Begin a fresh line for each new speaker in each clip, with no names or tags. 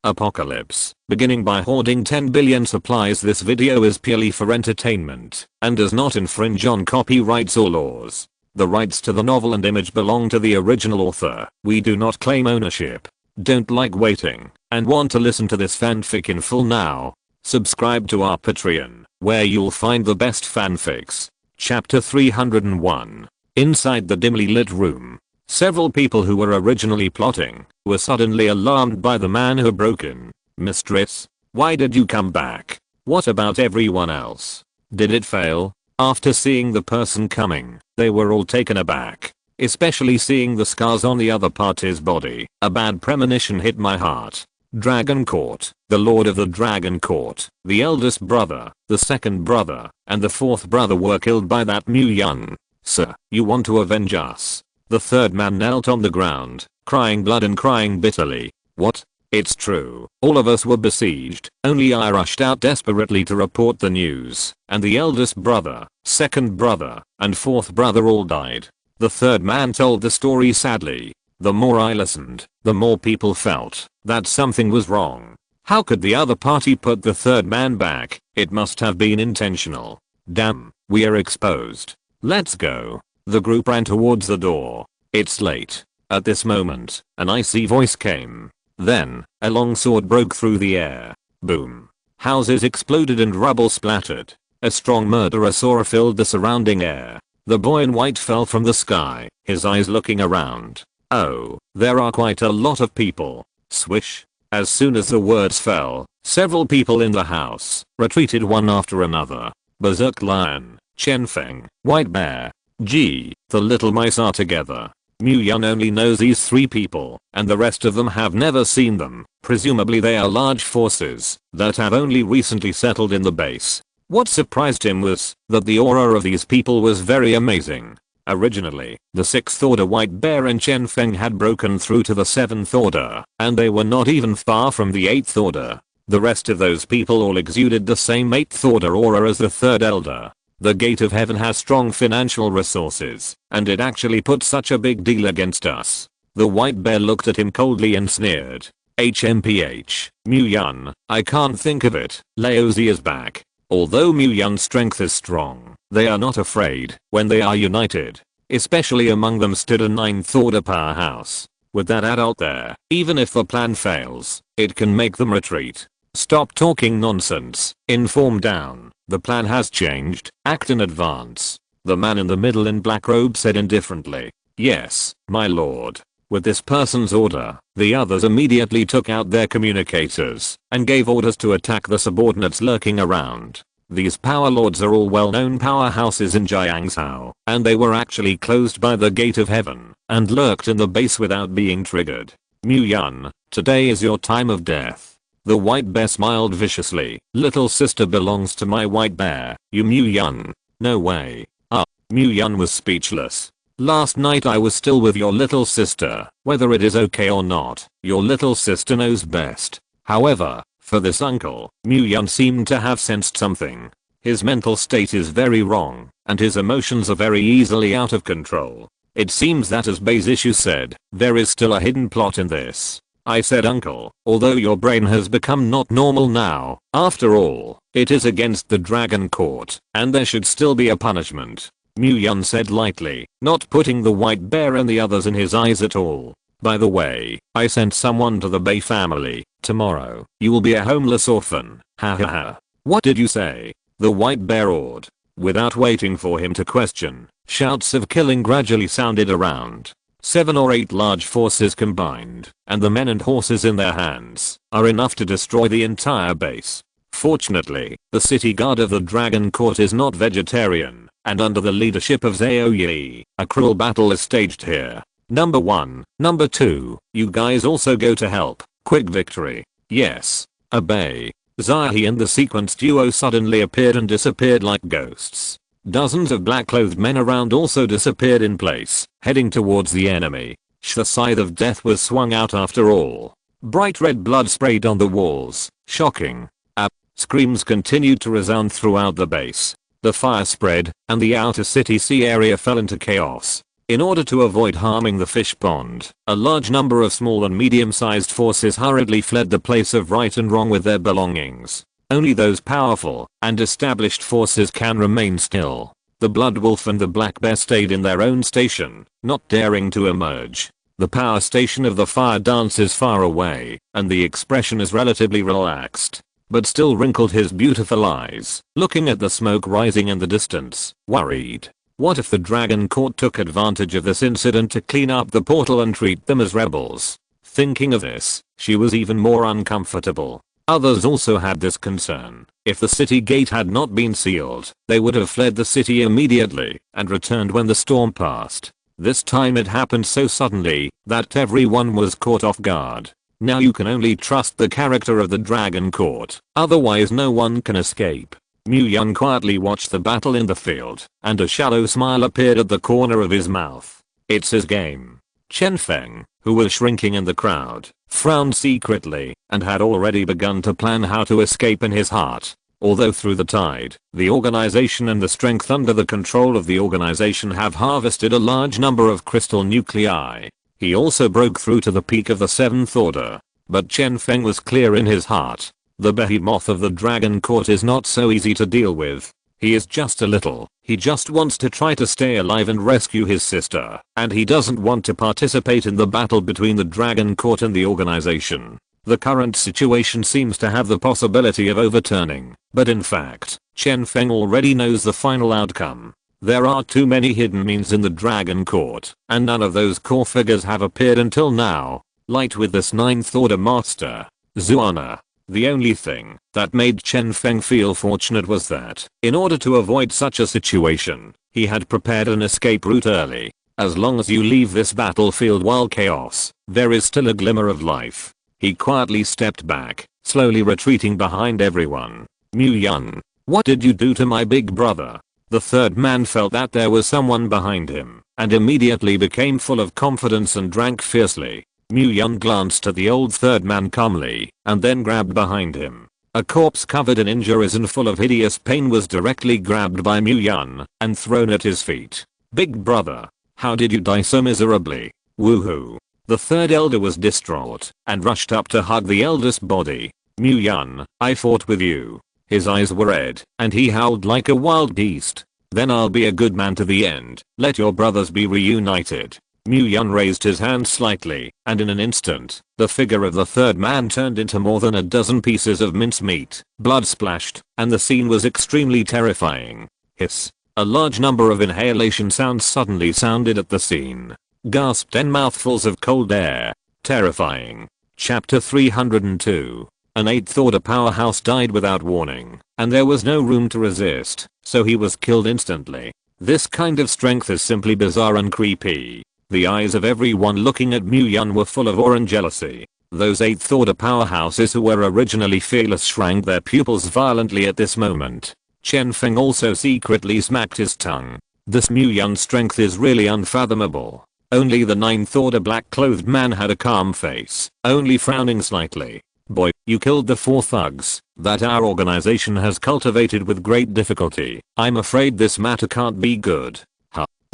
Post-apocalypse. Beginning by hoarding 10 billion supplies. This video is purely for entertainment and does not infringe on copyrights or laws. The rights to the novel and image belong to the original author. We do not claim ownership. Don't like waiting and want to listen to this fanfic in full now? Subscribe to our Patreon, where you'll find the best fanfics. Chapter 301. Inside the dimly lit room. Several people who were originally plotting were suddenly alarmed by the man who broke in. Mistress, why did you come back? What about everyone else? Did it fail? After seeing the person coming, they were all taken aback, especially seeing the scars on the other party's body. A bad premonition hit my heart. Dragon Court, the Lord of the Dragon Court, the eldest brother, the second brother, and the fourth brother were killed by that Mu Yun. Sir, you want to avenge us? The third man knelt on the ground, crying blood and crying bitterly. What? It's true. All of us were besieged, only I rushed out desperately to report the news, and the eldest brother, second brother, and fourth brother all died. The third man told the story sadly. The more I listened, the more people felt that something was wrong. How could the other party put the third man back? It must have been intentional. Damn, we are exposed. Let's go. The group ran towards the door. It's late. At this moment, an icy voice came. Then, a long sword broke through the air. Boom. Houses exploded and rubble splattered. A strong murderous aura filled the surrounding air. The boy in white fell from the sky, his eyes looking around. Oh, there are quite a lot of people. Swish. As soon as the words fell, several people in the house retreated one after another. Berserk Lion, Chen Feng, White Bear, G, the little mice are together. Mu Yun only knows these three people, and the rest of them have never seen them. Presumably they are large forces that have only recently settled in the base. What surprised him was that the aura of these people was very amazing. Originally, the 6th Order White Bear and Chen Feng had broken through to the 7th Order, and they were not even far from the 8th Order. The rest of those people all exuded the same 8th Order aura as the 3rd Elder. The Gate of Heaven has strong financial resources, and it actually put such a big deal against us. The White Bear looked at him coldly and sneered. HMPH, Mu Yun, I can't think of it. Laozi is back. Although Mu Yun's strength is strong, they are not afraid when they are united. Especially among them stood a 9th Order powerhouse. With that adult there, even if the plan fails, it can make them retreat. Stop talking nonsense. Inform down. The plan has changed. Act in advance. The man in the middle in black robe said indifferently. Yes, my lord. With this person's order, the others immediately took out their communicators and gave orders to attack the subordinates lurking around. These power lords are all well-known powerhouses in Jiangzhou, and they were actually closed by the Gate of Heaven and lurked in the base without being triggered. Mu Yun, today is your time of death. The White Bear smiled viciously. Little sister belongs to my White Bear, you Mu Yun. No way. Mu Yun was speechless. Last night I was still with your little sister. Whether it is okay or not, your little sister knows best. However, for this uncle, Mu Yun seemed to have sensed something. His mental state is very wrong, and his emotions are very easily out of control. It seems that, as Beizishu said, there is still a hidden plot in this. I said, uncle, although your brain has become not normal now, after all, it is against the Dragon Court, and there should still be a punishment. Mu Yun said lightly, not putting the White Bear and the others in his eyes at all. By the way, I sent someone to the Bei family. Tomorrow, you will be a homeless orphan. Ha ha ha. What did you say? The White Bear roared. Without waiting for him to question, shouts of killing gradually sounded around. 7 or 8 large forces combined, and the men and horses in their hands are enough to destroy the entire base. Fortunately, the city guard of the Dragon Court is not vegetarian, and under the leadership of Zhao Yi, a cruel battle is staged here. Number 1, number 2, you guys also go to help. Quick victory. Yes. Obey. Zhao and the sequence duo suddenly appeared and disappeared like ghosts. Dozens of black-clothed men around also disappeared in place, heading towards the enemy. The scythe of death was swung out after all. Bright red blood sprayed on the walls. Shocking. Screams continued to resound throughout the base. The fire spread, and the outer city sea area fell into chaos. In order to avoid harming the fish pond, a large number of small and medium-sized forces hurriedly fled the place of right and wrong with their belongings. Only those powerful and established forces can remain still. The Blood Wolf and the Black Bear stayed in their own station, not daring to emerge. The power station of the fire dance is far away, and the expression is relatively relaxed, but still wrinkled his beautiful eyes, looking at the smoke rising in the distance, worried. What if the Dragon Court took advantage of this incident to clean up the portal and treat them as rebels? Thinking of this, she was even more uncomfortable. Others also had this concern. If the city gate had not been sealed, they would have fled the city immediately and returned when the storm passed. This time it happened so suddenly that everyone was caught off guard. Now you can only trust the character of the Dragon Court, otherwise no one can escape. Mu Yun quietly watched the battle in the field, and a shallow smile appeared at the corner of his mouth. It's his game. Chen Feng, who was shrinking in the crowd, frowned secretly and had already begun to plan how to escape in his heart. Although through the tide, the organization and the strength under the control of the organization have harvested a large number of crystal nuclei, he also broke through to the peak of the 7th order. But Chen Feng was clear in his heart. The behemoth of the Dragon Court is not so easy to deal with. He is just a little. He just wants to try to stay alive and rescue his sister, and he doesn't want to participate in the battle between the Dragon Court and the organization. The current situation seems to have the possibility of overturning, but in fact, Chen Feng already knows the final outcome. There are too many hidden means in the Dragon Court, and none of those core figures have appeared until now. Light with this 9th order master, Zuana. The only thing that made Chen Feng feel fortunate was that, in order to avoid such a situation, he had prepared an escape route early. As long as you leave this battlefield while chaos, there is still a glimmer of life. He quietly stepped back, slowly retreating behind everyone. Mu Yun, what did you do to my big brother? The third man felt that there was someone behind him, and immediately became full of confidence and drank fiercely. Mu Yun glanced at the old third man calmly, and then grabbed behind him. A corpse covered in injuries and full of hideous pain was directly grabbed by Mu Yun and thrown at his feet. Big brother, how did you die so miserably? Woohoo. The third elder was distraught and rushed up to hug the eldest body. Mu Yun, I fought with you. His eyes were red, and he howled like a wild beast. Then I'll be a good man to the end. Let your brothers be reunited. Mu Yun raised his hand slightly, and in an instant, the figure of the third man turned into more than a dozen pieces of mincemeat. Blood splashed, and the scene was extremely terrifying. Hiss. A large number of inhalation sounds suddenly sounded at the scene. Gasped 10 mouthfuls of cold air. Terrifying. Chapter 302. An 8th order powerhouse died without warning, and there was no room to resist, so he was killed instantly. This kind of strength is simply bizarre and creepy. The eyes of everyone looking at Mu Yun were full of awe and jealousy. Those 8th order powerhouses who were originally fearless shrank their pupils violently at this moment. Chen Feng also secretly smacked his tongue. This Mu Yun strength is really unfathomable. Only the 9th order black-clothed man had a calm face, only frowning slightly. Boy, you killed the 4 thugs that our organization has cultivated with great difficulty. I'm afraid this matter can't be good.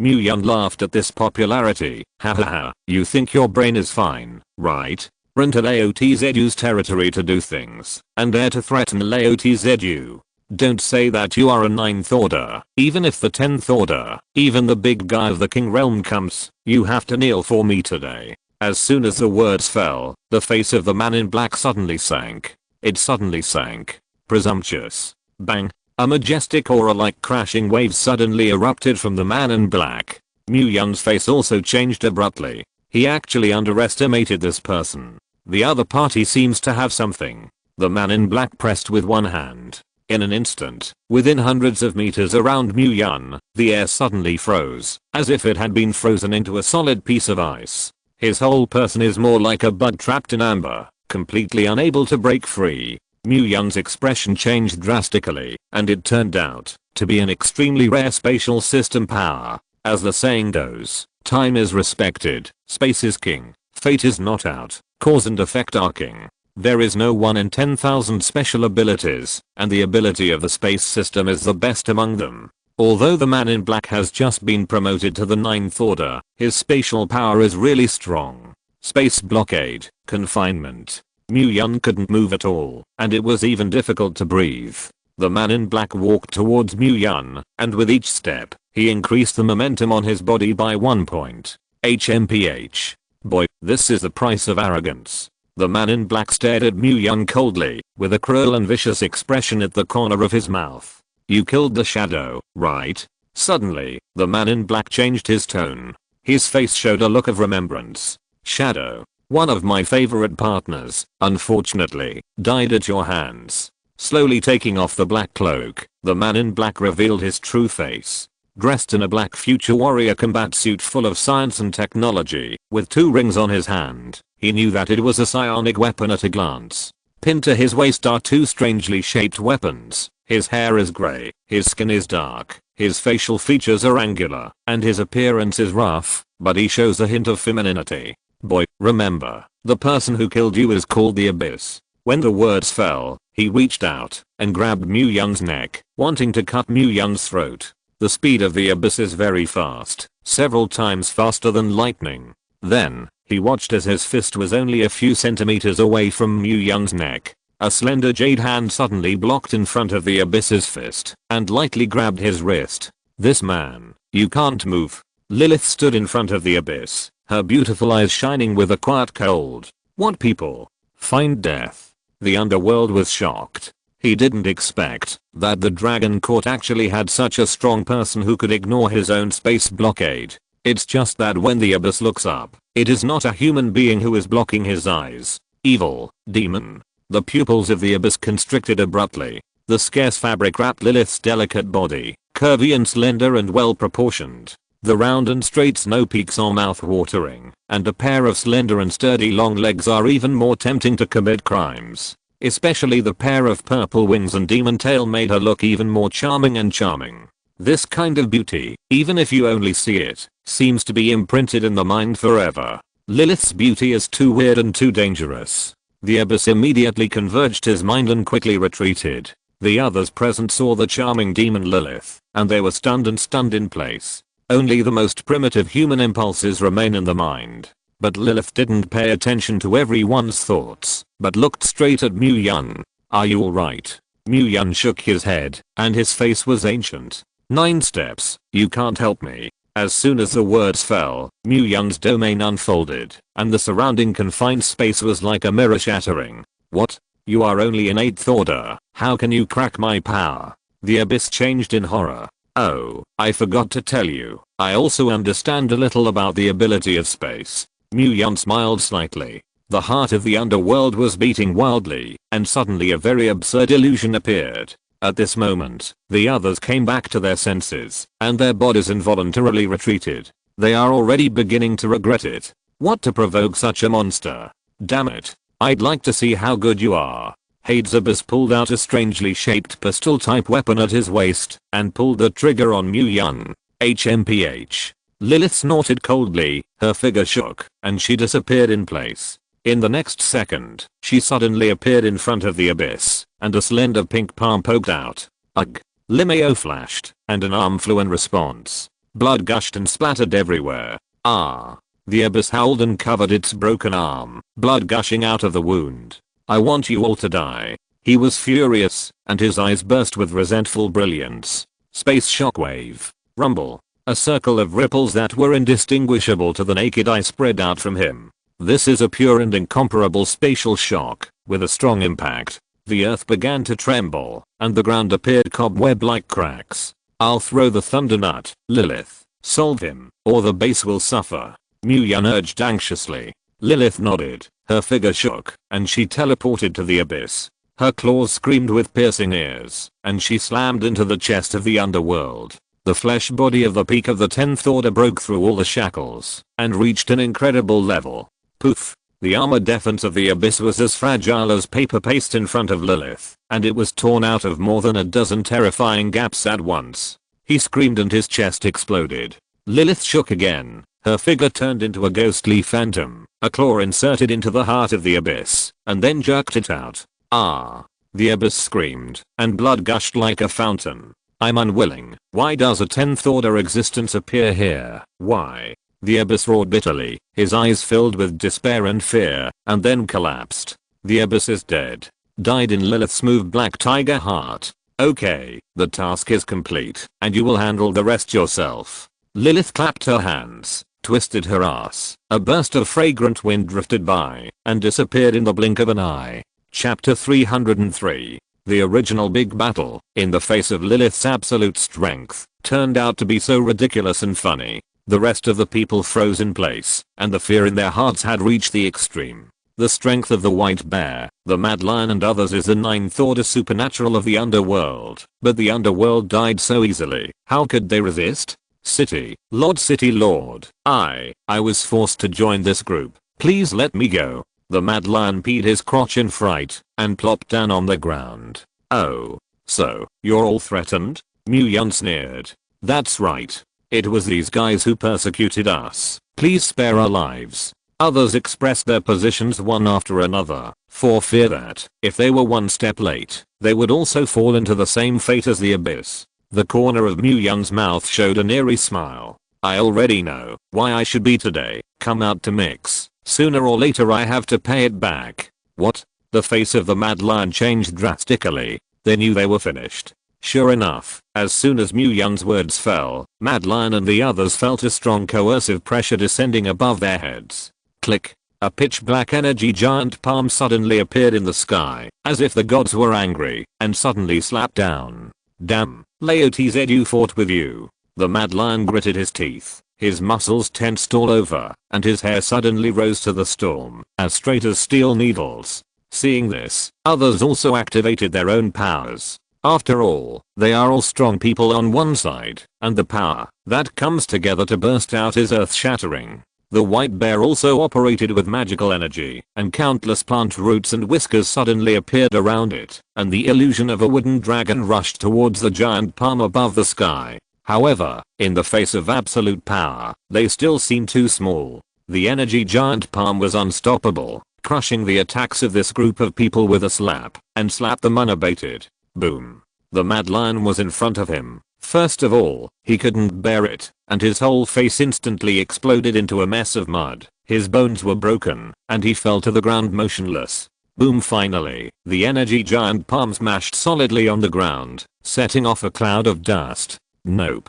Mu Yun laughed at this popularity. Hahaha, you think your brain is fine, right? Rent Laotzu's territory to do things, and dare to threaten Laotzu. Don't say that you are a 9th order. Even if the 10th order, even the big guy of the King Realm comes, you have to kneel for me today. As soon as the words fell, the face of the man in black suddenly sank. It suddenly sank. Presumptuous. Bang. A majestic aura-like crashing wave suddenly erupted from the man in black. Mu Yun's face also changed abruptly. He actually underestimated this person. The other party seems to have something. The man in black pressed with one hand. In an instant, within hundreds of meters around Mu Yun, the air suddenly froze, as if it had been frozen into a solid piece of ice. His whole person is more like a bug trapped in amber, completely unable to break free. Mu Yun's expression changed drastically, and it turned out to be an extremely rare spatial system power. As the saying goes, time is respected, space is king, fate is not out, cause and effect are king. There is no 1 in 10,000 special abilities, and the ability of the space system is the best among them. Although the man in black has just been promoted to the 9th order, his spatial power is really strong. Space blockade, confinement. Mu-Yun couldn't move at all, and it was even difficult to breathe. The man in black walked towards Mu-Yun, and with each step, he increased the momentum on his body by 1 point. HMPH. Boy, this is the price of arrogance. The man in black stared at Mu-Yun coldly, with a cruel and vicious expression at the corner of his mouth. You killed the shadow, right? Suddenly, the man in black changed his tone. His face showed a look of remembrance. Shadow, one of my favorite partners, unfortunately, died at your hands. Slowly taking off the black cloak, the man in black revealed his true face. Dressed in a black future warrior combat suit full of science and technology, with 2 rings on his hand, he knew that it was a psionic weapon at a glance. Pinned to his waist are 2 strangely shaped weapons. His hair is grey, his skin is dark, his facial features are angular, and his appearance is rough, but he shows a hint of femininity. Boy, remember, the person who killed you is called the Abyss. When the words fell, he reached out and grabbed Mu-Yun's neck, wanting to cut Mu-Yun's throat. The speed of the Abyss is very fast, several times faster than lightning. Then, he watched as his fist was only a few centimeters away from Mu-Yun's neck. A slender jade hand suddenly blocked in front of the Abyss's fist and lightly grabbed his wrist. This man, you can't move. Lilith stood in front of the Abyss, her beautiful eyes shining with a quiet cold. What people? Find death. The underworld was shocked. He didn't expect that the Dragon Court actually had such a strong person who could ignore his own space blockade. It's just that when the Abyss looks up, it is not a human being who is blocking his eyes. Evil, demon. The pupils of the Abyss constricted abruptly. The scarce fabric wrapped Lilith's delicate body, curvy and slender and well proportioned. The round and straight snow peaks are mouth-watering, and a pair of slender and sturdy long legs are even more tempting to commit crimes. Especially the pair of purple wings and demon tail made her look even more charming and charming. This kind of beauty, even if you only see it, seems to be imprinted in the mind forever. Lilith's beauty is too weird and too dangerous. The Abyss immediately converged his mind and quickly retreated. The others present saw the charming demon Lilith, and they were stunned in place. Only the most primitive human impulses remain in the mind. But Lilith didn't pay attention to everyone's thoughts, but looked straight at Mu-Yun. Are you alright? Mu-Yun shook his head, and his face was ancient. 9 steps, you can't help me. As soon as the words fell, Mu-Yun's domain unfolded, and the surrounding confined space was like a mirror shattering. What? You are only in 8th order, how can you crack my power? The Abyss changed in horror. Oh, I forgot to tell you, I also understand a little about the ability of space. Mu-Yun smiled slightly. The heart of the underworld was beating wildly, and suddenly a very absurd illusion appeared. At this moment, the others came back to their senses, and their bodies involuntarily retreated. They are already beginning to regret it. What to provoke such a monster? Damn it. I'd like to see how good you are. Abyss pulled out a strangely shaped pistol-type weapon at his waist, and pulled the trigger on Mu-Yun. HMPH. Lilith snorted coldly, her figure shook, and she disappeared in place. In the next second, she suddenly appeared in front of the Abyss, and a slender pink palm poked out. Ugh. Limeo flashed, and an arm flew in response. Blood gushed and splattered everywhere. Ah. The Abyss howled and covered its broken arm, blood gushing out of the wound. I want you all to die. He was furious, and his eyes burst with resentful brilliance. Space shockwave. Rumble. A circle of ripples that were indistinguishable to the naked eye spread out from him. This is a pure and incomparable spatial shock, with a strong impact. The earth began to tremble, and the ground appeared cobweb-like cracks. I'll throw the thunder nut, Lilith. Solve him, or the base will suffer. Mu-Yun urged anxiously. Lilith nodded, her figure shook, and she teleported to the Abyss. Her claws screamed with piercing ears, and she slammed into the chest of the underworld. The flesh body of the peak of the 10th order broke through all the shackles, and reached an incredible level. Poof. The armored defense of the Abyss was as fragile as paper paste in front of Lilith, and it was torn out of more than a dozen terrifying gaps at once. He screamed and his chest exploded. Lilith shook again. Her figure turned into a ghostly phantom, a claw inserted into the heart of the Abyss, and then jerked it out. Ah! The Abyss screamed, and blood gushed like a fountain. I'm unwilling. Why does a 10th order existence appear here? Why? The abyss roared bitterly, his eyes filled with despair and fear, and then collapsed. The abyss is dead. Died in Lilith's smooth black tiger heart. Okay, the task is complete, and you will handle the rest yourself. Lilith clapped her hands, twisted her ass. A burst of fragrant wind drifted by, and disappeared in the blink of an eye. Chapter 303. The original big battle, in the face of Lilith's absolute strength, turned out to be so ridiculous and funny. The rest of the people froze in place, and the fear in their hearts had reached the extreme. The strength of the white bear, the mad lion and others is the 9th order supernatural of the underworld, but the underworld died so easily. How could they resist? City Lord, I was forced to join this group. Please let me go. The mad lion peed his crotch in fright, and plopped down on the ground. Oh. So, you're all threatened? Mu Yun sneered. That's right. It was these guys who persecuted us. Please spare our lives. Others expressed their positions one after another, for fear that, if they were one step late, they would also fall into the same fate as the abyss. The corner of Mu Yun's mouth showed an eerie smile. I already know why I should be today. Come out to mix. Sooner or later I have to pay it back. What? The face of the mad lion changed drastically. They knew they were finished. Sure enough, as soon as Mu Yun's words fell, Mad Lion and the others felt a strong coercive pressure descending above their heads. Click. A pitch black energy giant palm suddenly appeared in the sky, as if the gods were angry, and suddenly slapped down. Damn, Laoti's you fought with you. The Mad Lion gritted his teeth. His muscles tensed all over, and his hair suddenly rose to the storm, as straight as steel needles. Seeing this, others also activated their own powers. After all, they are all strong people on one side, and the power that comes together to burst out is earth-shattering. The white bear also operated with magical energy, and countless plant roots and whiskers suddenly appeared around it, and the illusion of a wooden dragon rushed towards the giant palm above the sky. However, in the face of absolute power, they still seemed too small. The energy giant palm was unstoppable, crushing the attacks of this group of people with a slap, and slapped them unabated. Boom. The Mad Lion was in front of him. First of all, he couldn't bear it, and his whole face instantly exploded into a mess of mud. His bones were broken, and he fell to the ground motionless. Boom. Finally, the energy giant palm smashed solidly on the ground, setting off a cloud of dust. Nope.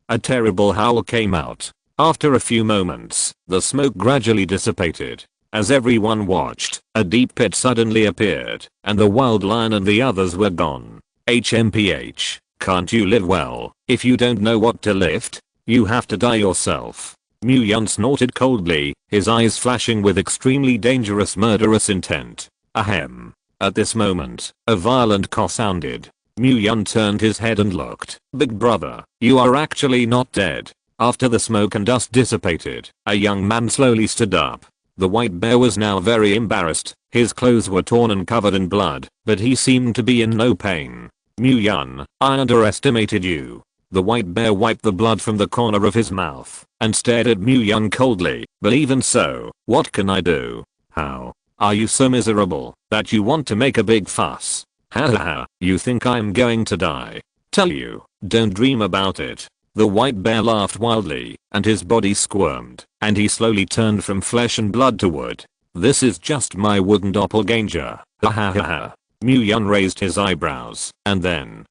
A terrible howl came out. After a few moments, the smoke gradually dissipated. As everyone watched, a deep pit suddenly appeared, and the wild lion and the others were gone. HMPH, can't you live well? If you don't know what to lift, you have to die yourself. Mu Yun snorted coldly, his eyes flashing with extremely dangerous murderous intent. Ahem. At this moment, a violent cough sounded. Mu Yun turned his head and looked. Big brother, you are actually not dead. After the smoke and dust dissipated, a young man slowly stood up. The white bear was now very embarrassed. His clothes were torn and covered in blood, but he seemed to be in no pain. Mu Yun, I underestimated you. The white bear wiped the blood from the corner of his mouth, and stared at Mu Yun coldly. But even so, what can I do? How? Are you so miserable, that you want to make a big fuss? Hahaha, you think I'm going to die? Tell you, don't dream about it. The white bear laughed wildly, and his body squirmed, and he slowly turned from flesh and blood to wood. This is just my wooden doppelganger. Hahaha. Mu Yun raised his eyebrows, and then,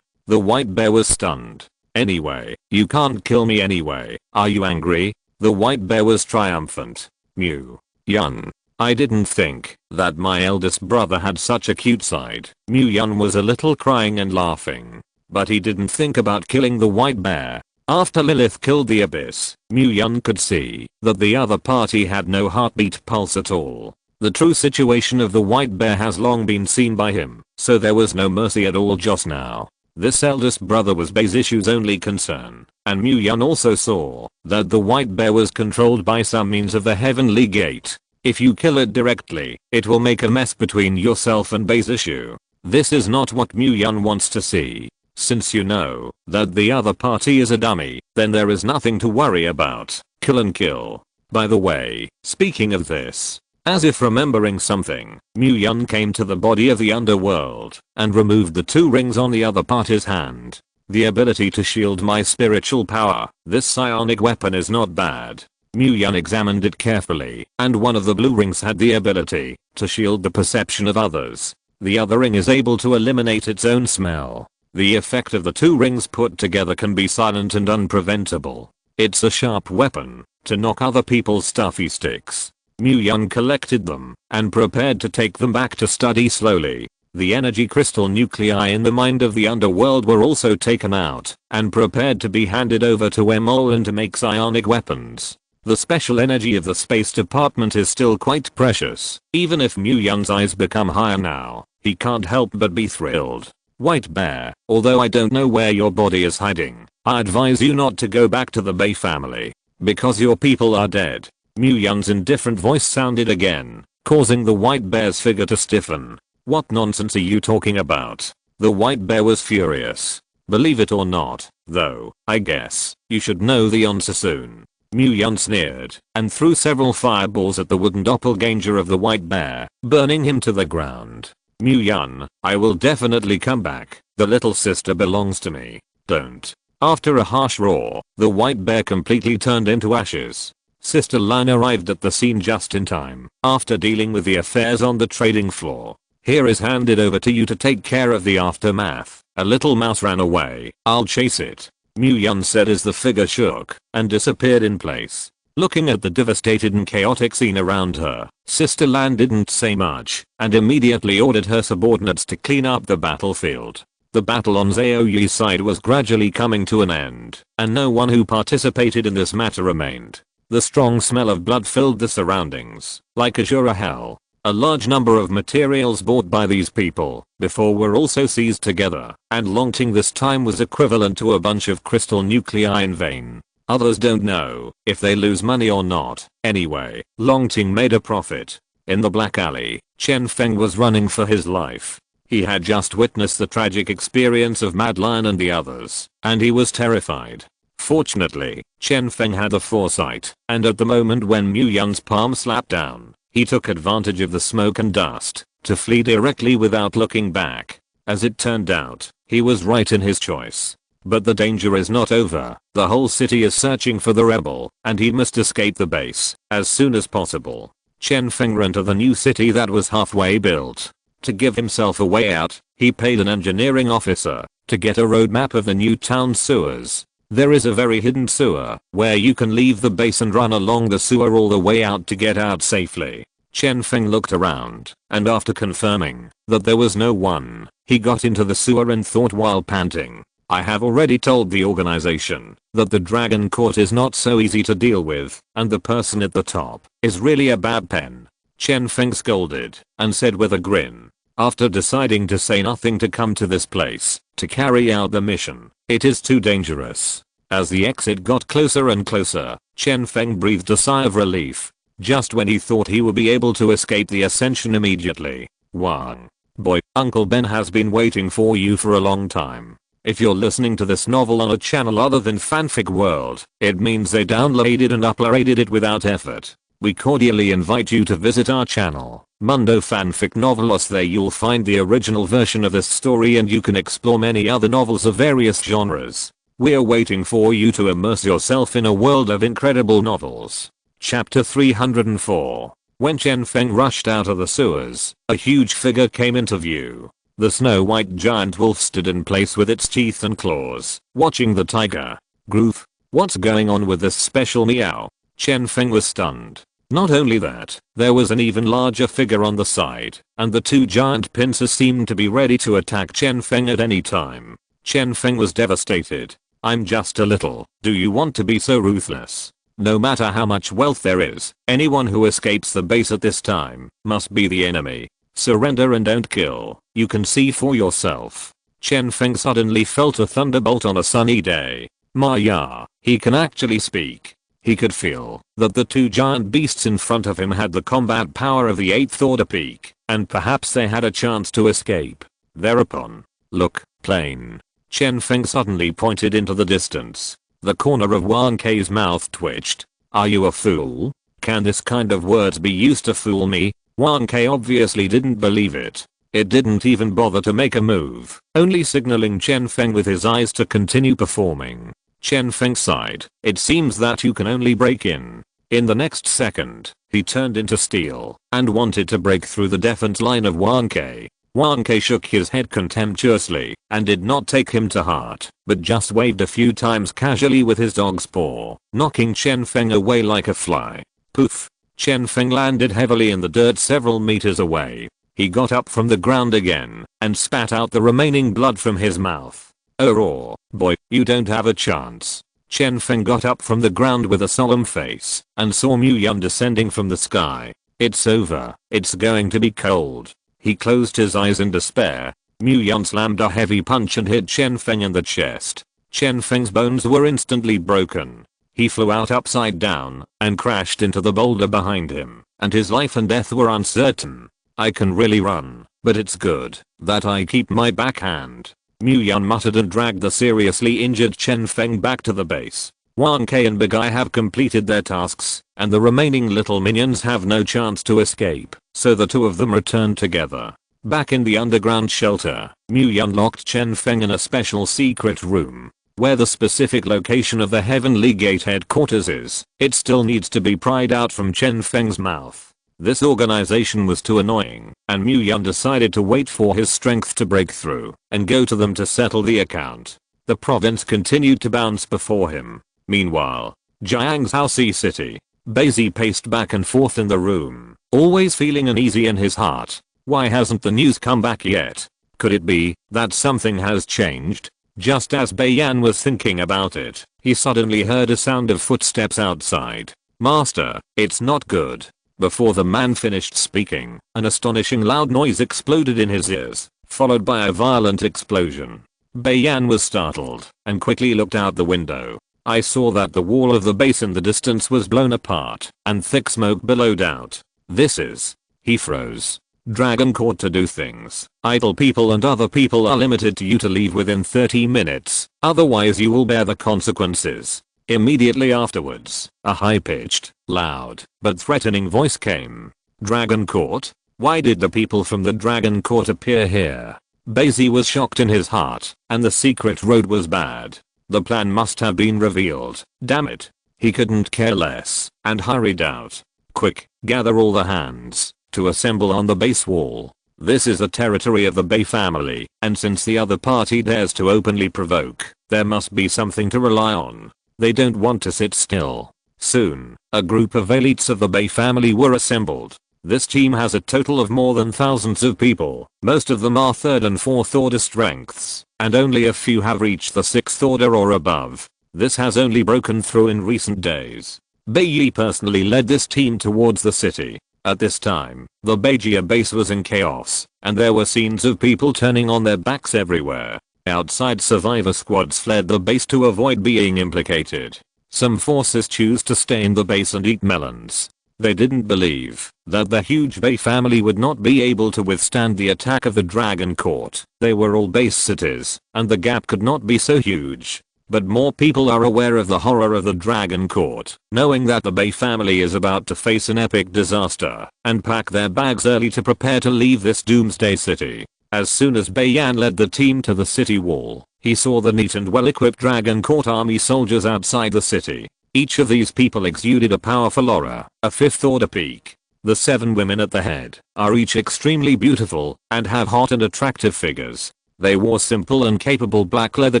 the white bear was stunned. Anyway, you can't kill me anyway. Are you angry? The white bear was triumphant. Mu Yun, I didn't think that my eldest brother had such a cute side. Mu Yun was a little crying and laughing. But he didn't think about killing the white bear. After Lilith killed the abyss, Mu Yun could see that the other party had no heartbeat pulse at all. The true situation of the white bear has long been seen by him, so there was no mercy at all just now. This eldest brother was Bei's issue's only concern, and Mu Yun also saw that the white bear was controlled by some means of the heavenly gate. If you kill it directly, it will make a mess between yourself and Bei's issue. This is not what Mu Yun wants to see. Since you know that the other party is a dummy, then there is nothing to worry about. Kill and kill. By the way, speaking of this, As if remembering something, Mu Yun came to the body of the underworld and removed the 2 rings on the other part his hand. The ability to shield my spiritual power. This psionic weapon is not bad. Mu Yun examined it carefully, and one of the blue rings had the ability to shield the perception of others. The other ring is able to eliminate its own smell. The effect of the 2 rings put together can be silent and unpreventable. It's a sharp weapon to knock other people's stuffy sticks. Mu Yun collected them and prepared to take them back to study slowly. The energy crystal nuclei in the mind of the underworld were also taken out and prepared to be handed over to Emolan to make psionic weapons. The special energy of the space department is still quite precious. Even if Mu Yun's eyes become higher now, he can't help but be thrilled. White Bear, although I don't know where your body is hiding, I advise you not to go back to the Bay family, because your people are dead. Mu Yun's indifferent voice sounded again, causing the White Bear's figure to stiffen. What nonsense are you talking about? The White Bear was furious. Believe it or not, though, I guess you should know the answer soon. Mu Yun sneered and threw several fireballs at the wooden doppelganger of the White Bear, burning him to the ground. Mu Yun, I will definitely come back. The little sister belongs to me. Don't. After a harsh roar, the White Bear completely turned into ashes. Sister Lan arrived at the scene just in time, after dealing with the affairs on the trading floor. Here is handed over to you to take care of the aftermath. A little mouse ran away. I'll chase it. Mu Yun said as the figure shook and disappeared in place. Looking at the devastated and chaotic scene around her, Sister Lan didn't say much and immediately ordered her subordinates to clean up the battlefield. The battle on Zhaoyi's side was gradually coming to an end, and no one who participated in this matter remained. The strong smell of blood filled the surroundings, like Azura hell. A large number of materials bought by these people before were also seized together, and Longting this time was equivalent to a bunch of crystal nuclei in vain. Others don't know if they lose money or not. Anyway, Longting made a profit. In the Black Alley, Chen Feng was running for his life. He had just witnessed the tragic experience of Mad Lion and the others, and he was terrified. Fortunately, Chen Feng had the foresight, and at the moment when Mu Yun's palm slapped down, he took advantage of the smoke and dust to flee directly without looking back. As it turned out, he was right in his choice. But the danger is not over. The whole city is searching for the rebel, and he must escape the base as soon as possible. Chen Feng ran to the new city that was halfway built. To give himself a way out, he paid an engineering officer to get a roadmap of the new town sewers. There is a very hidden sewer where you can leave the base and run along the sewer all the way out to get out safely. Chen Feng looked around, and after confirming that there was no one, he got into the sewer and thought while panting, I have already told the organization that the Dragon Court is not so easy to deal with, and the person at the top is really a bad pen. Chen Feng scolded and said with a grin, after deciding to say nothing to come to this place to carry out the mission. It is too dangerous. As the exit got closer and closer, Chen Feng breathed a sigh of relief. Just when he thought he would be able to escape the ascension immediately. Wang. Boy, Uncle Ben has been waiting for you for a long time. If you're listening to this novel on a channel other than Fanfic World, it means they downloaded and uploaded it without effort. We cordially invite you to visit our channel, Mundo Fanfic Novelos. There you'll find the original version of this story and you can explore many other novels of various genres. We're waiting for you to immerse yourself in a world of incredible novels. Chapter 304. When Chen Feng rushed out of the sewers, a huge figure came into view. The snow-white giant wolf stood in place with its teeth and claws, watching the tiger. Groof, what's going on with this special meow? Chen Feng was stunned. Not only that, there was an even larger figure on the side, and the 2 giant pincers seemed to be ready to attack Chen Feng at any time. Chen Feng was devastated. I'm just a little. Do you want to be so ruthless? No matter how much wealth there is, anyone who escapes the base at this time must be the enemy. Surrender and don't kill. You can see for yourself. Chen Feng suddenly felt a thunderbolt on a sunny day. Maya, he can actually speak. He could feel that the 2 giant beasts in front of him had the combat power of the 8th Order peak, and perhaps they had a chance to escape. Thereupon, look, plane. Chen Feng suddenly pointed into the distance. The corner of Wang Kei's mouth twitched. Are you a fool? can this kind of words be used to fool me? 1K obviously didn't believe it. It didn't even bother to make a move, only signaling Chen Feng with his eyes to continue performing. Chen Feng sighed. It seems that you can only break in. In the next second, he turned into steel and wanted to break through the defense line of 1K. 1K shook his head contemptuously and did not take him to heart, but just waved a few times casually with his dog's paw, knocking Chen Feng away like a fly. Poof! Chen Feng landed heavily in the dirt several meters away. He got up from the ground again and spat out the remaining blood from his mouth. Oh boy, you don't have a chance. Chen Feng got up from the ground with a solemn face and saw Mu Yan descending from the sky. It's over. It's going to be cold. He closed his eyes in despair. Mu Yan slammed a heavy punch and hit Chen Feng in the chest. Chen Feng's bones were instantly broken. He flew out upside down and crashed into the boulder behind him, and his life and death were uncertain. I can really run, but it's good that I keep my backhand. Mu Yan muttered and dragged the seriously injured Chen Feng back to the base. 1K and Big Eye have completed their tasks, and the remaining little minions have no chance to escape, so the two of them returned together. Back in the underground shelter, Mu Yan locked Chen Feng in a special secret room. Where the specific location of the Heavenly Gate headquarters is, it still needs to be pried out from Chen Feng's mouth. This organization was too annoying, and Mu Yan decided to wait for his strength to break through and go to them to settle the account. The province continued to bounce before him. Meanwhile, Jiangzhou City. Basie paced back and forth in the room, always feeling uneasy in his heart. Why hasn't the news come back yet? Could it be that something has changed? Just as Beiyan was thinking about it, he suddenly heard a sound of footsteps outside. Master, it's not good. Before the man finished speaking, an astonishing loud noise exploded in his ears, followed by a violent explosion. Beiyan was startled and quickly looked out the window. I saw that the wall of the base in the distance was blown apart and thick smoke billowed out. This is... He froze. Dragon Court to do things. Idle people and other people are limited to you to leave within 30 minutes, otherwise you will bear the consequences. Immediately afterwards, a high-pitched, loud, but threatening voice came. Dragon Court? Why did the people from the Dragon Court appear here? Basie was shocked in his heart, and the secret road was bad. The plan must have been revealed. Damn it. He couldn't care less, and hurried out. Quick, gather all the hands, to assemble on the base wall. This is the territory of the Bei family, and since the other party dares to openly provoke, there must be something to rely on. They don't want to sit still. Soon, a group of elites of the Bei family were assembled. This team has a total of more than thousands of people. Most of them are 3rd and 4th order strengths, and only a few have reached the 6th order or above. This has only broken through in recent days. Bei Yi personally led this team towards the city. At this time, the Beijia base was in chaos, and there were scenes of people turning on their backs everywhere. Outside, survivor squads fled the base to avoid being implicated. Some forces choose to stay in the base and eat melons. They didn't believe that the huge Bei family would not be able to withstand the attack of the Dragon Court. They were all base cities, and the gap could not be so huge. But more people are aware of the horror of the Dragon Court, knowing that the Bei family is about to face an epic disaster, and pack their bags early to prepare to leave this doomsday city. As soon as Beiyan led the team to the city wall, he saw the neat and well-equipped Dragon Court army soldiers outside the city. Each of these people exuded a powerful aura, a 5th order peak. The 7 women at the head are each extremely beautiful and have hot and attractive figures. They wore simple and capable black leather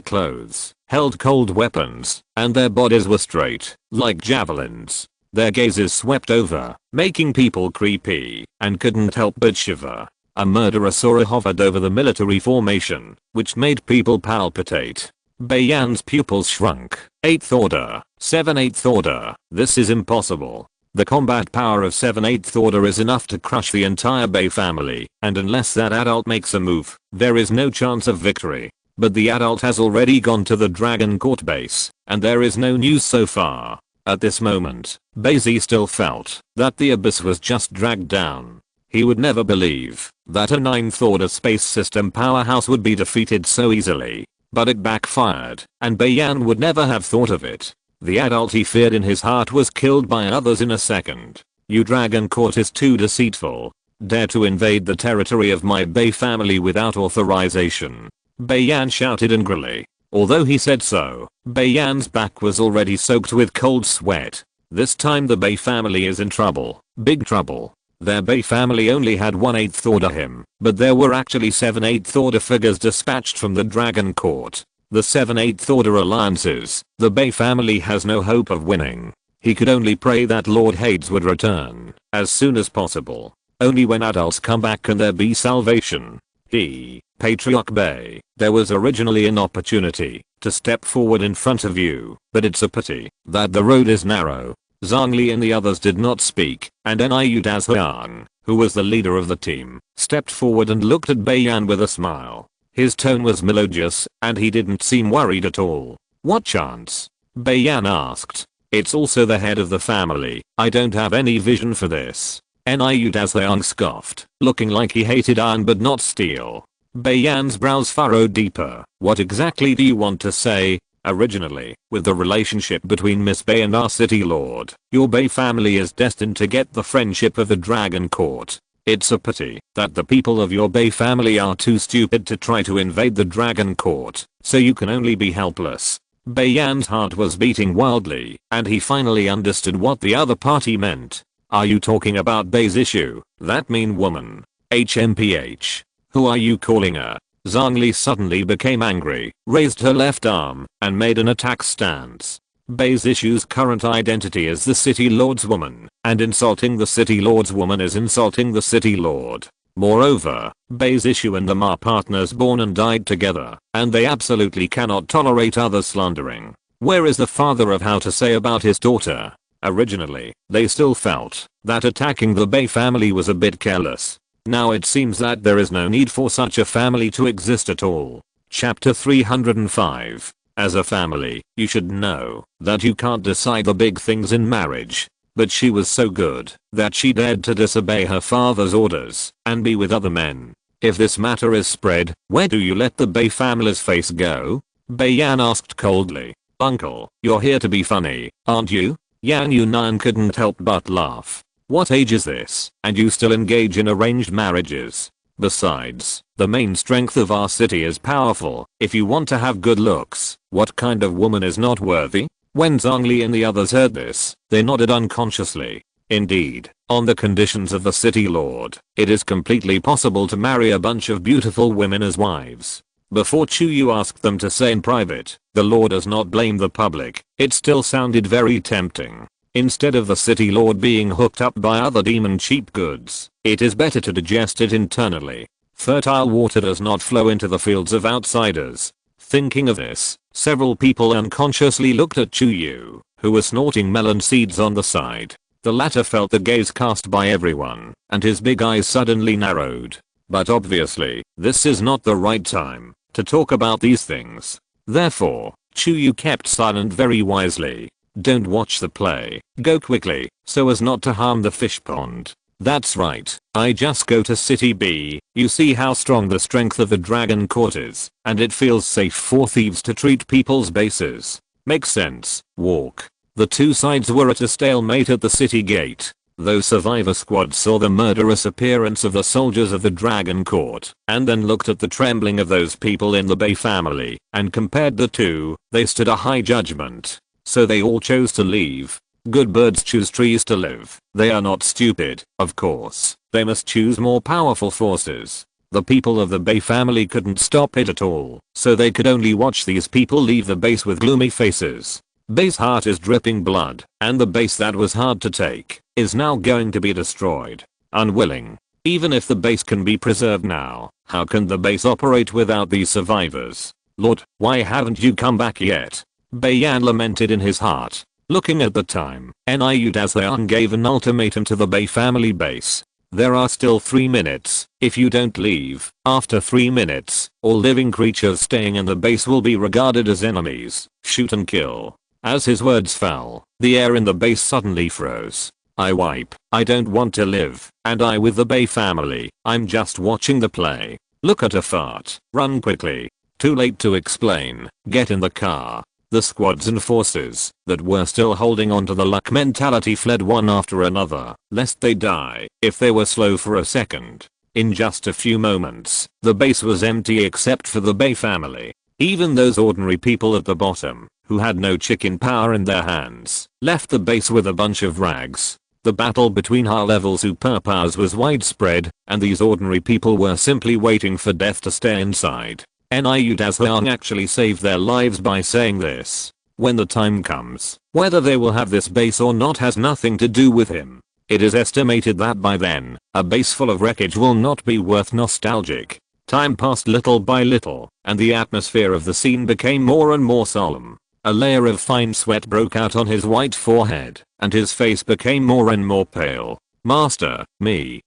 clothes, held cold weapons, and their bodies were straight, like javelins. Their gazes swept over, making people creepy, and couldn't help but shiver. A murderous aura hovered over the military formation, which made people palpitate. Beiyan's pupils shrunk. 8th order, 7 8th order, this is impossible. The combat power of 7 8th order is enough to crush the entire Bei family, and unless that adult makes a move, there is no chance of victory. But the adult has already gone to the Dragon Court base, and there is no news so far. At this moment, Basie still felt that the abyss was just dragged down. He would never believe that a 9th order space system powerhouse would be defeated so easily. But it backfired, and Beiyan would never have thought of it. The adult he feared in his heart was killed by others in a second. You dragon court is too deceitful. Dare to invade the territory of my Bay family without authorization. Bayan shouted angrily. Although he said so, Bayan's back was already soaked with cold sweat. This time the Bay family is in trouble. Big trouble. Their Bay family only had 1/8 order him, but there were actually 7/8 order figures dispatched from the Dragon Court. The 7/8 order alliances, the Bay family has no hope of winning. He could only pray that Lord Hades would return as soon as possible. Only when adults come back can there be salvation. Patriarch Bay, there was originally an opportunity to step forward in front of you, but it's a pity that the road is narrow. Zhongli and the others did not speak, and Niu Dazhuang, who was the leader of the team, stepped forward and looked at Bayan with a smile. His tone was melodious, and he didn't seem worried at all. What chance? Bayan asked. It's also the head of the family. I don't have any vision for this. Niu Dazhuang scoffed, looking like he hated iron but not steel. Bayan's brows furrowed deeper. What exactly do you want to say? Originally, with the relationship between Miss Bay and our city lord, your Bay family is destined to get the friendship of the Dragon Court. It's a pity that the people of your Bay family are too stupid to try to invade the Dragon Court, so you can only be helpless. Bayan's heart was beating wildly, and he finally understood what the other party meant. Are you talking about Bay's issue? That mean woman? HMPH. Who are you calling her? Zhongli suddenly became angry, raised her left arm, and made an attack stance. Bay's issue's current identity is the City Lord's woman, and insulting the City Lord's woman is insulting the City Lord. Moreover, Bay's issue and them are partners born and died together, and they absolutely cannot tolerate others slandering. Where is the father of how to say about his daughter? Originally, they still felt that attacking the Bay family was a bit careless. Now it seems that there is no need for such a family to exist at all. Chapter 305. As a family, you should know that you can't decide the big things in marriage. But she was so good that she dared to disobey her father's orders and be with other men. If this matter is spread, where do you let the Bay family's face go? Bayan asked coldly. Uncle, you're here to be funny, aren't you? Yan Yunan couldn't help but laugh. What age is this, and you still engage in arranged marriages? Besides, the main strength of our city is powerful. If you want to have good looks, what kind of woman is not worthy? When Zhongli and the others heard this, they nodded unconsciously. Indeed, on the conditions of the city lord, it is completely possible to marry a bunch of beautiful women as wives. Before Chuyu asked them to say in private, the lord does not blame the public. It still sounded very tempting. Instead of the city lord being hooked up by other demon cheap goods, it is better to digest it internally. Fertile water does not flow into the fields of outsiders. Thinking of this, several people unconsciously looked at Chuyu, who was snorting melon seeds on the side. The latter felt the gaze cast by everyone, and his big eyes suddenly narrowed. But obviously, this is not the right time to talk about these things. Therefore, Chuyu kept silent very wisely. Don't watch the play. Go quickly, so as not to harm the fish pond. That's right, I just go to City B. You see how strong the strength of the Dragon Court is, and it feels safe for thieves to treat people's bases. Makes sense. Walk. The two sides were at a stalemate at the city gate. Those survivor squad saw the murderous appearance of the soldiers of the Dragon Court, and then looked at the trembling of those people in the Bay family, and compared the two. They stood a high judgment. So they all chose to leave. Good birds choose trees to live. They are not stupid, of course. They must choose more powerful forces. The people of the Bay family couldn't stop it at all, so they could only watch these people leave the base with gloomy faces. Bay's heart is dripping blood, and the base that was hard to take is now going to be destroyed. Unwilling. Even if the base can be preserved now, how can the base operate without these survivors? Lord, why haven't you come back yet? Bayan lamented in his heart. Looking at the time, Niu Dazhuang gave an ultimatum to the Bay family base. There are still 3 minutes. If you don't leave, after 3 minutes, all living creatures staying in the base will be regarded as enemies. Shoot and kill. As his words fell, the air in the base suddenly froze. I don't want to live, and I with the Bay family, I'm just watching the play. Look at a fart. Run quickly. Too late to explain. Get in the car. The squads and forces that were still holding on to the luck mentality fled one after another, lest they die if they were slow for a second. In just a few moments, the base was empty except for the Bay family. Even those ordinary people at the bottom, who had no chicken power in their hands, left the base with a bunch of rags. The battle between high-level superpowers was widespread, and these ordinary people were simply waiting for death to stay inside. Niu Dazhuang actually saved their lives by saying this. When the time comes, whether they will have this base or not has nothing to do with him. It is estimated that by then, a base full of wreckage will not be worth nostalgic. Time passed little by little, and the atmosphere of the scene became more and more solemn. A layer of fine sweat broke out on his white forehead, and his face became more and more pale. "Master,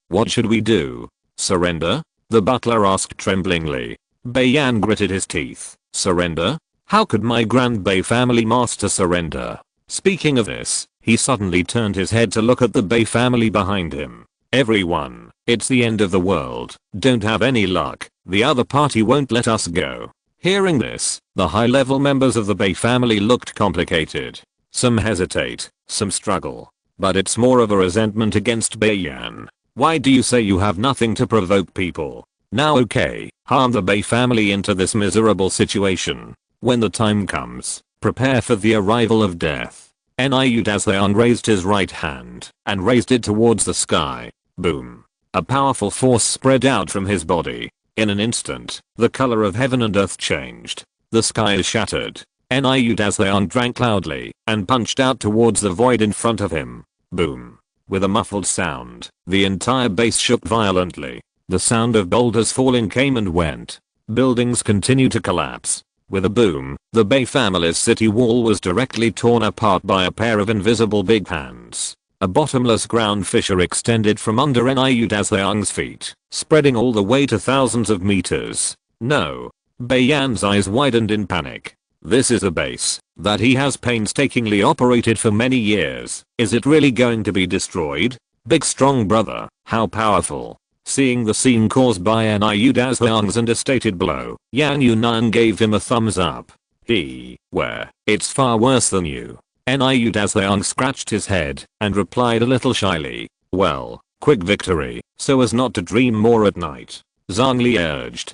what should we do? Surrender?" the butler asked tremblingly. Bai Yan gritted his teeth. "Surrender? How could my Grand Bay family master surrender?" Speaking of this, he suddenly turned his head to look at the Bay family behind him. "Everyone, it's the end of the world. Don't have any luck. The other party won't let us go." Hearing this, the high-level members of the Bay family looked complicated. Some hesitate, some struggle. But it's more of a resentment against Bai Yan. "Why do you say you have nothing to provoke people? Now okay, harm the Bay family into this miserable situation. When the time comes, prepare for the arrival of death." Niu Dazhuang raised his right hand and raised it towards the sky. Boom. A powerful force spread out from his body. In an instant, the color of heaven and earth changed. The sky is shattered. Niu Dazhuang drank loudly and punched out towards the void in front of him. Boom. With a muffled sound, the entire base shook violently. The sound of boulders falling came and went. Buildings continued to collapse. With a boom, the Bay family's city wall was directly torn apart by a pair of invisible big hands. A bottomless ground fissure extended from under Niu Dazhuang's feet, spreading all the way to thousands of meters. "No." Bai Yan's eyes widened in panic. "This is a base that he has painstakingly operated for many years. Is it really going to be destroyed? Big strong brother, how powerful." Seeing the scene caused by Niu Dazhuang's understated blow, Yan Yunan gave him a thumbs up. It's far worse than you." Niu Dazhuang scratched his head and replied a little shyly, "Well, quick victory, so as not to dream more at night." Zhang Li urged.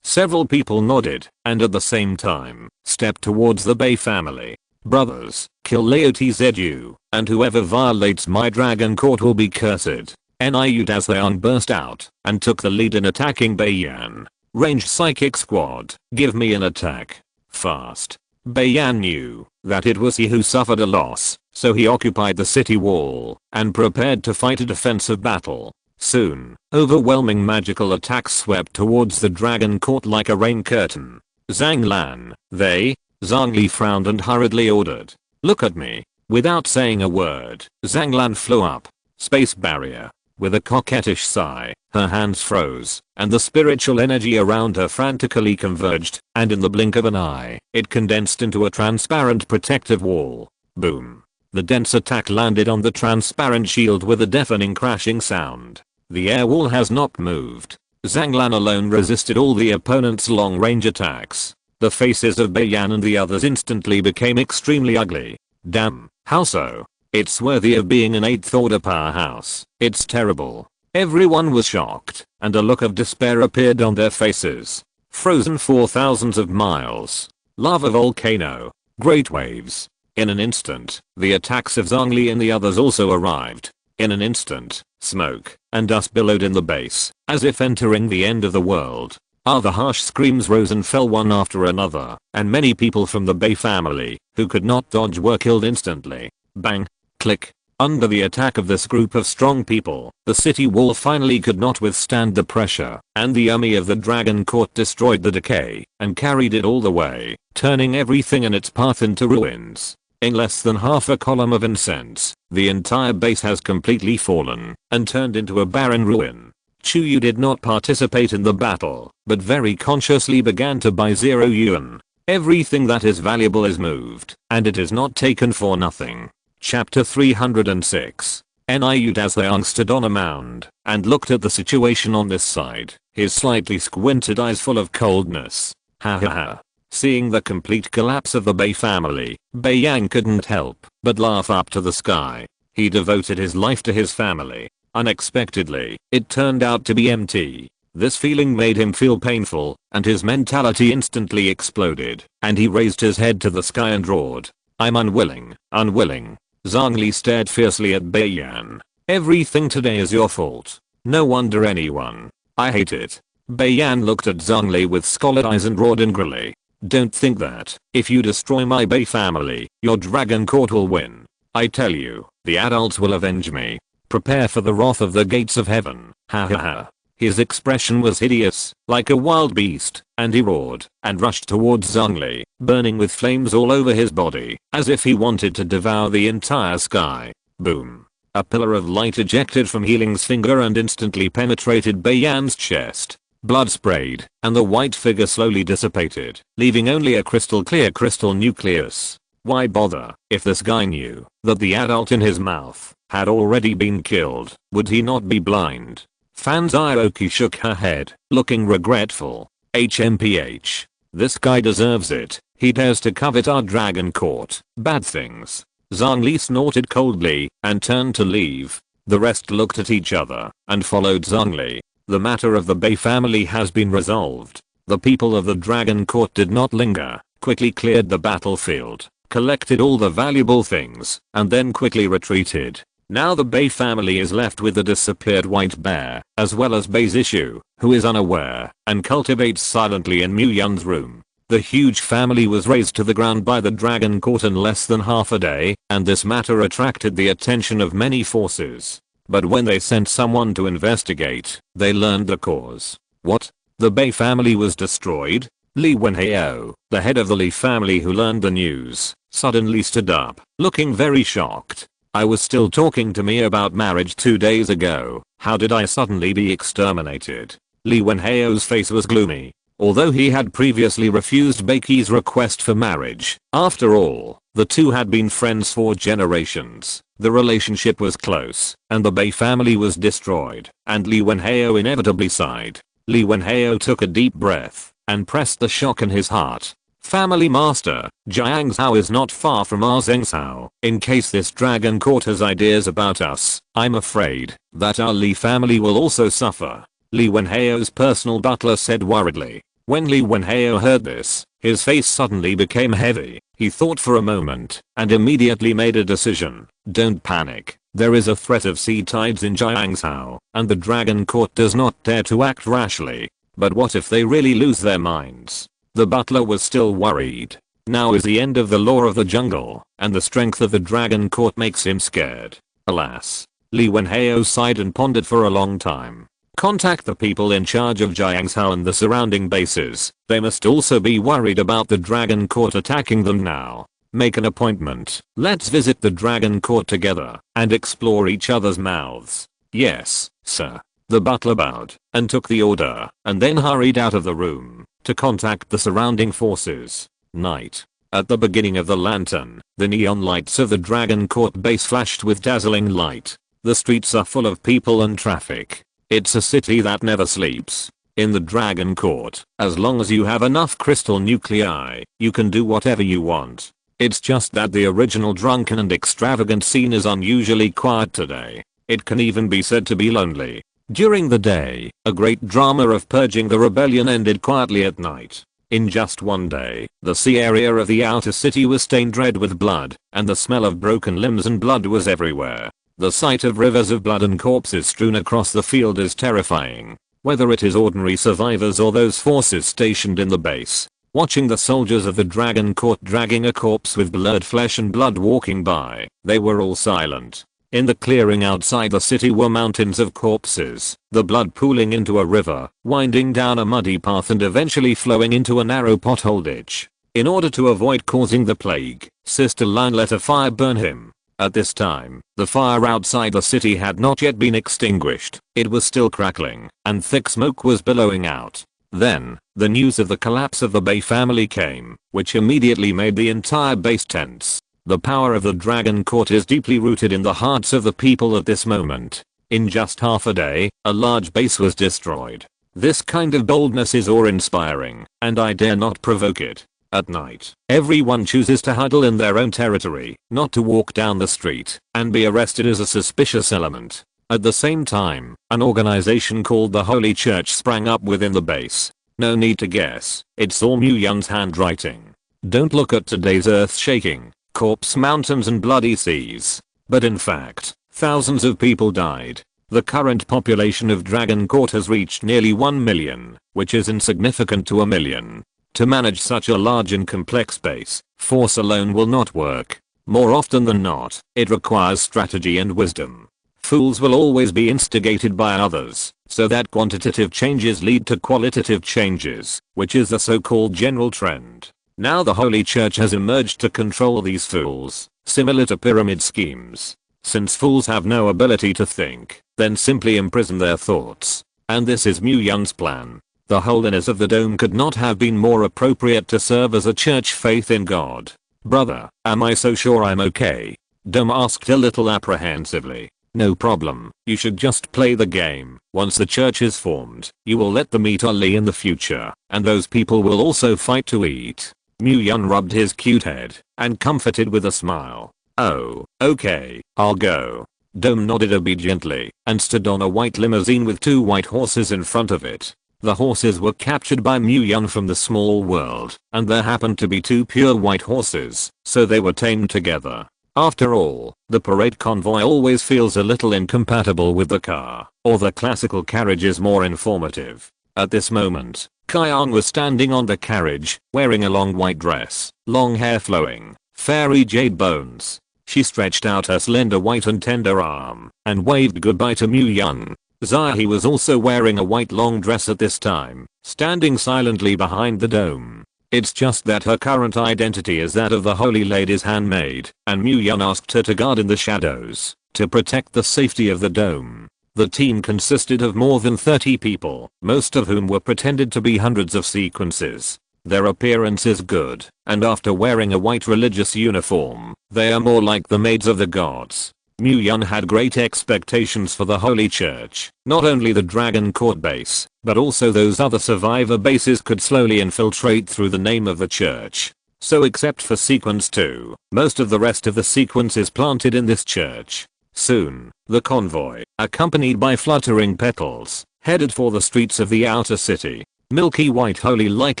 Several people nodded and at the same time stepped towards the Bay family. "Brothers, kill Lao Tzu, and whoever violates my dragon court will be cursed." Niu Dazhuang burst out and took the lead in attacking Bai Yan. "Ranged psychic squad, give me an attack. Fast." Bai Yan knew that it was he who suffered a loss, so he occupied the city wall and prepared to fight a defensive battle. Soon, overwhelming magical attacks swept towards the dragon court like a rain curtain. "Zhang Lan, Zhang Li frowned and hurriedly ordered, "Look at me." Without saying a word, Zhang Lan flew up. Space barrier. With a coquettish sigh, her hands froze, and the spiritual energy around her frantically converged, and in the blink of an eye, it condensed into a transparent protective wall. Boom. The dense attack landed on the transparent shield with a deafening crashing sound. The air wall has not moved. Zhang Lan alone resisted all the opponent's long-range attacks. The faces of Bai Yan and the others instantly became extremely ugly. Damn, how so? It's worthy of being an 8th order powerhouse. It's terrible. Everyone was shocked, and a look of despair appeared on their faces. Frozen for thousands of miles. Lava volcano. Great waves. In an instant, the attacks of Zhang Li and the others also arrived. In an instant, smoke and dust billowed in the base, as if entering the end of the world. Other harsh screams rose and fell one after another, and many people from the Bay family, who could not dodge, were killed instantly. Bang. Click. Under the attack of this group of strong people, the city wall finally could not withstand the pressure, and the army of the Dragon Court destroyed the decay, and carried it all the way, turning everything in its path into ruins. In less than half a column of incense, the entire base has completely fallen, and turned into a barren ruin. Chuyu did not participate in the battle, but very consciously began to buy 0 yuan. Everything that is valuable is moved, and it is not taken for nothing. Chapter 306. Niu Dazhuang stood on a mound and looked at the situation on this side, his slightly squinted eyes full of coldness. Ha ha ha. Seeing the complete collapse of the Bay family, Bai Yang couldn't help but laugh up to the sky. He devoted his life to his family. Unexpectedly, it turned out to be empty. This feeling made him feel painful, and his mentality instantly exploded, and he raised his head to the sky and roared, "I'm unwilling, unwilling." Zhang Li stared fiercely at Bai Yan. "Everything today is your fault. No wonder anyone. I hate it." Bai Yan looked at Zhang Li with scowled eyes and roared angrily. "Don't think that, if you destroy my Bai family, your dragon court will win. I tell you, the adults will avenge me. Prepare for the wrath of the gates of heaven." Ha ha ha. His expression was hideous, like a wild beast, and he roared, and rushed towards Zhang Li, burning with flames all over his body, as if he wanted to devour the entire sky. Boom. A pillar of light ejected from Healing's finger and instantly penetrated Bai Yan's chest. Blood sprayed, and the white figure slowly dissipated, leaving only a crystal clear crystal nucleus. Why bother, if this guy knew that the adult in his mouth had already been killed? Would he not be blind? Fan Zioki shook her head, looking regretful. HMPH. This guy deserves it. He dares to covet our dragon court. Bad things. Zhang Li snorted coldly and turned to leave. The rest looked at each other and followed Zhang Li. The matter of the Bai family has been resolved. The people of the dragon court did not linger, quickly cleared the battlefield, collected all the valuable things, and then quickly retreated. Now the Bai family is left with the disappeared white bear, as well as Bai's issue, who is unaware and cultivates silently in Mu Yun's room. The huge family was razed to the ground by the dragon court in less than half a day, and this matter attracted the attention of many forces. But when they sent someone to investigate, they learned the cause. What? The Bai family was destroyed? Li Wenhao, the head of the Li family who learned the news, suddenly stood up, looking very shocked. "I was still talking to me about marriage 2 days ago. How did I suddenly be exterminated?" Li Wenhao's face was gloomy. Although he had previously refused Baiki's request for marriage, after all, the two had been friends for generations. The relationship was close, and the Bai family was destroyed, and Li Wenhao inevitably sighed. Li Wenhao took a deep breath and pressed the shock in his heart. "Family master, Jiangzhou is not far from our Zhengzhou. In case this dragon court has ideas about us, I'm afraid that our Li family will also suffer," Li Wenhao's personal butler said worriedly. When Li Wenhao heard this, his face suddenly became heavy. He thought for a moment and immediately made a decision. "Don't panic. There is a threat of sea tides in Jiangzhou, and the dragon court does not dare to act rashly. But what if they really lose their minds?" The butler was still worried. Now is the end of the law of the jungle, and the strength of the dragon court makes him scared. Alas. Li Wenhao sighed and pondered for a long time. Contact the people in charge of Jiangzhou and the surrounding bases. They must also be worried about the dragon court attacking them now. Make an appointment. Let's visit the dragon court together and explore each other's mouths. "Yes, sir." The butler bowed and took the order, and then hurried out of the room to contact the surrounding forces. Night. At the beginning of the lantern, the neon lights of the dragon court base flashed with dazzling light. The streets are full of people and traffic. It's a city that never sleeps. In the dragon court, as long as you have enough crystal nuclei, you can do whatever you want. It's just that the original drunken and extravagant scene is unusually quiet today. It can even be said to be lonely. During the day, a great drama of purging the rebellion ended quietly at night. In just one day, the sea area of the outer city was stained red with blood, and the smell of broken limbs and blood was everywhere. The sight of rivers of blood and corpses strewn across the field is terrifying. Whether it is ordinary survivors or those forces stationed in the base, watching the soldiers of the dragon court dragging a corpse with blurred flesh and blood walking by, they were all silent. In the clearing outside the city were mountains of corpses, the blood pooling into a river, winding down a muddy path and eventually flowing into a narrow pothole ditch. In order to avoid causing the plague, Sister Lan let a fire burn him. At this time, the fire outside the city had not yet been extinguished. It was still crackling, and thick smoke was billowing out. Then, the news of the collapse of the Bai family came, which immediately made the entire base tense. The power of the dragon court is deeply rooted in the hearts of the people at this moment. In just half a day, a large base was destroyed. This kind of boldness is awe-inspiring, and I dare not provoke it. At night, everyone chooses to huddle in their own territory, not to walk down the street and be arrested as a suspicious element. At the same time, an organization called the Holy Church sprang up within the base. No need to guess, it's all Mu Yun's handwriting. Don't look at today's earth-shaking, corpse mountains and bloody seas. But in fact, thousands of people died. The current population of Dragon Court has reached nearly 1 million, which is insignificant to a million. To manage such a large and complex base, force alone will not work. More often than not, it requires strategy and wisdom. Fools will always be instigated by others, so that quantitative changes lead to qualitative changes, which is the so-called general trend. Now the Holy Church has emerged to control these fools, similar to pyramid schemes. Since fools have no ability to think, then simply imprison their thoughts. And this is Mu Yun's plan. The holiness of the dome could not have been more appropriate to serve as a church faith in God. Brother, am I so sure I'm okay? Dome asked a little apprehensively. No problem, you should just play the game. Once the church is formed, you will let them eat only in the future, and those people will also fight to eat. Mu Yun rubbed his cute head, and comforted with a smile. Oh, okay, I'll go. Dome nodded obediently, and stood on a white limousine with 2 white horses in front of it. The horses were captured by Mu Yun from the small world, and there happened to be 2 pure white horses, so they were tamed together. After all, the parade convoy always feels a little incompatible with the car, or the classical carriage is more informative. At this moment, Kyung was standing on the carriage, wearing a long white dress, long hair flowing, fairy jade bones. She stretched out her slender white and tender arm, and waved goodbye to Mu Yun. Zahi was also wearing a white long dress at this time, standing silently behind the dome. It's just that her current identity is that of the Holy Lady's handmaid, and Mu Yun asked her to guard in the shadows, to protect the safety of the dome. The team consisted of more than 30 people, most of whom were pretended to be hundreds of sequences. Their appearance is good, and after wearing a white religious uniform, they are more like the maids of the gods. Mu Yun had great expectations for the Holy Church. Not only the Dragon Court base, but also those other survivor bases could slowly infiltrate through the name of the church. So except for sequence 2, most of the rest of the sequence is planted in this church. Soon, the convoy, accompanied by fluttering petals, headed for the streets of the outer city. Milky white holy light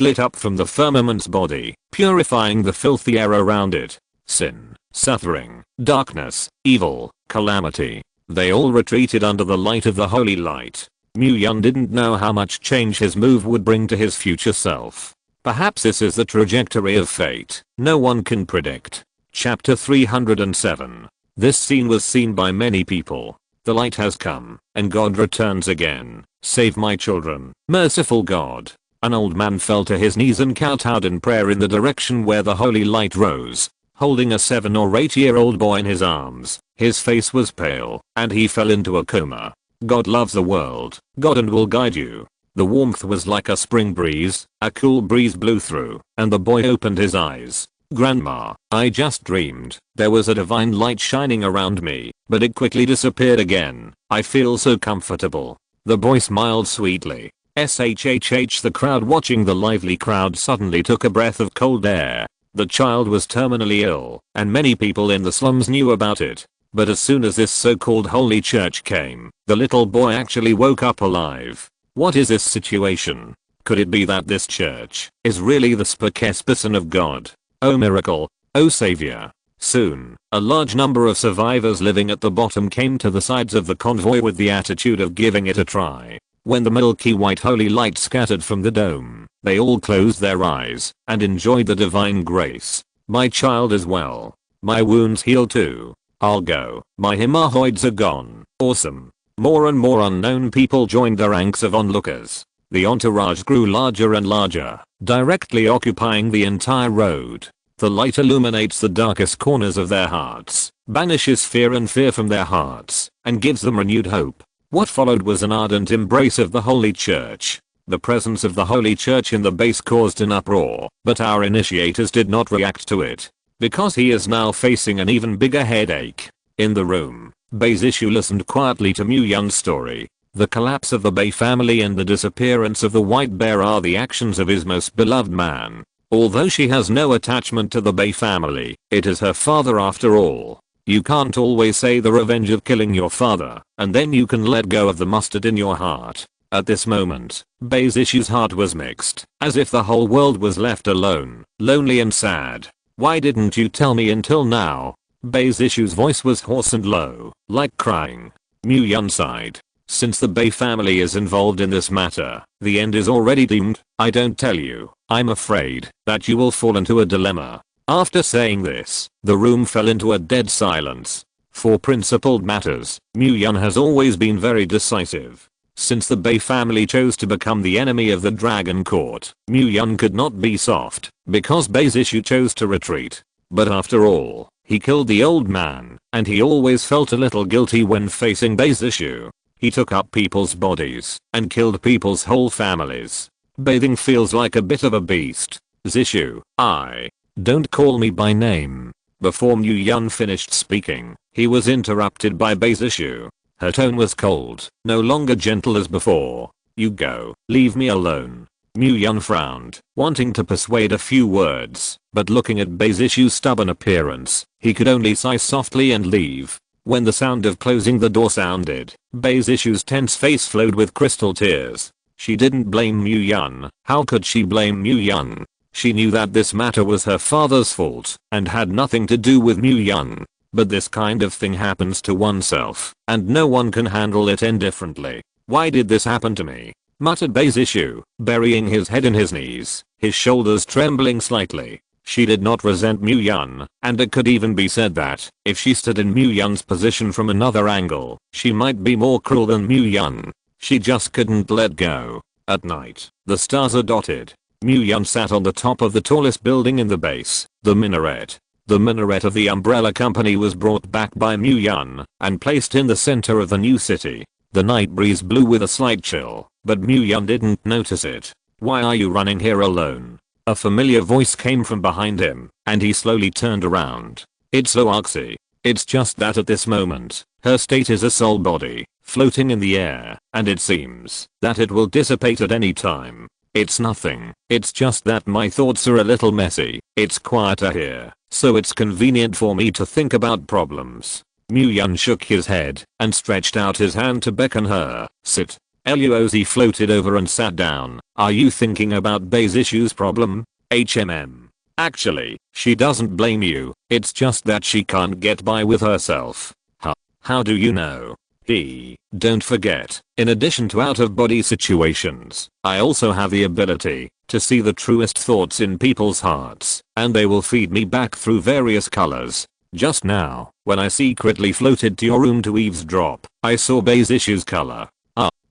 lit up from the firmament's body, purifying the filthy air around it. Sin, suffering, darkness, evil, calamity. They all retreated under the light of the holy light. Mu Yun didn't know how much change his move would bring to his future self. Perhaps this is the trajectory of fate. No one can predict. Chapter 307. This scene was seen by many people. The light has come, and God returns again. Save my children, merciful God. An old man fell to his knees and kowtowed in prayer in the direction where the holy light rose, holding a 7 or 8-year-old boy in his arms. His face was pale, and he fell into a coma. God loves the world, God and will guide you. The warmth was like a spring breeze, a cool breeze blew through, and the boy opened his eyes. Grandma, I just dreamed. There was a divine light shining around me, but it quickly disappeared again. I feel so comfortable. The boy smiled sweetly. SHHH. The crowd watching the lively crowd suddenly took a breath of cold air. The child was terminally ill, and many people in the slums knew about it. But as soon as this so-called holy church came, the little boy actually woke up alive. What is this situation? Could it be that this church is really the spokesperson of God? Oh miracle, oh savior. Soon, a large number of survivors living at the bottom came to the sides of the convoy with the attitude of giving it a try. When the milky white holy light scattered from the dome, they all closed their eyes and enjoyed the divine grace. My child is well. My wounds heal too. I'll go. My hemorrhoids are gone. Awesome. More and more unknown people joined the ranks of onlookers. The entourage grew larger and larger, directly occupying the entire road. The light illuminates the darkest corners of their hearts, banishes fear and fear from their hearts, and gives them renewed hope. What followed was an ardent embrace of the Holy Church. The presence of the Holy Church in the base caused an uproar, but our initiators did not react to it, because he is now facing an even bigger headache. In the room, Bei's issue listened quietly to Mu Yun's story. The collapse of the Bei family and the disappearance of the white bear are the actions of his most beloved man. Although she has no attachment to the Bay family, it is her father after all. You can't always say the revenge of killing your father, and then you can let go of the mustard in your heart. At this moment, Bay's issue's heart was mixed, as if the whole world was left alone, lonely and sad. Why didn't you tell me until now? Bay's issue's voice was hoarse and low, like crying. Mu-Yun sighed. Since the Bay family is involved in this matter, the end is already doomed. I don't tell you, I'm afraid that you will fall into a dilemma. After saying this, the room fell into a dead silence. For principled matters, Mu-Yun has always been very decisive. Since the Bay family chose to become the enemy of the Dragon Court, Mu-Yun could not be soft, because Bay's issue chose to retreat. But after all, he killed the old man, and he always felt a little guilty when facing Bay's issue. He took up people's bodies, and killed people's whole families. Bathing feels like a bit of a beast. Zisshu, don't call me by name. Before Mu-Yun finished speaking, he was interrupted by Bay's issue. Her tone was cold, no longer gentle as before. You go, leave me alone. Mu-Yun frowned, wanting to persuade a few words, but looking at Bay's issue's stubborn appearance, he could only sigh softly and leave. When the sound of closing the door sounded, Bay's issue's tense face flowed with crystal tears. She didn't blame Mu-Yun. How could she blame Mu-Yun? She knew that this matter was her father's fault, and had nothing to do with Mu-Yun. But this kind of thing happens to oneself, and no one can handle it indifferently. Why did this happen to me? Muttered Bay's issue, burying his head in his knees, his shoulders trembling slightly. She did not resent Mu-Yun, and it could even be said that, if she stood in Mu-Yun's position from another angle, she might be more cruel than Mu-Yun. She just couldn't let go. At night, the stars are dotted. Mu-Yun sat on the top of the tallest building in the base, the minaret. The minaret of the umbrella company was brought back by Mu-Yun, and placed in the center of the new city. The night breeze blew with a slight chill, but Mu-Yun didn't notice it. Why are you running here alone? A familiar voice came from behind him, and he slowly turned around. It's Luoxi. It's just that at this moment, her state is a soul body, floating in the air, and it seems that it will dissipate at any time. It's nothing, it's just that my thoughts are a little messy. It's quieter here, so it's convenient for me to think about problems. Mu-Yun shook his head, and stretched out his hand to beckon her. Sit. Luoxi floated over and sat down. Are you thinking about Bay's issue's problem? Actually, she doesn't blame you, it's just that she can't get by with herself. How do you know? Don't forget, in addition to out-of-body situations, I also have the ability to see the truest thoughts in people's hearts, and they will feed me back through various colors. Just now, when I secretly floated to your room to eavesdrop, I saw Bay's issue's color.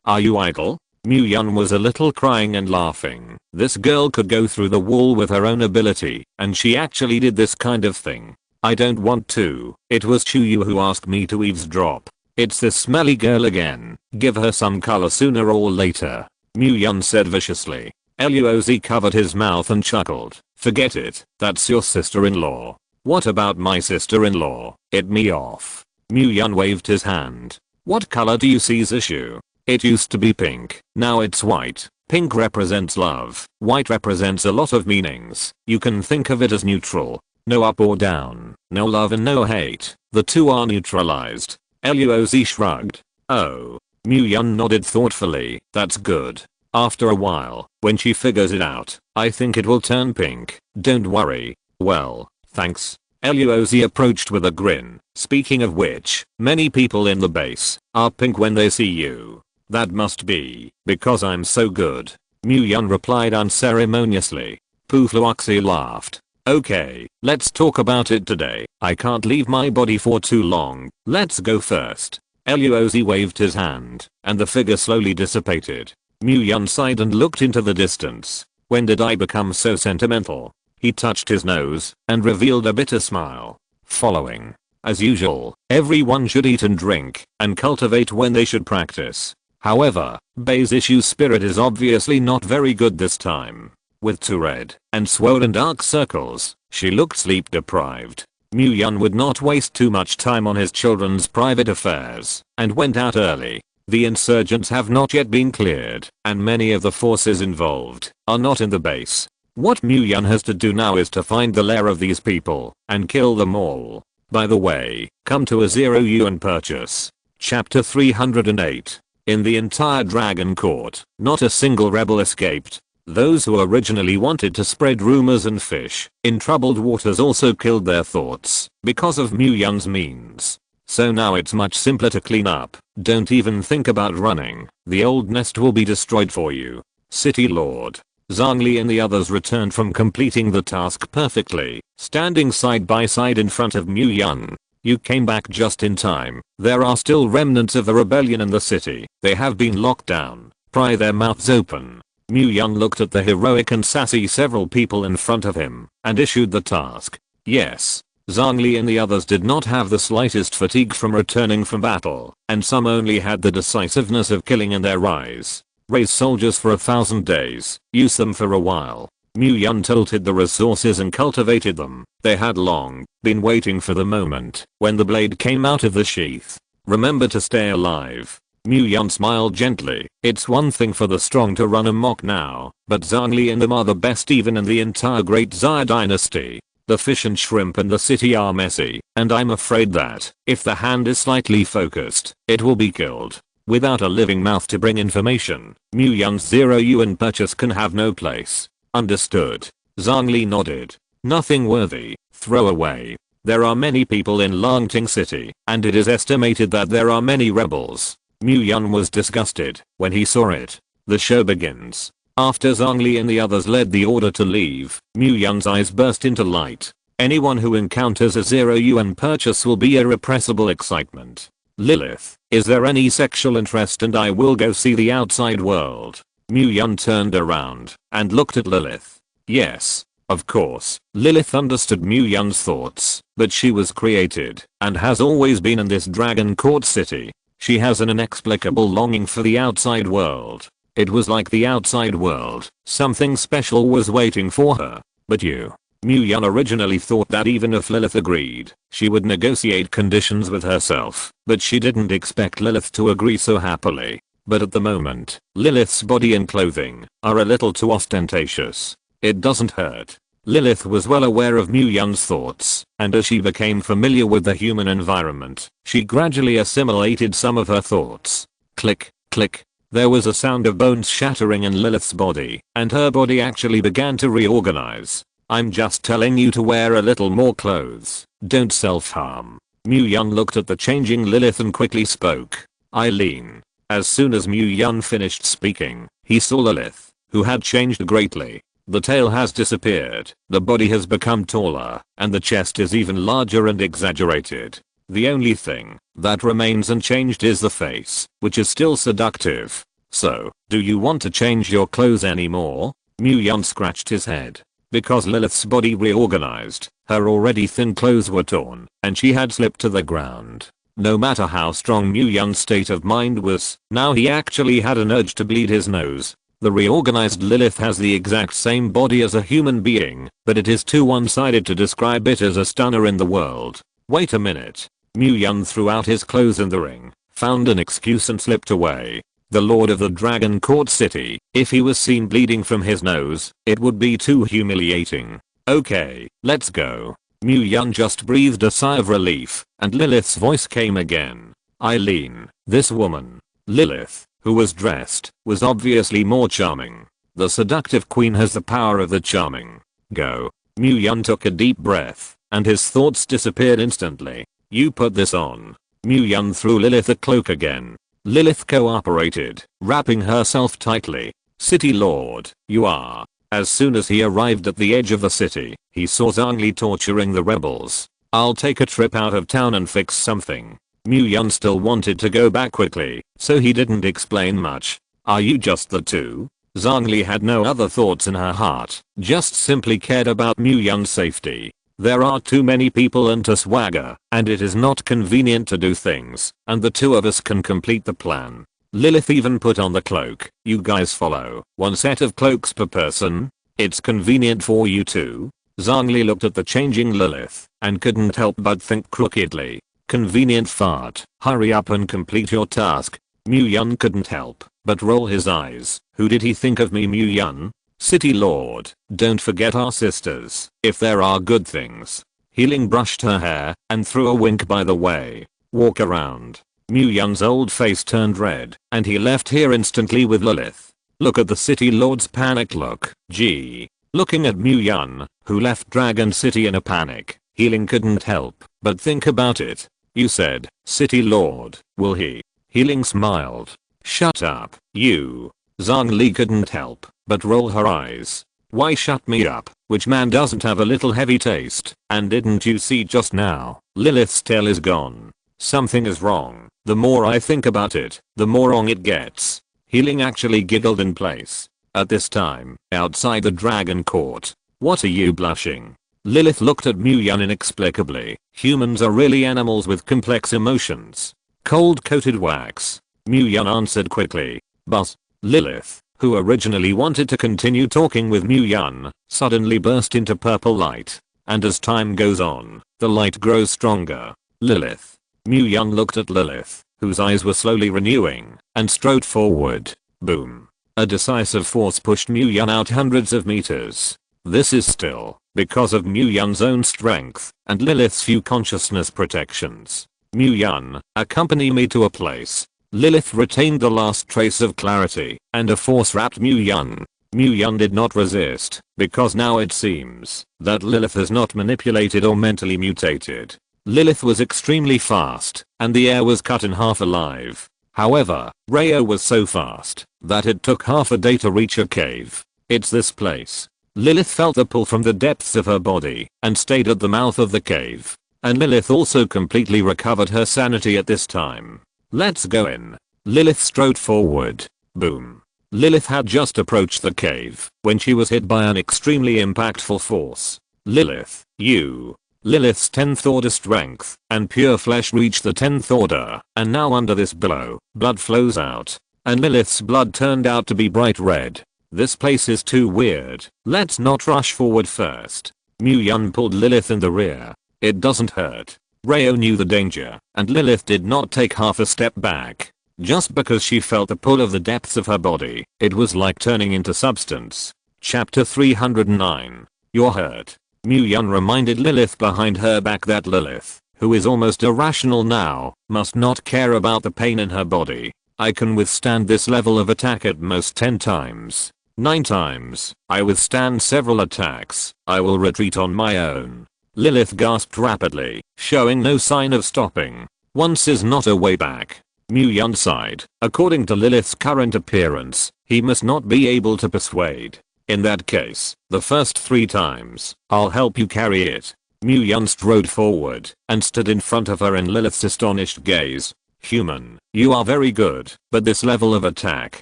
Are you idle? Mu-Yun was a little crying and laughing. This girl could go through the wall with her own ability, and she actually did this kind of thing. I don't want to. It was Chuyu who asked me to eavesdrop. It's this smelly girl again. Give her some color sooner or later. Mu-Yun said viciously. Luoxi covered his mouth and chuckled. Forget it, that's your sister-in-law. What about my sister-in-law? Hit me off. Mu-Yun waved his hand. What color do you see, Zisshu? It used to be pink, now it's white. Pink represents love, white represents a lot of meanings. You can think of it as neutral. No up or down, no love and no hate. The two are neutralized. Luoxi shrugged. Oh. Mu-Yun nodded thoughtfully. That's good. After a while, when she figures it out, I think it will turn pink. Don't worry. Well, thanks. Luoxi approached with a grin. Speaking of which, many people in the base are pink when they see you. That must be because I'm so good. Mu-Yun replied unceremoniously. Poof. Luoxi laughed. Okay, let's talk about it today. I can't leave my body for too long. Let's go first. Luoxi waved his hand, and the figure slowly dissipated. Mu-Yun sighed and looked into the distance. When did I become so sentimental? He touched his nose, and revealed a bitter smile. Following. As usual, everyone should eat and drink, and cultivate when they should practice. However, Bay's issue's spirit is obviously not very good this time. With two red and swollen dark circles, she looked sleep deprived. Mu-Yun would not waste too much time on his children's private affairs, and went out early. The insurgents have not yet been cleared, and many of the forces involved are not in the base. What Mu Yun has to do now is to find the lair of these people and kill them all. By the way, come to a 0 yuan purchase. Chapter 308. In the entire Dragon Court, not a single rebel escaped. Those who originally wanted to spread rumors and fish in troubled waters also killed their thoughts because of Mu Yun's means. So now it's much simpler to clean up. Don't even think about running. The old nest will be destroyed for you. City Lord. Zhang Li and the others returned from completing the task perfectly, standing side by side in front of Mu Yun. You came back just in time. There are still remnants of the rebellion in the city. They have been locked down. Pry their mouths open. Mu Yun looked at the heroic and sassy several people in front of him and issued the task. Yes. Zhang Li and the others did not have the slightest fatigue from returning from battle, and some only had the decisiveness of killing in their eyes. Raise soldiers for 1,000 days, use them for a while. Mu Yun tilted the resources and cultivated them. They had long been waiting for the moment when the blade came out of the sheath. Remember to stay alive. Mu Yun smiled gently. It's one thing for the strong to run amok now, but Zhang Li and them are the best even in the entire Great Xia dynasty. The fish and shrimp in the city are messy, and I'm afraid that, if the hand is slightly focused, it will be killed. Without a living mouth to bring information, Mu Yun's 0 yuan purchase can have no place. Understood. Zhang Li nodded. Nothing worthy. Throw away. There are many people in Langting City, and it is estimated that there are many rebels. Mu Yun was disgusted when he saw it. The show begins. After Zhang Li and the others led the order to leave, Mu Yun's eyes burst into light. Anyone who encounters a 0 yuan purchase will be irrepressible excitement. Lilith, is there any sexual interest, and I will go see the outside world. Mu Yun turned around and looked at Lilith. Yes, of course. Lilith understood Mu Yun's thoughts, but she was created and has always been in this Dragon Court city. She has an inexplicable longing for the outside world. It was like the outside world. Something special was waiting for her. But you. Mu Yun originally thought that even if Lilith agreed, she would negotiate conditions with herself, but she didn't expect Lilith to agree so happily. But at the moment, Lilith's body and clothing are a little too ostentatious. It doesn't hurt. Lilith was well aware of Mu Yun's thoughts, and as she became familiar with the human environment, she gradually assimilated some of her thoughts. Click, click. There was a sound of bones shattering in Lilith's body, and her body actually began to reorganize. I'm just telling you to wear a little more clothes. Don't self-harm. Mu Yun looked at the changing Lilith and quickly spoke. Eileen. As soon as Mu Yun finished speaking, he saw Lilith, who had changed greatly. The tail has disappeared, the body has become taller, and the chest is even larger and exaggerated. The only thing that remains unchanged is the face, which is still seductive. So, do you want to change your clothes anymore? Mu Yun scratched his head. Because Lilith's body reorganized, her already thin clothes were torn, and she had slipped to the ground. No matter how strong Mu Yun's state of mind was, now he actually had an urge to bleed his nose. The reorganized Lilith has the exact same body as a human being, but it is too one-sided to describe it as a stunner in the world. Wait a minute. Mu Yun threw out his clothes in the ring, found an excuse and slipped away. The Lord of the Dragon Court City, if he was seen bleeding from his nose, it would be too humiliating. Okay, let's go. Mu Yun just breathed a sigh of relief, and Lilith's voice came again. Eileen, this woman, Lilith, who was dressed, was obviously more charming. The seductive queen has the power of the charming. Go. Mu Yun took a deep breath, and his thoughts disappeared instantly. You put this on. Mu Yun threw Lilith a cloak again. Lilith cooperated, wrapping herself tightly. City Lord, you are. As soon as he arrived at the edge of the city, he saw Zhang Li torturing the rebels. I'll take a trip out of town and fix something. Mu Yun still wanted to go back quickly, so he didn't explain much. Are you just the two? Zhang Li had no other thoughts in her heart, just simply cared about Mu Yun's safety. There are too many people in Swagger, and it is not convenient to do things, and the two of us can complete the plan. Lilith even put on the cloak. You guys follow. One set of cloaks per person? It's convenient for you too? Zhang Li looked at the changing Lilith, and couldn't help but think crookedly. Convenient fart. Hurry up and complete your task. Mu Yun couldn't help but roll his eyes. Who did he think of me, Mu Yun? City Lord, don't forget our sisters, if there are good things. Healing brushed her hair and threw a wink by the way. Walk around. Mu-Yun's old face turned red, and he left here instantly with Lilith. Look at the City Lord's panicked look. Gee. Looking at Mu-Yun, who left Dragon City in a panic, Healing couldn't help but think about it. You said, City Lord, will he? Healing smiled. Shut up, you. Zhongli couldn't help but roll her eyes. Why shut me up? Which man doesn't have a little heavy taste? And didn't you see just now? Lilith's tail is gone. Something is wrong. The more I think about it, the more wrong it gets. Healing actually giggled in place. At this time, outside the dragon court. What are you blushing? Lilith looked at Mu-Yun inexplicably. Humans are really animals with complex emotions. Cold-coated wax. Mu-Yun answered quickly. But Lilith, who originally wanted to continue talking with Mu-Yun, suddenly burst into purple light. And as time goes on, the light grows stronger. Lilith. Mu-Yun looked at Lilith, whose eyes were slowly renewing, and strode forward. Boom. A decisive force pushed Mu-Yun out hundreds of meters. This is still because of Mu-Yun's own strength and Lilith's few consciousness protections. Mu-Yun, accompany me to a place. Lilith retained the last trace of clarity, and a force wrapped Mu-Yun. Mu-Yun did not resist, because now it seems that Lilith has not manipulated or mentally mutated. Lilith was extremely fast, and the air was cut in half alive. However, Rayo was so fast that it took half a day to reach a cave. It's this place. Lilith felt the pull from the depths of her body and stayed at the mouth of the cave. And Lilith also completely recovered her sanity at this time. Let's go in. Lilith strode forward. Boom. Lilith had just approached the cave when she was hit by an extremely impactful force. Lilith, you. Lilith's 10th order strength and pure flesh reached the 10th order, and now under this blow, blood flows out. And Lilith's blood turned out to be bright red. This place is too weird. Let's not rush forward first. Mu-Yun pulled Lilith in the rear. It doesn't hurt. Rayo knew the danger, and Lilith did not take half a step back. Just because she felt the pull of the depths of her body, it was like turning into substance. Chapter 309. You're hurt. Mu-Yun reminded Lilith behind her back that Lilith, who is almost irrational now, must not care about the pain in her body. I can withstand this level of attack at most 10 times. 9 times. I withstand several attacks. I will retreat on my own. Lilith gasped rapidly, showing no sign of stopping. Once is not a way back. Mu-Yun sighed. According to Lilith's current appearance, he must not be able to persuade. In that case, the first 3 times, I'll help you carry it. Mu-Yun strode forward and stood in front of her in Lilith's astonished gaze. Human, you are very good, but this level of attack,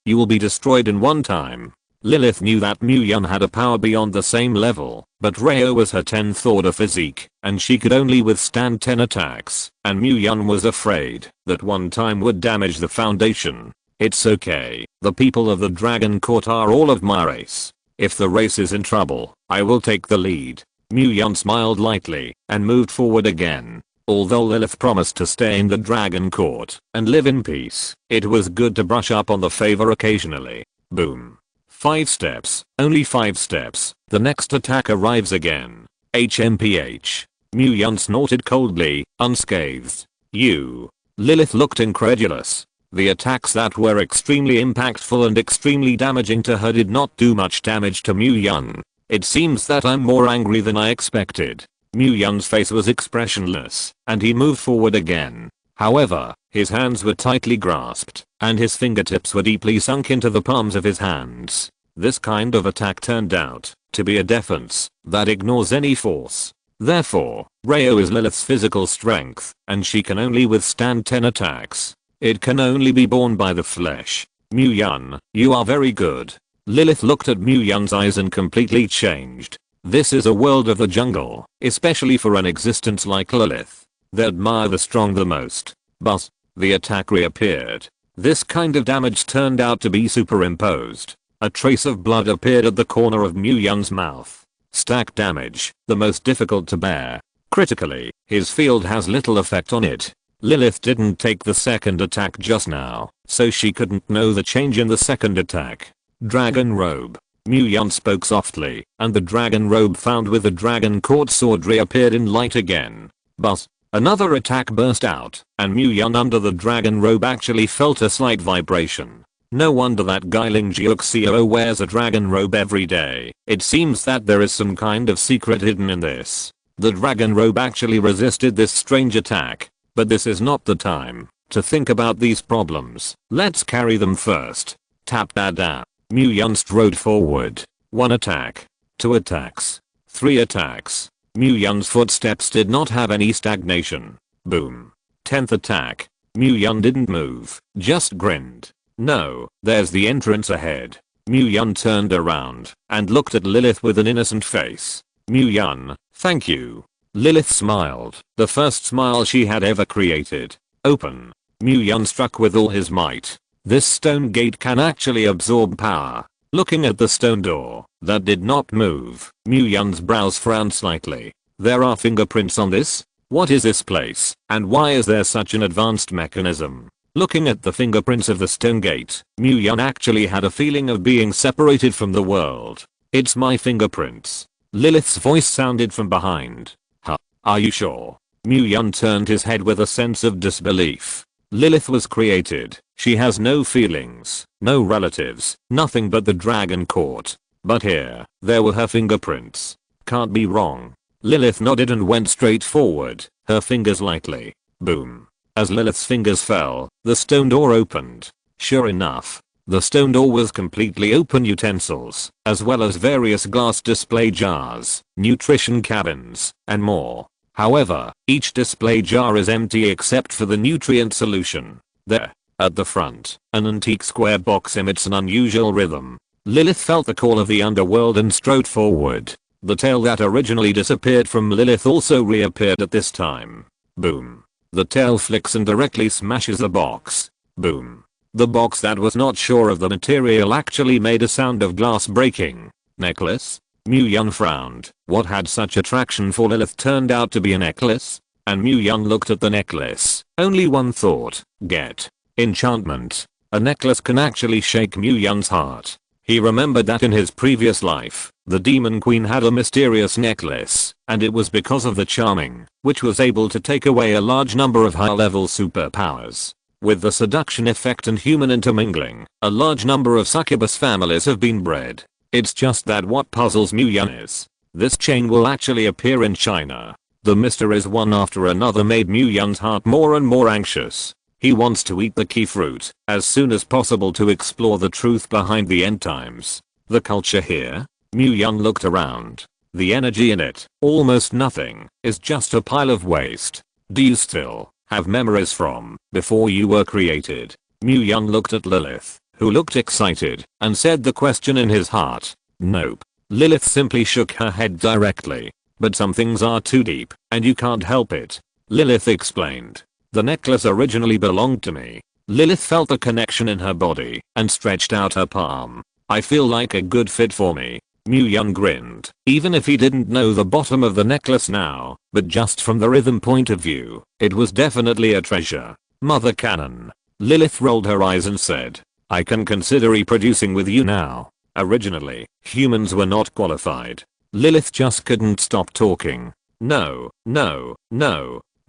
you will be destroyed in 1 time. Lilith knew that Mu-Yun had a power beyond the same level, but Rayo was her 10th order physique, and she could only withstand 10 attacks, and Mu-Yun was afraid that 1 time would damage the foundation. It's okay, the people of the Dragon Court are all of my race. If the race is in trouble, I will take the lead. Mu-Yun smiled lightly, and moved forward again. Although Lilith promised to stay in the Dragon Court and live in peace, it was good to brush up on the favor occasionally. Boom. 5 steps, only 5 steps, the next attack arrives again. HMPH. Mu-Yun snorted coldly, unscathed. You. Lilith looked incredulous. The attacks that were extremely impactful and extremely damaging to her did not do much damage to Mu-Yun. It seems that I'm more angry than I expected. Mu-Yun's face was expressionless, and he moved forward again. However, his hands were tightly grasped, and his fingertips were deeply sunk into the palms of his hands. This kind of attack turned out to be a defense that ignores any force. Therefore, Rayo is Lilith's physical strength, and she can only withstand 10 attacks. It can only be borne by the flesh. Mu-Yun, you are very good. Lilith looked at Mu-Yun's eyes and completely changed. This is a world of the jungle, especially for an existence like Lilith. They admire the strong the most. But the attack reappeared. This kind of damage turned out to be superimposed. A trace of blood appeared at the corner of Mu-Yun's mouth. Stack damage, the most difficult to bear. Critically, his field has little effect on it. Lilith didn't take the second attack just now, so she couldn't know the change in the second attack. Dragon robe. Yun spoke softly, and the dragon robe found with the dragon court sword reappeared in light again. But another attack burst out, and Yun under the dragon robe actually felt a slight vibration. No wonder that guy Ling Jiuxiao wears a dragon robe every day. It seems that there is some kind of secret hidden in this. The dragon robe actually resisted this strange attack. But this is not the time to think about these problems. Let's carry them first. Tap da. Yun strode forward. 1 attack. 2 attacks. 3 attacks. Yun's footsteps did not have any stagnation. Boom. 10th attack. Yun didn't move, just grinned. No, there's the entrance ahead. Yun turned around and looked at Lilith with an innocent face. Yun, thank you. Lilith smiled, the first smile she had ever created. Open. Yun struck with all his might. This stone gate can actually absorb power. Looking at the stone door that did not move, Yun's brows frowned slightly. There are fingerprints on this? What is this place, and why is there such an advanced mechanism? Looking at the fingerprints of the stone gate, Yun actually had a feeling of being separated from the world. It's my fingerprints. Lilith's voice sounded from behind. Huh, are you sure? Yun turned his head with a sense of disbelief. Lilith was created. She has no feelings, no relatives, nothing but the dragon court. But here, there were her fingerprints. Can't be wrong. Lilith nodded and went straight forward, her fingers lightly. Boom. As Lilith's fingers fell, the stone door opened. Sure enough, the stone door was completely open. Utensils, as well as various glass display jars, nutrition cabins, and more. However, each display jar is empty except for the nutrient solution. There, at the front, an antique square box emits an unusual rhythm. Lilith felt the call of the underworld and strode forward. The tail that originally disappeared from Lilith also reappeared at this time. Boom. The tail flicks and directly smashes the box. Boom. The box that was not sure of the material actually made a sound of glass breaking. Necklace? Yun frowned. What had such attraction for Lilith turned out to be a necklace? And Yun looked at the necklace. Only one thought. Get. Enchantment. A necklace can actually shake Yun's heart. He remembered that in his previous life, the Demon Queen had a mysterious necklace, and it was because of the charming, which was able to take away a large number of high-level superpowers. With the seduction effect and human intermingling, a large number of succubus families have been bred. It's just that what puzzles Yun is, this chain will actually appear in China. The mysteries one after another made Yun's heart more and more anxious. He wants to eat the key fruit as soon as possible to explore the truth behind the end times. The culture here? Yun looked around. The energy in it, almost nothing, is just a pile of waste. Do you still have memories from before you were created? Yun looked at Lilith, who looked excited, and said the question in his heart. Nope. Lilith simply shook her head directly. But some things are too deep, and you can't help it. Lilith explained. The necklace originally belonged to me. Lilith felt a connection in her body and stretched out her palm. I feel like a good fit for me. Yun grinned, even if he didn't know the bottom of the necklace now, but just from the rhythm point of view, it was definitely a treasure. Mother Cannon. Lilith rolled her eyes and said, I can consider reproducing with you now. Originally, humans were not qualified. Lilith just couldn't stop talking. No.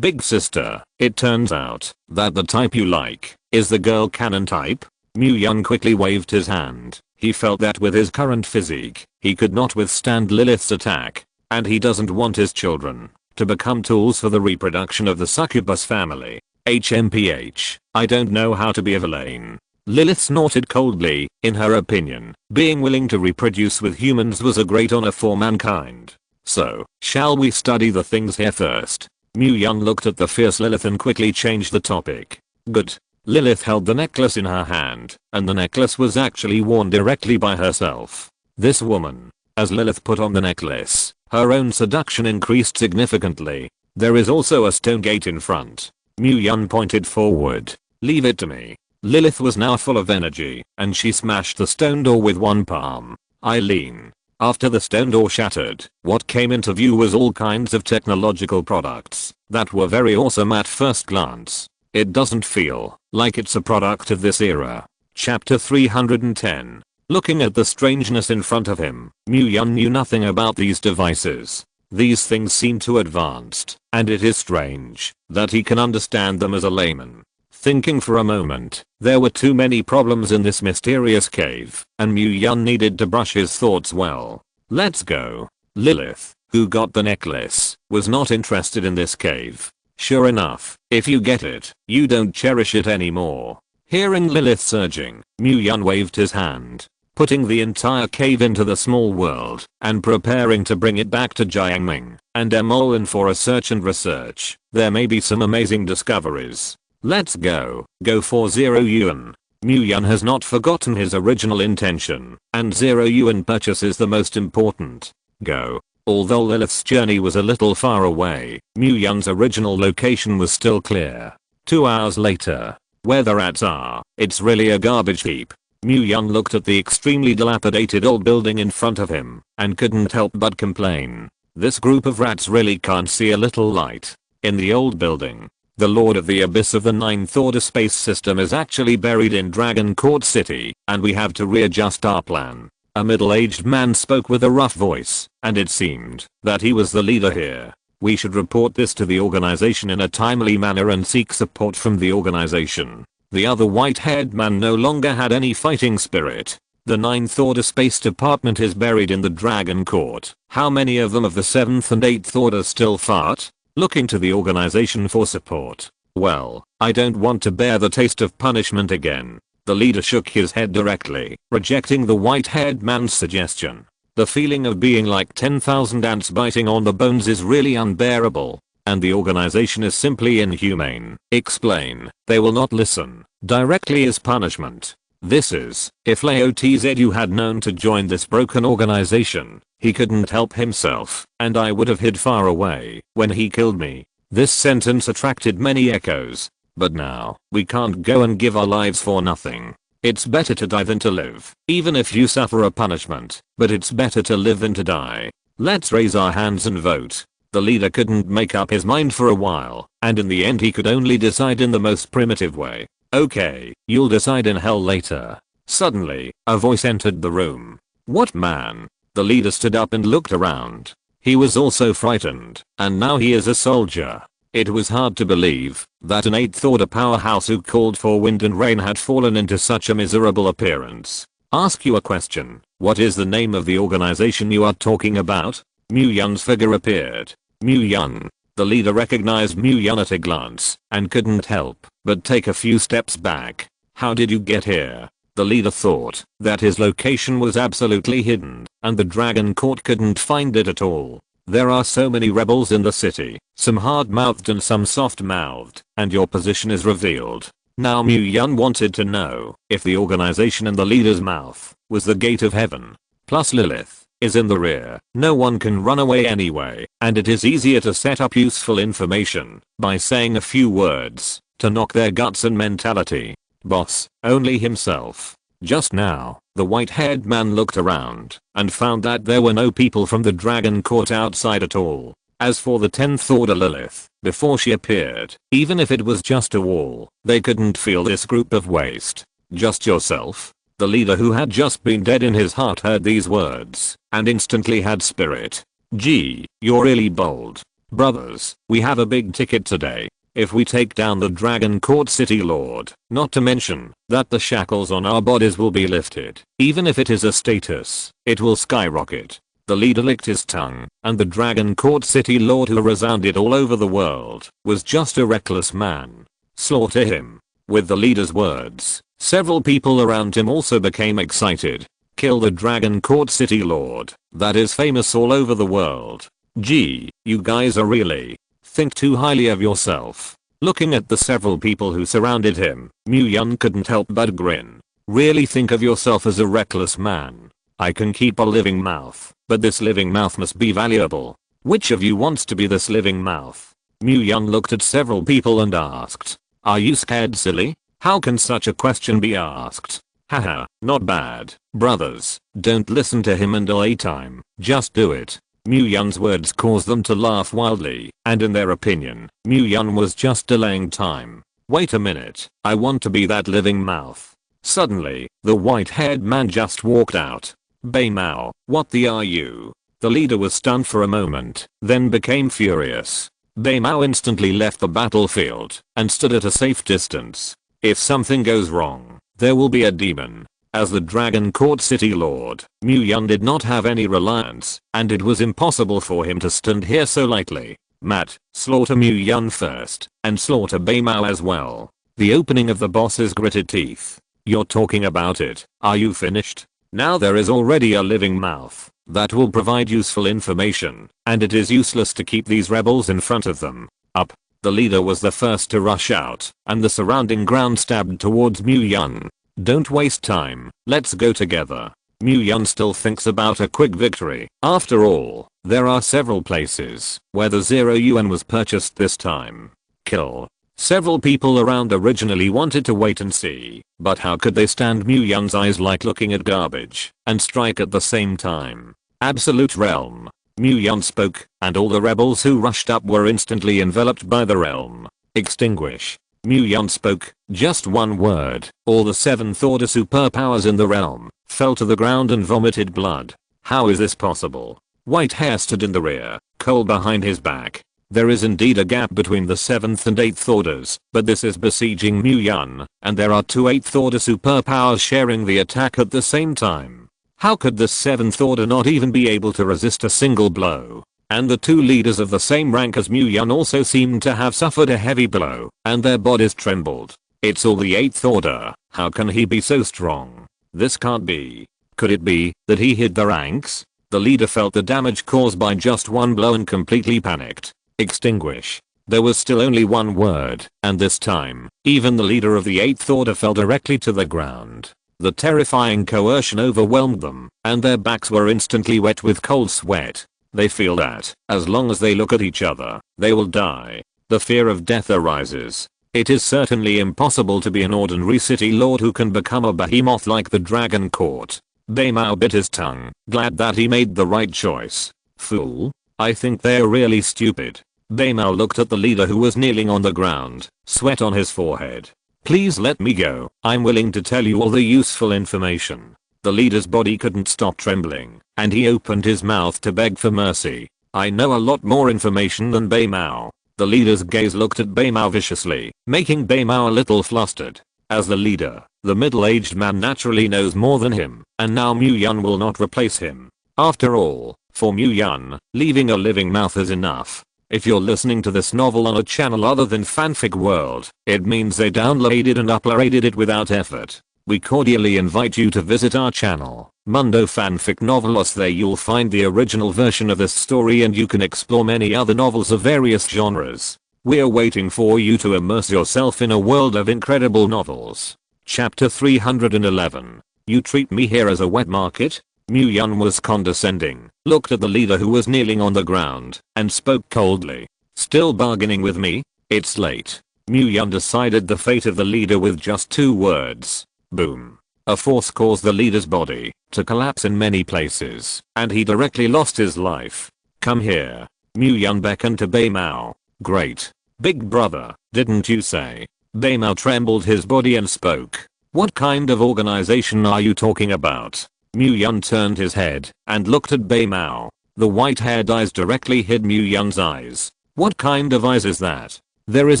Big sister, it turns out that the type you like is the girl cannon type. Yun quickly waved his hand. He felt that with his current physique, he could not withstand Lilith's attack, and he doesn't want his children to become tools for the reproduction of the succubus family. HMPH, I don't know how to be a villain. Lilith snorted coldly. In her opinion, being willing to reproduce with humans was a great honor for mankind. So, shall we study the things here first? Yun looked at the fierce Lilith and quickly changed the topic. Good. Lilith held the necklace in her hand, and the necklace was actually worn directly by herself. This woman. As Lilith put on the necklace, her own seduction increased significantly. There is also a stone gate in front. Yun pointed forward. Leave it to me. Lilith was now full of energy, and she smashed the stone door with one palm. Eileen. After the stone door shattered, what came into view was all kinds of technological products that were very awesome at first glance. It doesn't feel like it's a product of this era. Chapter 310. Looking at the strangeness in front of him, Mu-Yun knew nothing about these devices. These things seem too advanced, and it is strange that he can understand them as a layman. Thinking for a moment, there were too many problems in this mysterious cave, and Mu-Yun needed to brush his thoughts well. Let's go. Lilith, who got the necklace, was not interested in this cave. Sure enough, if you get it, you don't cherish it anymore. Hearing Lilith's urging, Mu-Yun waved his hand, putting the entire cave into the small world, and preparing to bring it back to Jiangming and Emolin for a search and research. There may be some amazing discoveries. Let's go. Go for 0 yuan. Mu-Yun has not forgotten his original intention, and 0 yuan purchase is the most important. Go. Although Lilith's journey was a little far away, Mu-Yun's original location was still clear. 2 hours later. Where the rats are, it's really a garbage heap. Mu-Yun looked at the extremely dilapidated old building in front of him, and couldn't help but complain. This group of rats really can't see a little light. In the old building, the Lord of the Abyss of the Ninth Order space system is actually buried in Dragon Court City, and we have to readjust our plan. A middle-aged man spoke with a rough voice, and it seemed that he was the leader here. We should report this to the organization in a timely manner and seek support from the organization. The other white-haired man no longer had any fighting spirit. The Ninth Order Space Department is buried in the Dragon Court. How many of them of the 7th and 8th Order still fart? Looking to the organization for support. Well, I don't want to bear the taste of punishment again. The leader shook his head directly, rejecting the white-haired man's suggestion. The feeling of being like 10,000 ants biting on the bones is really unbearable. And the organization is simply inhumane. Explain. They will not listen. Directly as punishment. This is, if Lao Tzu had known to join this broken organization, he couldn't help himself, and I would have hid far away when he killed me. This sentence attracted many echoes. But now, we can't go and give our lives for nothing. It's better to die than to live, even if you suffer a punishment, but it's better to live than to die. Let's raise our hands and vote. The leader couldn't make up his mind for a while, and in the end he could only decide in the most primitive way. Okay, you'll decide in hell later. Suddenly, a voice entered the room. What man? The leader stood up and looked around. He was also frightened, and now he is a soldier. It was hard to believe that an 8th Order powerhouse who called for wind and rain had fallen into such a miserable appearance. Ask you a question. What is the name of the organization you are talking about? Mu-Yun's figure appeared. Mu-Yun. The leader recognized Mu-Yun at a glance and couldn't help but take a few steps back. How did you get here? The leader thought that his location was absolutely hidden and the Dragon Court couldn't find it at all. There are so many rebels in the city, some hard-mouthed and some soft-mouthed, and your position is revealed. Now Mu-Yun wanted to know if the organization in the leader's mouth was the gate of heaven. Plus Lilith is in the rear. No one can run away anyway, and it is easier to set up useful information by saying a few words to knock their guts and mentality. Boss, only himself. Just now, the white-haired man looked around and found that there were no people from the Dragon Court outside at all. As for the 10th Order Lilith, before she appeared, even if it was just a wall, they couldn't feel this group of waste. Just yourself? The leader who had just been dead in his heart heard these words and instantly had spirit. Gee, you're really bold. Brothers, we have a big ticket today. If we take down the Dragon Court City Lord, not to mention that the shackles on our bodies will be lifted. Even if it is a status, it will skyrocket. The leader licked his tongue, and the Dragon Court City Lord who resounded all over the world was just a reckless man. Slaughter him. With the leader's words, several people around him also became excited. Kill the Dragon Court City Lord. That is famous all over the world. Gee, you guys are really think too highly of yourself. Looking at the several people who surrounded him, Mu-Yun couldn't help but grin. Really think of yourself as a reckless man. I can keep a living mouth, but this living mouth must be valuable. Which of you wants to be this living mouth? Mu-Yun looked at several people and asked. Are you scared, silly? How can such a question be asked? Haha, not bad. Brothers, don't listen to him and delay time. Just do it. Mu-Yun's words caused them to laugh wildly, and in their opinion, Mu-Yun was just delaying time. Wait a minute, I want to be that living mouth. Suddenly, the white-haired man just walked out. Bei Mao, what the are you? The leader was stunned for a moment, then became furious. Bei Mao instantly left the battlefield and stood at a safe distance. If something goes wrong, there will be a demon. As the Dragon Court City Lord, Mu Yun did not have any reliance, and it was impossible for him to stand here so lightly. Matt, slaughter Mu Yun first, and slaughter Bei Mao as well. The opening of the boss's gritted teeth. You're talking about it, are you finished? Now there is already a living mouth that will provide useful information, and it is useless to keep these rebels in front of them. Up. The leader was the first to rush out, and the surrounding ground stabbed towards Mu Yun. Don't waste time, let's go together. Mu Yun still thinks about a quick victory. After all, there are several places where the 0 yuan was purchased this time. Kill. Several people around originally wanted to wait and see, but how could they stand Mu Yun's eyes like looking at garbage and strike at the same time? Absolute realm. Mu Yun spoke, and all the rebels who rushed up were instantly enveloped by the realm. Extinguish. Mu Yun spoke, just one word. All the 7th order superpowers in the realm fell to the ground and vomited blood. How is this possible? White hair stood in the rear, coal behind his back. There is indeed a gap between the 7th and 8th orders, but this is besieging Mu Yun, and there are 2 8th order superpowers sharing the attack at the same time. How could the 7th order not even be able to resist a single blow? And the 2 leaders of the same rank as Mu Yun also seemed to have suffered a heavy blow, and their bodies trembled. It's all the 8th order, how can he be so strong? This can't be. Could it be that he hid the ranks? The leader felt the damage caused by just one blow and completely panicked. Extinguish. There was still only one word, and this time, even the leader of the 8th order fell directly to the ground. The terrifying coercion overwhelmed them, and their backs were instantly wet with cold sweat. They feel that, as long as they look at each other, they will die. The fear of death arises. It is certainly impossible to be an ordinary city lord who can become a behemoth like the Dragon Court. Bei Mao bit his tongue, glad that he made the right choice. Fool. I think they're really stupid. Bei Mao looked at the leader who was kneeling on the ground, sweat on his forehead. Please let me go, I'm willing to tell you all the useful information. The leader's body couldn't stop trembling, and he opened his mouth to beg for mercy. I know a lot more information than Bei Mao. The leader's gaze looked at Bei Mao viciously, making Bei Mao a little flustered. As the leader, the middle-aged man naturally knows more than him, and now Mu Yun will not replace him. After all, for Mu Yun, leaving a living mouth is enough. If you're listening to this novel on a channel other than Fanfic World, it means they downloaded and uploaded it without effort. We cordially invite you to visit our channel, Mundo Fanfic Novelos. There you'll find the original version of this story and you can explore many other novels of various genres. We're waiting for you to immerse yourself in a world of incredible novels. Chapter 311. You treat me here as a wet market? Mu Yun was condescending, looked at the leader who was kneeling on the ground, and spoke coldly. Still bargaining with me? It's late. Mu Yun decided the fate of the leader with just 2 words. Boom. A force caused the leader's body to collapse in many places, and he directly lost his life. Come here. Mu Yun beckoned to Bei Mao. Great. Big brother, didn't you say? Bei Mao trembled his body and spoke. What kind of organization are you talking about? Mu Yun turned his head and looked at Bei Mao. The white-haired eyes directly hid Mu Yun's eyes. What kind of eyes is that? There is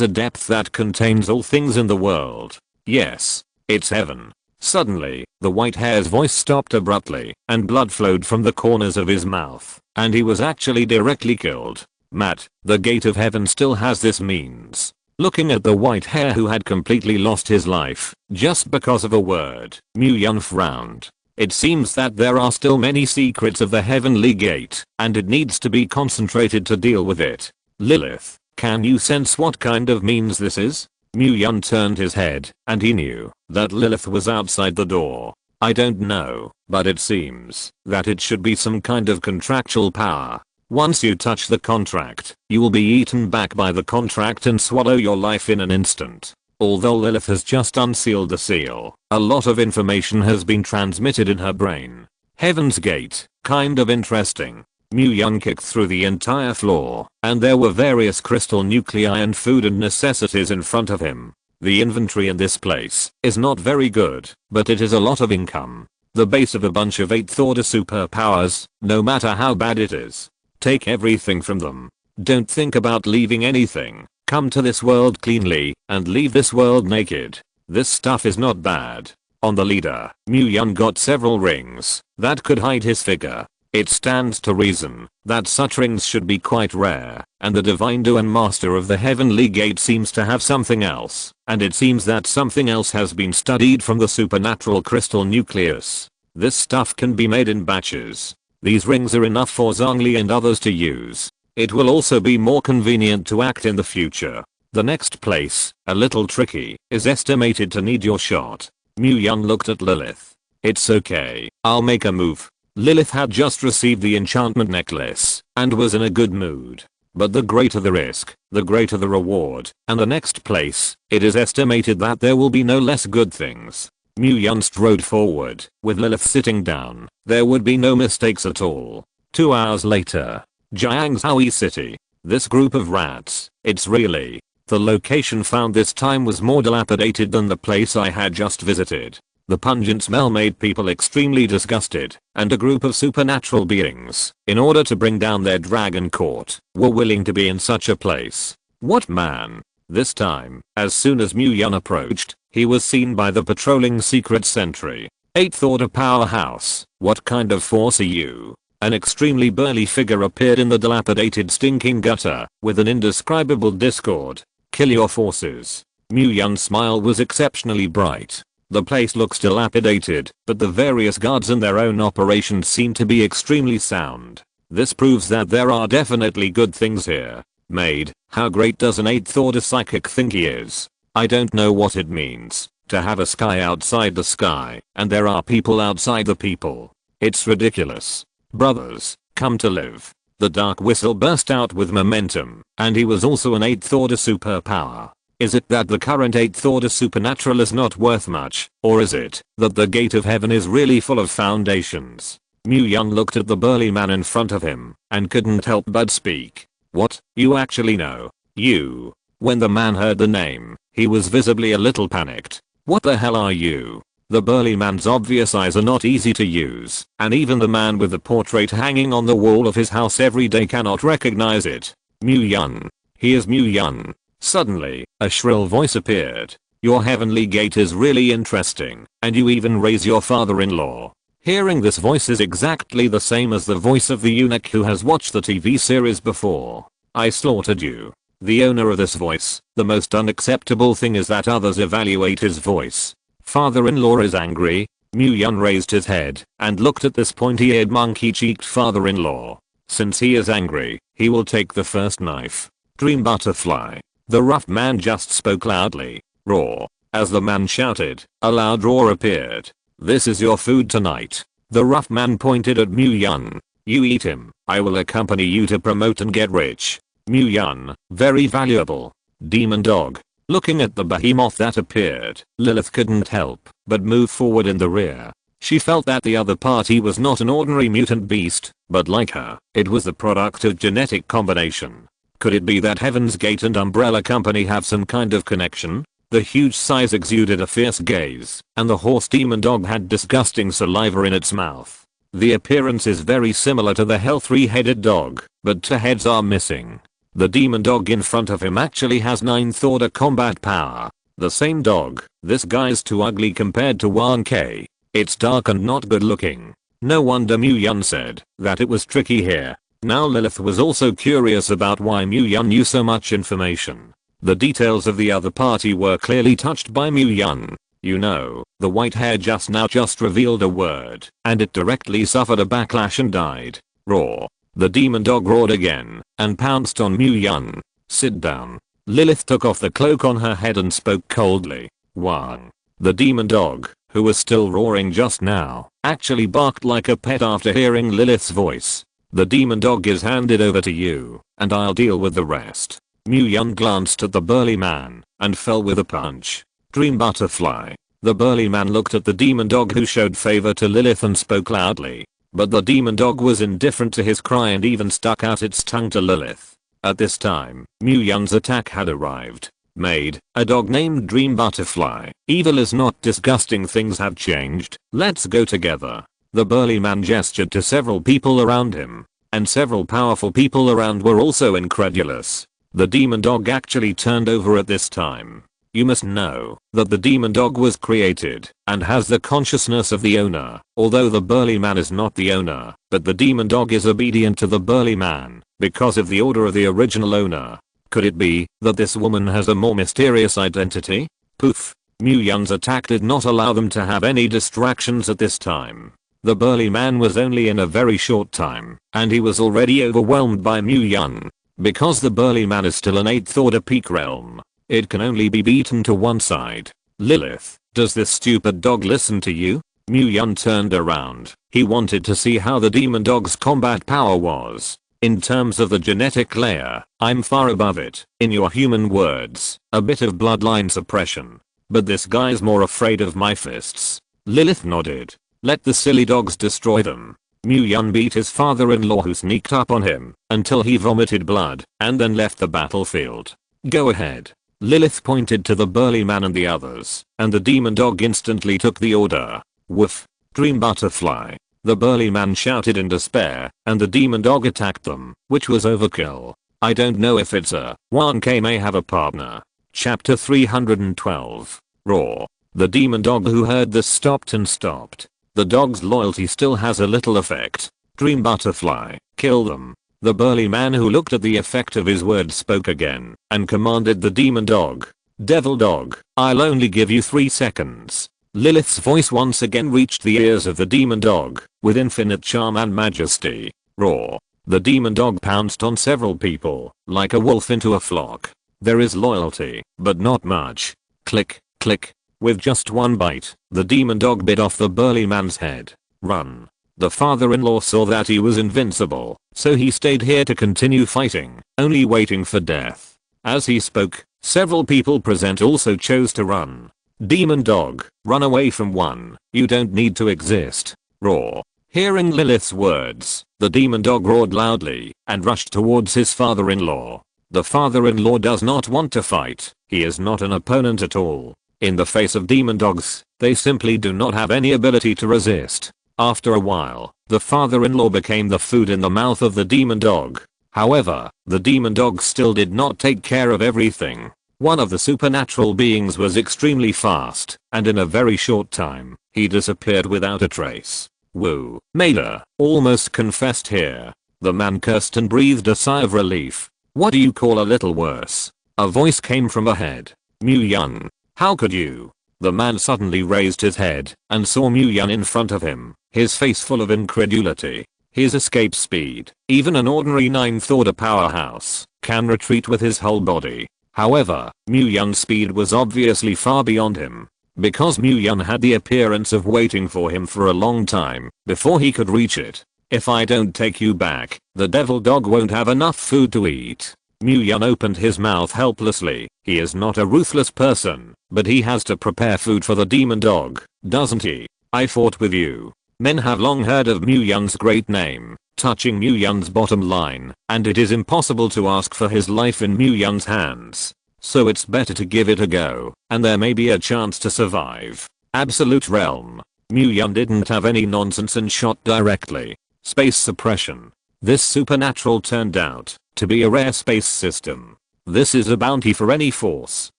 a depth that contains all things in the world. Yes, it's heaven. Suddenly, the white-hair's voice stopped abruptly, and blood flowed from the corners of his mouth, and he was actually directly killed. Matt, the gate of heaven still has this means. Looking at the white hair who had completely lost his life, just because of a word, Mu Yun frowned. It seems that there are still many secrets of the heavenly gate, and it needs to be concentrated to deal with it. Lilith, can you sense what kind of means this is? Mu Yun turned his head, and he knew that Lilith was outside the door. I don't know, but it seems that it should be some kind of contractual power. Once you touch the contract, you will be eaten back by the contract and swallow your life in an instant. Although Lilith has just unsealed the seal, a lot of information has been transmitted in her brain. Heaven's Gate, kind of interesting. Mu Yun kicked through the entire floor, and there were various crystal nuclei and food and necessities in front of him. The inventory in this place is not very good, but it is a lot of income. The base of a bunch of 8th order superpowers, no matter how bad it is. Take everything from them. Don't think about leaving anything. Come to this world cleanly, and leave this world naked. This stuff is not bad. On the leader, Mu-Yun got several rings that could hide his figure. It stands to reason that such rings should be quite rare, and the Divine Duan Master of the Heavenly Gate seems to have something else, and it seems that something else has been studied from the supernatural crystal nucleus. This stuff can be made in batches. These rings are enough for Zhongli and others to use. It will also be more convenient to act in the future. The next place, a little tricky, is estimated to need your shot. Mu-Yun looked at Lilith. It's okay, I'll make a move. Lilith had just received the enchantment necklace and was in a good mood. But the greater the risk, the greater the reward, and the next place, it is estimated that there will be no less good things. Mu-Yun strode forward, with Lilith sitting down. There would be no mistakes at all. 2 hours later. Jiangzhou City. This group of rats, it's really. The location found this time was more dilapidated than the place I had just visited. The pungent smell made people extremely disgusted, and a group of supernatural beings, in order to bring down their dragon court, were willing to be in such a place. What man? This time, as soon as Mu-Yun approached, he was seen by the patrolling secret sentry. 8th order powerhouse, what kind of force are you? An extremely burly figure appeared in the dilapidated stinking gutter, with an indescribable discord. Kill your forces. Mu-Yun's smile was exceptionally bright. The place looks dilapidated, but the various guards and their own operations seem to be extremely sound. This proves that there are definitely good things here. Maid, how great does an 8th order psychic think he is? I don't know what it means to have a sky outside the sky, and there are people outside the people. It's ridiculous. Brothers, come to live. The dark whistle burst out with momentum, and he was also an 8th order superpower. Is it that the current 8th order supernatural is not worth much, or is it that the gate of heaven is really full of foundations? Mu-Yun looked at the burly man in front of him, and couldn't help but speak. What, you actually know? You? When the man heard the name, he was visibly a little panicked. What the hell are you? The burly man's obvious eyes are not easy to use, and even the man with the portrait hanging on the wall of his house every day cannot recognize it. Mu-Yun. He is Mu-Yun. Suddenly, a shrill voice appeared. Your heavenly gate is really interesting, and you even raise your father-in-law. Hearing this voice is exactly the same as the voice of the eunuch who has watched the TV series before. I slaughtered you. The owner of this voice, the most unacceptable thing is that others evaluate his voice. Father-in-law is angry. Mu-Yun raised his head and looked at this pointy-eared monkey-cheeked father-in-law. Since he is angry, he will take the first knife. Dream butterfly. The rough man just spoke loudly. Roar. As the man shouted, a loud roar appeared. This is your food tonight. The rough man pointed at Mu-Yun. You eat him. I will accompany you to promote and get rich. Mu-Yun, very valuable. Demon dog. Looking at the behemoth that appeared, Lilith couldn't help but move forward in the rear. She felt that the other party was not an ordinary mutant beast, but like her, it was the product of genetic combination. Could it be that Heaven's Gate and Umbrella Company have some kind of connection? The huge size exuded a fierce gaze, and the horse demon dog had disgusting saliva in its mouth. The appearance is very similar to the hell three-headed dog, but 2 heads are missing. The demon dog in front of him actually has 9th order combat power. The same dog, this guy's too ugly compared to 1K. It's dark and not good looking. No wonder Mu-Yun said that it was tricky here. Now Lilith was also curious about why Mu-Yun knew so much information. The details of the other party were clearly touched by Mu-Yun. You know, the white hair just revealed a word, and it directly suffered a backlash and died. Roar. The demon dog roared again, and pounced on Mu-Yun. Sit down. Lilith took off the cloak on her head and spoke coldly. Wang. The demon dog, who was still roaring just now, actually barked like a pet after hearing Lilith's voice. The demon dog is handed over to you, and I'll deal with the rest. Mu-Yun glanced at the burly man, and fell with a punch. Dream butterfly. The burly man looked at the demon dog who showed favor to Lilith and spoke loudly. But the demon dog was indifferent to his cry and even stuck out its tongue to Lilith. At this time, Mu-Yun's attack had arrived. Made, a dog named Dream Butterfly. Evil is not disgusting, things have changed, let's go together. The burly man gestured to several people around him. And several powerful people around were also incredulous. The demon dog actually turned over at this time. You must know that the demon dog was created and has the consciousness of the owner, although the burly man is not the owner, but the demon dog is obedient to the burly man because of the order of the original owner. Could it be that this woman has a more mysterious identity? Poof. Mu-Yun's attack did not allow them to have any distractions at this time. The burly man was only in a very short time, and he was already overwhelmed by Mu-Yun. Because the burly man is still an 8th order peak realm, it can only be beaten to one side. Lilith, does this stupid dog listen to you? Mu-Yun turned around. He wanted to see how the demon dog's combat power was. In terms of the genetic layer, I'm far above it. In your human words, a bit of bloodline suppression. But this guy's more afraid of my fists. Lilith nodded. Let the silly dogs destroy them. Mu-Yun beat his father-in-law who sneaked up on him until he vomited blood and then left the battlefield. Go ahead. Lilith pointed to the burly man and the others, and the demon dog instantly took the order. Woof. Dream Butterfly. The burly man shouted in despair, and the demon dog attacked them, which was overkill. I don't know if it's a 1K may have a partner. Chapter 312. Raw. The demon dog who heard this stopped and stopped. The dog's loyalty still has a little effect. Dream Butterfly, kill them. The burly man who looked at the effect of his words spoke again and commanded the demon dog. Devil dog, I'll only give you 3 seconds. Lilith's voice once again reached the ears of the demon dog with infinite charm and majesty. Roar. The demon dog pounced on several people like a wolf into a flock. There is loyalty, but not much. Click, click. With just one bite, the demon dog bit off the burly man's head. Run. The father-in-law saw that he was invincible, so he stayed here to continue fighting, only waiting for death. As he spoke, several people present also chose to run. Demon dog, run away from one. You don't need to exist. Roar. Hearing Lilith's words, the demon dog roared loudly and rushed towards his father-in-law. The father-in-law does not want to fight. He is not an opponent at all. In the face of demon dogs, they simply do not have any ability to resist. After a while, the father-in-law became the food in the mouth of the demon dog. However, the demon dog still did not take care of everything. One of the supernatural beings was extremely fast, and in a very short time, he disappeared without a trace. Woo. Mela, almost confessed here. The man cursed and breathed a sigh of relief. What do you call a little worse? A voice came from ahead. Mu-Yun. How could you? The man suddenly raised his head and saw Mu-Yun in front of him, his face full of incredulity. His escape speed, even an ordinary 9th order powerhouse, can retreat with his whole body. However, Mu-Yun's speed was obviously far beyond him, because Mu-Yun had the appearance of waiting for him for a long time before he could reach it. If I don't take you back, the devil dog won't have enough food to eat. Mu-Yun opened his mouth helplessly. He is not a ruthless person, but he has to prepare food for the demon dog, doesn't he? I fought with you. Men have long heard of Mu-Yun's great name, touching Mu-Yun's bottom line, and it is impossible to ask for his life in Mu-Yun's hands. So it's better to give it a go, and there may be a chance to survive. Absolute realm. Mu-Yun didn't have any nonsense and shot directly. Space suppression. This supernatural turned out to be a rare space system. This is a bounty for any force.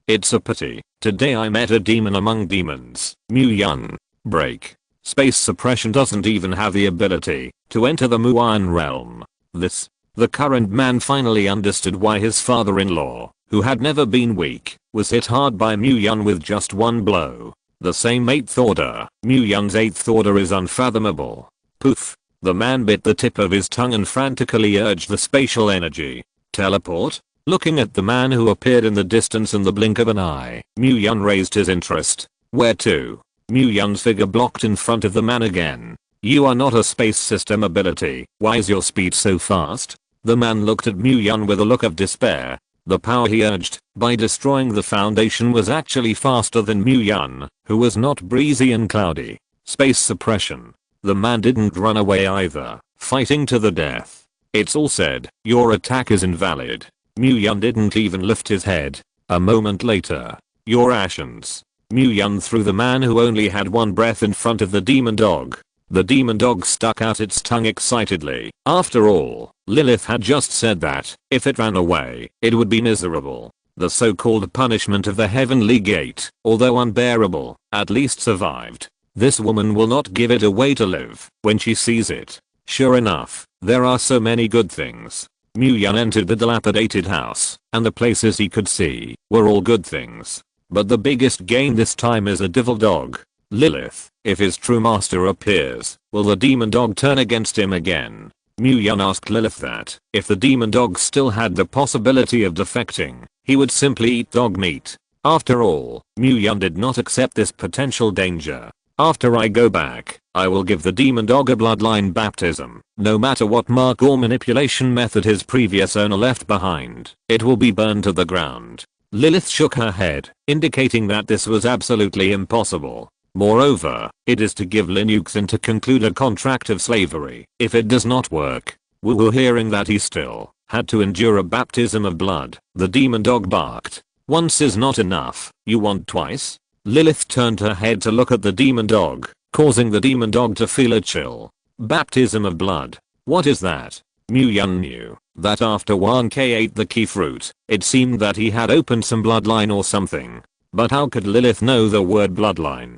It's a pity. Today I met a demon among demons. Mu-Yun. Break. Space suppression doesn't even have the ability to enter the Muan realm. The current man finally understood why his father-in-law, who had never been weak, was hit hard by Mu-Yun with just one blow. The same 8th order. Mu-Yun's 8th order is unfathomable. Poof. The man bit the tip of his tongue and frantically urged the spatial energy. Teleport? Looking at the man who appeared in the distance in the blink of an eye, Mu-Yun raised his interest. Where to? Mu-Yun's figure blocked in front of the man again. You are not a space system ability. Why is your speed so fast? The man looked at Mu-Yun with a look of despair. The power he urged, by destroying the foundation, was actually faster than Mu-Yun, who was not breezy and cloudy. Space suppression. The man didn't run away either, fighting to the death. It's all said, your attack is invalid. Mu-Yun didn't even lift his head. A moment later. Your actions. Mu-Yun threw the man who only had one breath in front of the demon dog. The demon dog stuck out its tongue excitedly. After all, Lilith had just said that, if it ran away, it would be miserable. The so-called punishment of the heavenly gate, although unbearable, at least survived. This woman will not give it away to live when she sees it. Sure enough, there are so many good things. Mu-Yun entered the dilapidated house, and the places he could see were all good things. But the biggest gain this time is a devil dog. Lilith, if his true master appears, will the demon dog turn against him again? Mu-Yun asked Lilith that, if the demon dog still had the possibility of defecting, he would simply eat dog meat. After all, Mu-Yun did not accept this potential danger. After I go back, I will give the demon dog a bloodline baptism. No matter what mark or manipulation method his previous owner left behind, it will be burned to the ground. Lilith shook her head, indicating that this was absolutely impossible. Moreover, it is to give Linux and to conclude a contract of slavery. If it does not work, Woo-hoo, hearing that he still had to endure a baptism of blood, the demon dog barked. Once is not enough, you want twice? Lilith turned her head to look at the demon dog, causing the demon dog to feel a chill. Baptism of blood. What is that? Mu-Yun knew that after Wang Ke ate the key fruit, it seemed that he had opened some bloodline or something. But how could Lilith know the word bloodline?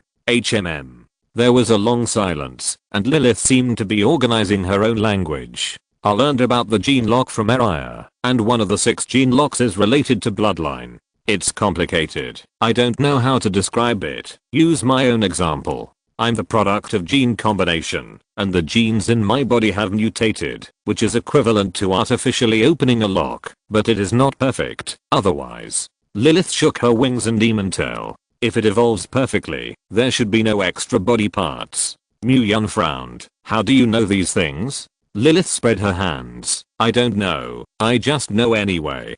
There was a long silence, and Lilith seemed to be organizing her own language. I learned about the gene lock from Eriah, and one of the 6 gene locks is related to bloodline. It's complicated. I don't know how to describe it. Use my own example. I'm the product of gene combination, and the genes in my body have mutated, which is equivalent to artificially opening a lock, but it is not perfect, otherwise. Lilith shook her wings and demon tail. If it evolves perfectly, there should be no extra body parts. Mu-Yun frowned. How do you know these things? Lilith spread her hands. I don't know, I just know anyway.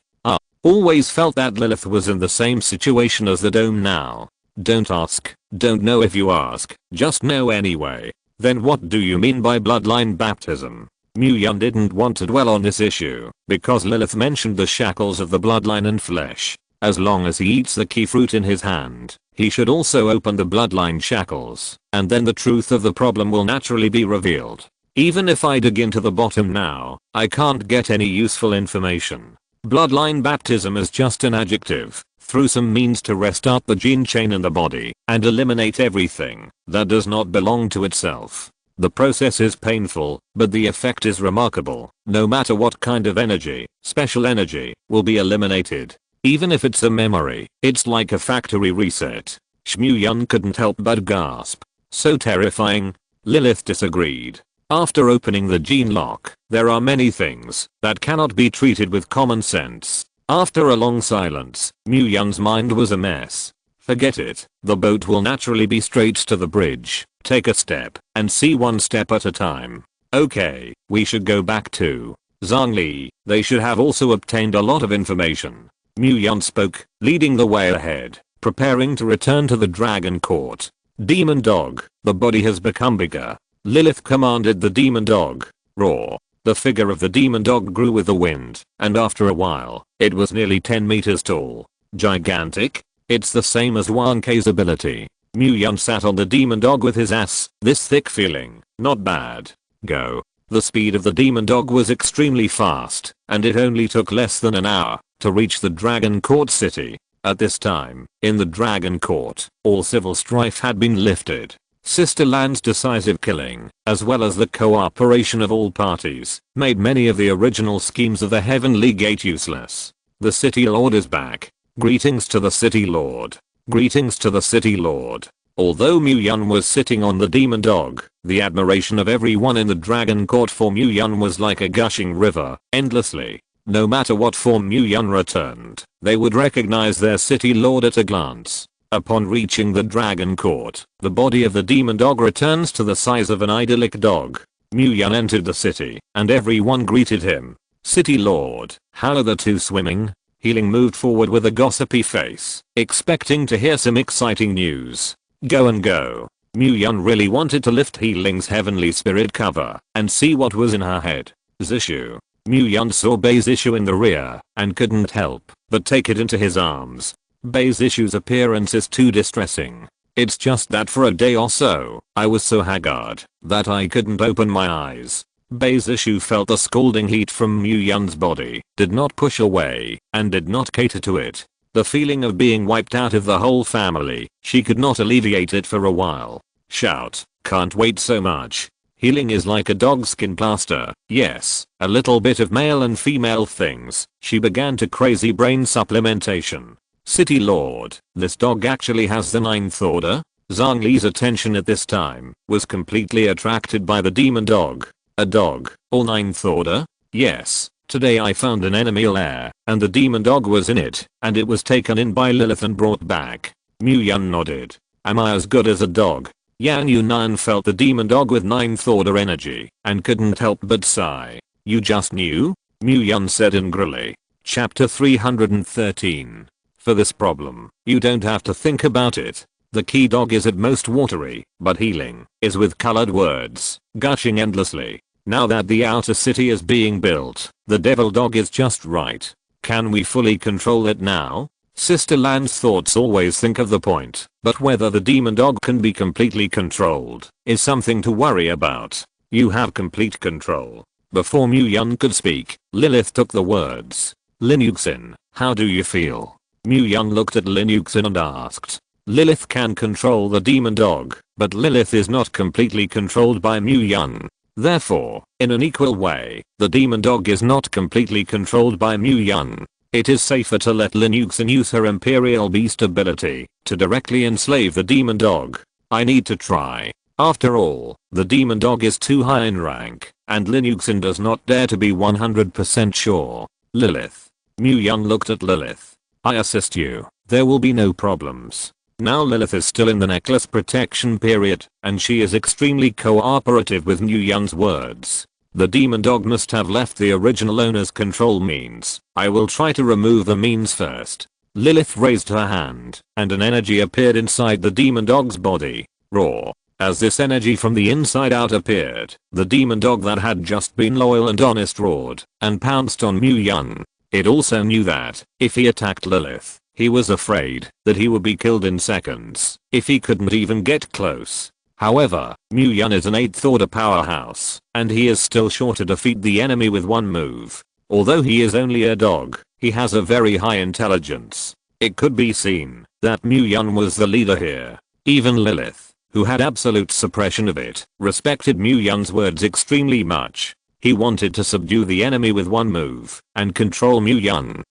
Always felt that Lilith was in the same situation as the dome now. Don't ask, don't know if you ask, just know anyway. Then what do you mean by bloodline baptism? Mu-Yun didn't want to dwell on this issue, because Lilith mentioned the shackles of the bloodline and flesh. As long as he eats the key fruit in his hand, he should also open the bloodline shackles, and then the truth of the problem will naturally be revealed. Even if I dig into the bottom now, I can't get any useful information. Bloodline baptism is just an adjective, through some means to restart the gene chain in the body and eliminate everything that does not belong to itself. The process is painful, but the effect is remarkable. No matter what kind of energy, special energy, will be eliminated. Even if it's a memory, it's like a factory reset. Mu-Yun couldn't help but gasp. So terrifying. Lilith disagreed. After opening the gene lock, there are many things that cannot be treated with common sense. After a long silence, Mu-Yun's mind was a mess. Forget it. The boat will naturally be straight to the bridge. Take a step and see one step at a time. Okay, we should go back to Zhongli. They should have also obtained a lot of information. Mu-Yun spoke, leading the way ahead, preparing to return to the dragon court. Demon dog, the body has become bigger. Lilith commanded the demon dog. Roar. The figure of the demon dog grew with the wind, and after a while, it was nearly 10 meters tall. Gigantic? It's the same as Wang Ke's ability. Mu-Yun sat on the demon dog with his ass, this thick feeling, not bad. Go. The speed of the demon dog was extremely fast, and it only took less than an hour to reach the Dragon Court city. At this time, in the Dragon Court, all civil strife had been lifted. Sisterland's decisive killing, as well as the cooperation of all parties, made many of the original schemes of the Heavenly Gate useless. The City Lord is back. Greetings to the City Lord. Greetings to the City Lord. Although Mu-Yun was sitting on the demon dog, the admiration of everyone in the Dragon Court for Mu-Yun was like a gushing river, endlessly. No matter what form Mu-Yun returned, they would recognize their City Lord at a glance. Upon reaching the Dragon Court, the body of the demon dog returns to the size of an idyllic dog. Mu-Yun entered the city, and everyone greeted him. City Lord, how are the two swimming? Healing moved forward with a gossipy face, expecting to hear some exciting news. Go and go. Mu-Yun really wanted to lift Healing's heavenly spirit cover and see what was in her head. Zishu. Mu-Yun saw Zishu in the rear and couldn't help but take it into his arms. Bei's issue's appearance is too distressing. It's just that for a day or so, I was so haggard that I couldn't open my eyes. Bei's issue felt the scalding heat from Mu Yun's body, did not push away, and did not cater to it. The feeling of being wiped out of the whole family, she could not alleviate it for a while. Shout, can't wait so much. Healing is like a dog skin plaster. Yes, a little bit of male and female things. She began to crazy brain supplementation. City Lord, this dog actually has the ninth order? Zhang Li's attention at this time was completely attracted by the demon dog. A dog, or ninth order? Yes, today I found an enemy lair, and the demon dog was in it, and it was taken in by Lilith and brought back. Mu Yun nodded. Am I as good as a dog? Yan Yunan felt the demon dog with ninth order energy, and couldn't help but sigh. You just knew? Mu Yun said angrily. Chapter 313. For this problem, you don't have to think about it. The key dog is at most watery, but healing is with colored words, gushing endlessly. Now that the outer city is being built, the devil dog is just right. Can we fully control it now? Sister Lan's thoughts always think of the point, but whether the demon dog can be completely controlled is something to worry about. You have complete control. Before Mu Yun could speak, Lilith took the words. Lin Yuxin, how do you feel? Mu Yun looked at Lin Yuxin and asked. Lilith can control the demon dog, but Lilith is not completely controlled by Mu Yun. Therefore, in an equal way, the demon dog is not completely controlled by Mu Yun. It is safer to let Lin Yuxin use her Imperial Beast ability to directly enslave the demon dog. I need to try. After all, the demon dog is too high in rank, and Lin Yuxin does not dare to be 100% sure. Lilith. Mu Yun looked at Lilith. I assist you. There will be no problems. Now Lilith is still in the necklace protection period, and she is extremely cooperative with Mu Yun's words. The demon dog must have left the original owner's control means. I will try to remove the means first. Lilith raised her hand, and an energy appeared inside the demon dog's body. Roar. As this energy from the inside out appeared, the demon dog that had just been loyal and honest roared, and pounced on Mu Yun. It also knew that, if he attacked Lilith, he was afraid that he would be killed in seconds, if he couldn't even get close. However, Mu Yun is an 8th order powerhouse, and he is still sure to defeat the enemy with one move. Although he is only a dog, he has a very high intelligence. It could be seen that Mu Yun was the leader here. Even Lilith, who had absolute suppression of it, respected Mu Yun's words extremely much. He wanted to subdue the enemy with one move and control Mu Yun.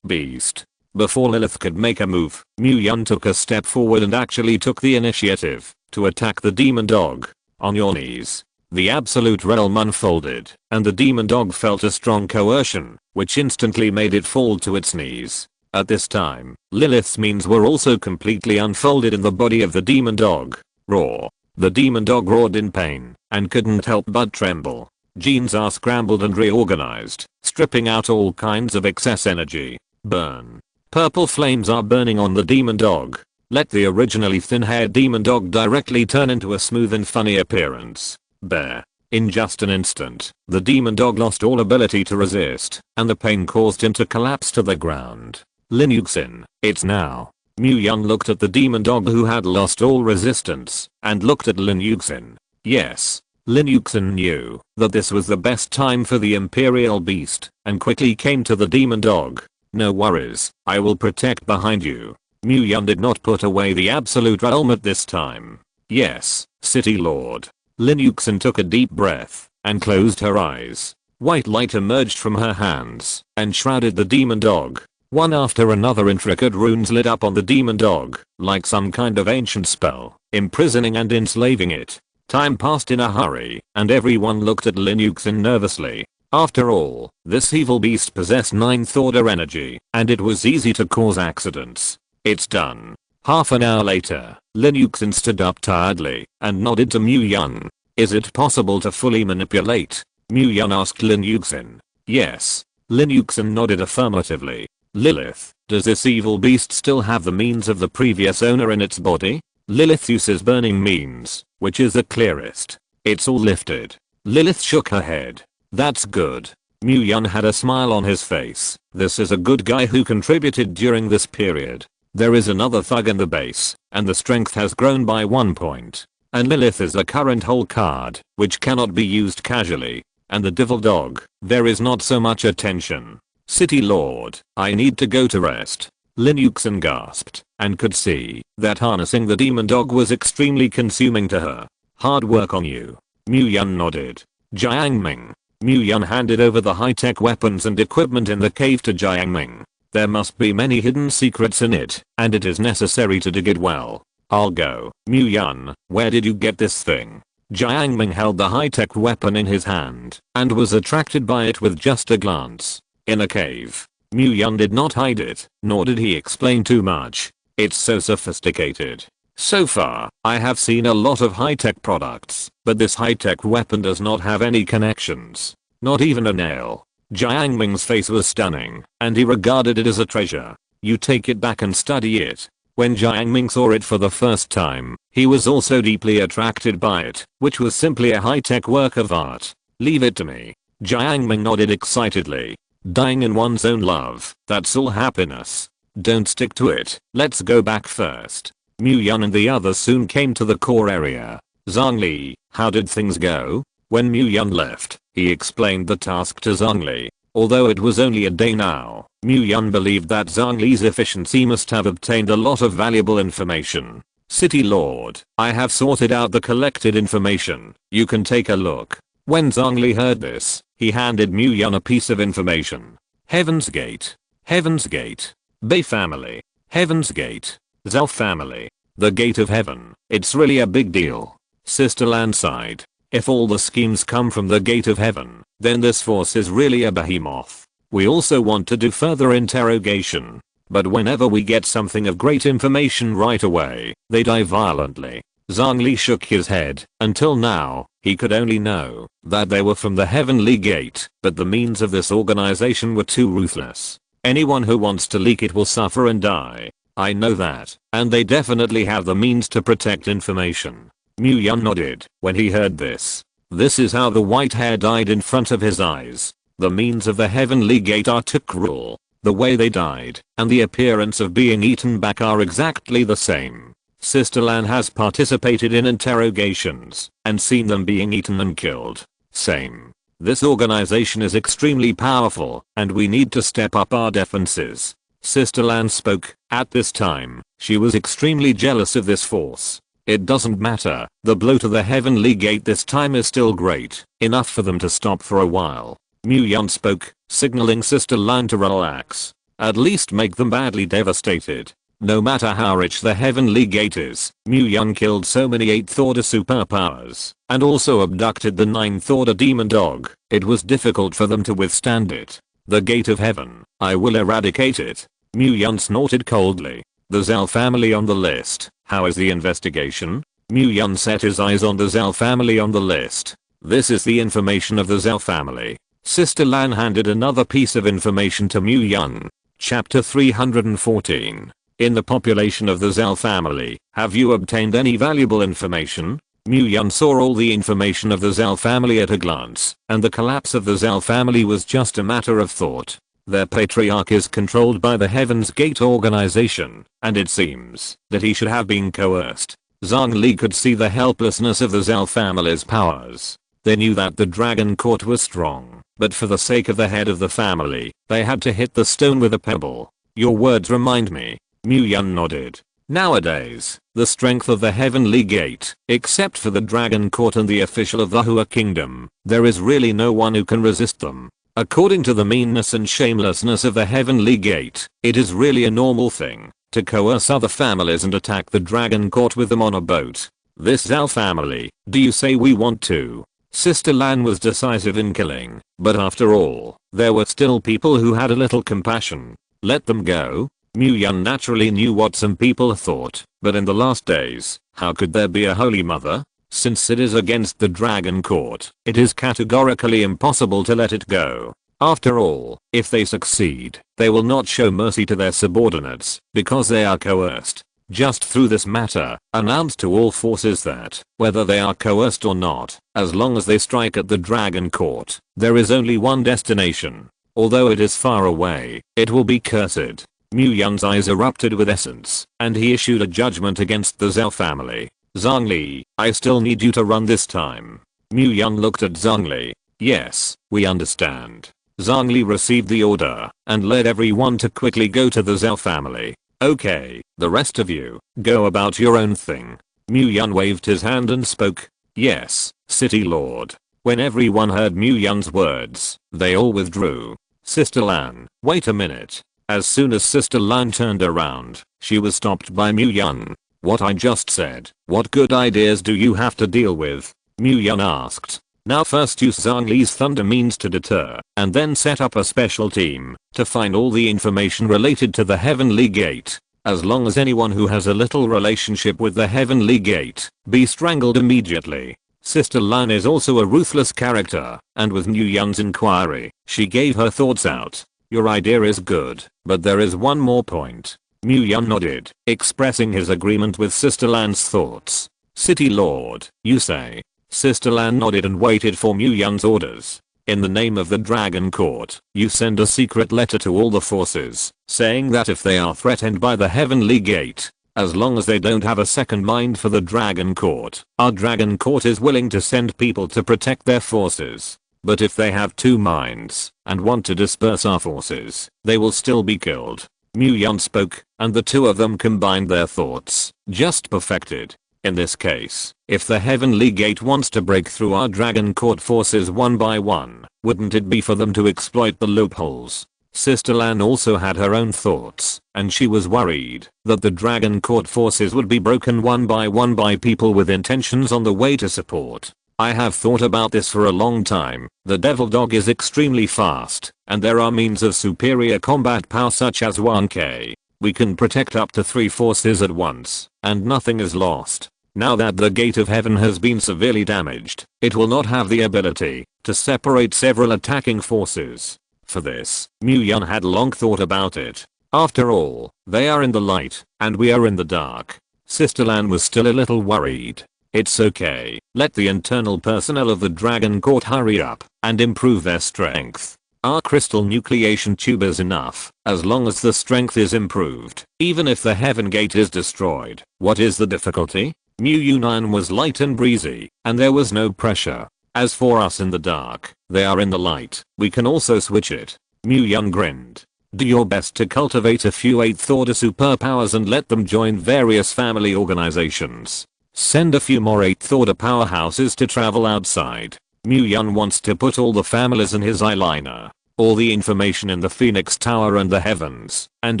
Beast. Before Lilith could make a move, Mu Yun took a step forward and actually took the initiative to attack the demon dog. On your knees. The absolute realm unfolded, and the demon dog felt a strong coercion, which instantly made it fall to its knees. At this time, Lilith's means were also completely unfolded in the body of the demon dog. Roar. The demon dog roared in pain, and couldn't help but tremble. Genes are scrambled and reorganized, stripping out all kinds of excess energy. Burn. Purple flames are burning on the demon dog. Let the originally thin-haired demon dog directly turn into a smooth and funny appearance. Bear. In just an instant, the demon dog lost all ability to resist, and the pain caused him to collapse to the ground. Lin Yuxin, it's now. Mu Yun looked at the demon dog who had lost all resistance, and looked at Lin Yuxin. Yes. Lin Yuxin knew that this was the best time for the Imperial Beast, and quickly came to the demon dog. No worries, I will protect behind you. Mu Yun did not put away the absolute realm at this time. Yes, City Lord. Lin Yuxin took a deep breath and closed her eyes. White light emerged from her hands and shrouded the demon dog. One after another intricate runes lit up on the demon dog, like some kind of ancient spell, imprisoning and enslaving it. Time passed in a hurry, and everyone looked at Lin Yuxin nervously. After all, this evil beast possessed 9th order energy, and it was easy to cause accidents. It's done. Half an hour later, Lin Yuxin stood up tiredly and nodded to Mu Yun. Is it possible to fully manipulate? Mu Yun asked Lin Yuxin. Yes. Lin Yuxin nodded affirmatively. Lilith, does this evil beast still have the means of the previous owner in its body? Lilith uses burning means, which is the clearest. It's all lifted. Lilith shook her head. That's good. Mu Yun had a smile on his face. This is a good guy who contributed during this period. There is another thug in the base, and the strength has grown by 1 point. And Lilith is a current hole card, which cannot be used casually. And the devil dog, there is not so much attention. City Lord, I need to go to rest. Lin Yuxin gasped, and could see that harnessing the demon dog was extremely consuming to her. Hard work on you. Mu Yun nodded. Jiangming. Mu Yun handed over the high-tech weapons and equipment in the cave to Jiangming. There must be many hidden secrets in it, and it is necessary to dig it well. I'll go. Mu Yun, where did you get this thing? Jiangming held the high-tech weapon in his hand, and was attracted by it with just a glance. In a cave. Mu Yun did not hide it, nor did he explain too much. It's so sophisticated. So far, I have seen a lot of high-tech products, but this high-tech weapon does not have any connections. Not even a nail. Jiangming's face was stunning, and he regarded it as a treasure. You take it back and study it. When Jiangming saw it for the first time, he was also deeply attracted by it, which was simply a high-tech work of art. Leave it to me. Jiangming nodded excitedly. Dying in one's own love, that's all happiness. Don't stick to it, let's go back first. Mu Yun and the others soon came to the core area. Zhang Li, how did things go? When Mu Yun left, he explained the task to Zhang Li. Although it was only a day now, Mu Yun believed that Zhang Li's efficiency must have obtained a lot of valuable information. City Lord, I have sorted out the collected information, you can take a look. When Zhang Li heard this, he handed Mu Yun a piece of information. Heaven's Gate. Heaven's Gate. Bei family. Heaven's Gate. Zhao family. The Gate of Heaven. It's really a big deal. Sister Lan sighed. If all the schemes come from the Gate of Heaven, then this force is really a behemoth. We also want to do further interrogation. But whenever we get something of great information right away, they die violently. Zhang Li shook his head. Until now, he could only know that they were from the Heavenly Gate, but the means of this organization were too ruthless. Anyone who wants to leak it will suffer and die. I know that, and they definitely have the means to protect information. Mu Yun nodded when he heard this. This is how the white hair died in front of his eyes. The means of the Heavenly Gate are too cruel. The way they died, and the appearance of being eaten back are exactly the same. Sister Lan has participated in interrogations, and seen them being eaten and killed. Same. This organization is extremely powerful, and we need to step up our defenses. Sister Lan spoke. At this time, she was extremely jealous of this force. It doesn't matter, the blow to the Heavenly Gate this time is still great, enough for them to stop for a while. Mu Yun spoke, signaling Sister Lan to relax. At least make them badly devastated. No matter how rich the Heavenly Gate is, Mu Yun killed so many 8th order superpowers, and also abducted the 9th order demon dog, it was difficult for them to withstand it. The Gate of Heaven, I will eradicate it. Mu Yun snorted coldly. The Zhao family on the list, how is the investigation? Mu Yun set his eyes on the Zhao family on the list. This is the information of the Zhao family. Sister Lan handed another piece of information to Mu Yun. Chapter 314. In the population of the Zhao family, have you obtained any valuable information? Mu Yun saw all the information of the Zhao family at a glance, and the collapse of the Zhao family was just a matter of thought. Their patriarch is controlled by the Heaven's Gate organization, and it seems that he should have been coerced. Zhang Li could see the helplessness of the Zhao family's powers. They knew that the Dragon Court was strong, but for the sake of the head of the family, they had to hit the stone with a pebble. Your words remind me. Mu Yun nodded. Nowadays, the strength of the Heavenly Gate, except for the Dragon Court and the official of the Hua Kingdom, there is really no one who can resist them. According to the meanness and shamelessness of the Heavenly Gate, it is really a normal thing to coerce other families and attack the Dragon Court with them on a boat. This Zhao family, do you say we want to? Sister Lan was decisive in killing, but after all, there were still people who had a little compassion. Let them go. Mu Yun naturally knew what some people thought, but in the last days, how could there be a Holy Mother? Since it is against the Dragon Court, it is categorically impossible to let it go. After all, if they succeed, they will not show mercy to their subordinates, because they are coerced. just through this matter, announced to all forces that, whether they are coerced or not, as long as they strike at the Dragon Court, there is only one destination. Although it is far away, it will be cursed. Mu Yun's eyes erupted with essence, and he issued a judgment against the Zhao family. Zhongli, I still need you to run this time. Mu Yun looked at Zhongli. Yes, we understand. Zhongli received the order, and led everyone to quickly go to the Zhao family. Okay, the rest of you, go about your own thing. Mu Yun waved his hand and spoke. Yes, City Lord. When everyone heard Mu Yun's words, they all withdrew. Sister Lan, wait a minute. As soon as Sister Lan turned around, she was stopped by Mu Yun. What I just said, what good ideas do you have to deal with? Mu Yun asked. Now first use Zhongli's thunder means to deter, and then set up a special team to find all the information related to the Heavenly Gate. As long as anyone who has a little relationship with the Heavenly Gate, be strangled immediately. Sister Lan is also a ruthless character, and with Mu Yun's inquiry, she gave her thoughts out. Your idea is good, but there is one more point. Mu Yun nodded, expressing his agreement with Sister Lan's thoughts. City Lord, you say? Sister Lan nodded and waited for Mu Yun's orders. In the name of the Dragon Court, you send a secret letter to all the forces, saying that if they are threatened by the Heavenly Gate, as long as they don't have a second mind for the Dragon Court, our Dragon Court is willing to send people to protect their forces. But if they have two minds, and want to disperse our forces, they will still be killed. Mu Yun spoke, and the two of them combined their thoughts. Just perfected. In this case, if the Heavenly Gate wants to break through our Dragon Court forces one by one, wouldn't it be for them to exploit the loopholes? Sister Lan also had her own thoughts, and she was worried that the Dragon Court forces would be broken one by people with intentions on the way to support. I have thought about this for a long time. The Devil Dog is extremely fast, and there are means of superior combat power such as 1K. We can protect up to 3 forces at once, and nothing is lost. Now that the Gate of Heaven has been severely damaged, it will not have the ability to separate several attacking forces. For this, Mu Yun had long thought about it. After all, they are in the light, and we are in the dark. Sister Lan was still a little worried. It's okay, let the internal personnel of the Dragon Court hurry up and improve their strength. Our crystal nucleation tube is enough, as long as the strength is improved, even if the Heaven Gate is destroyed. What is the difficulty? Mu Yun was light and breezy, and there was no pressure. As for us in the dark, they are in the light, we can also switch it. Mu Yun grinned. Do your best to cultivate a few 8th order superpowers and let them join various family organizations. Send a few more 8th order powerhouses to travel outside. Mu Yun wants to put all the families in his eyeliner. All the information in the Phoenix Tower and the heavens, and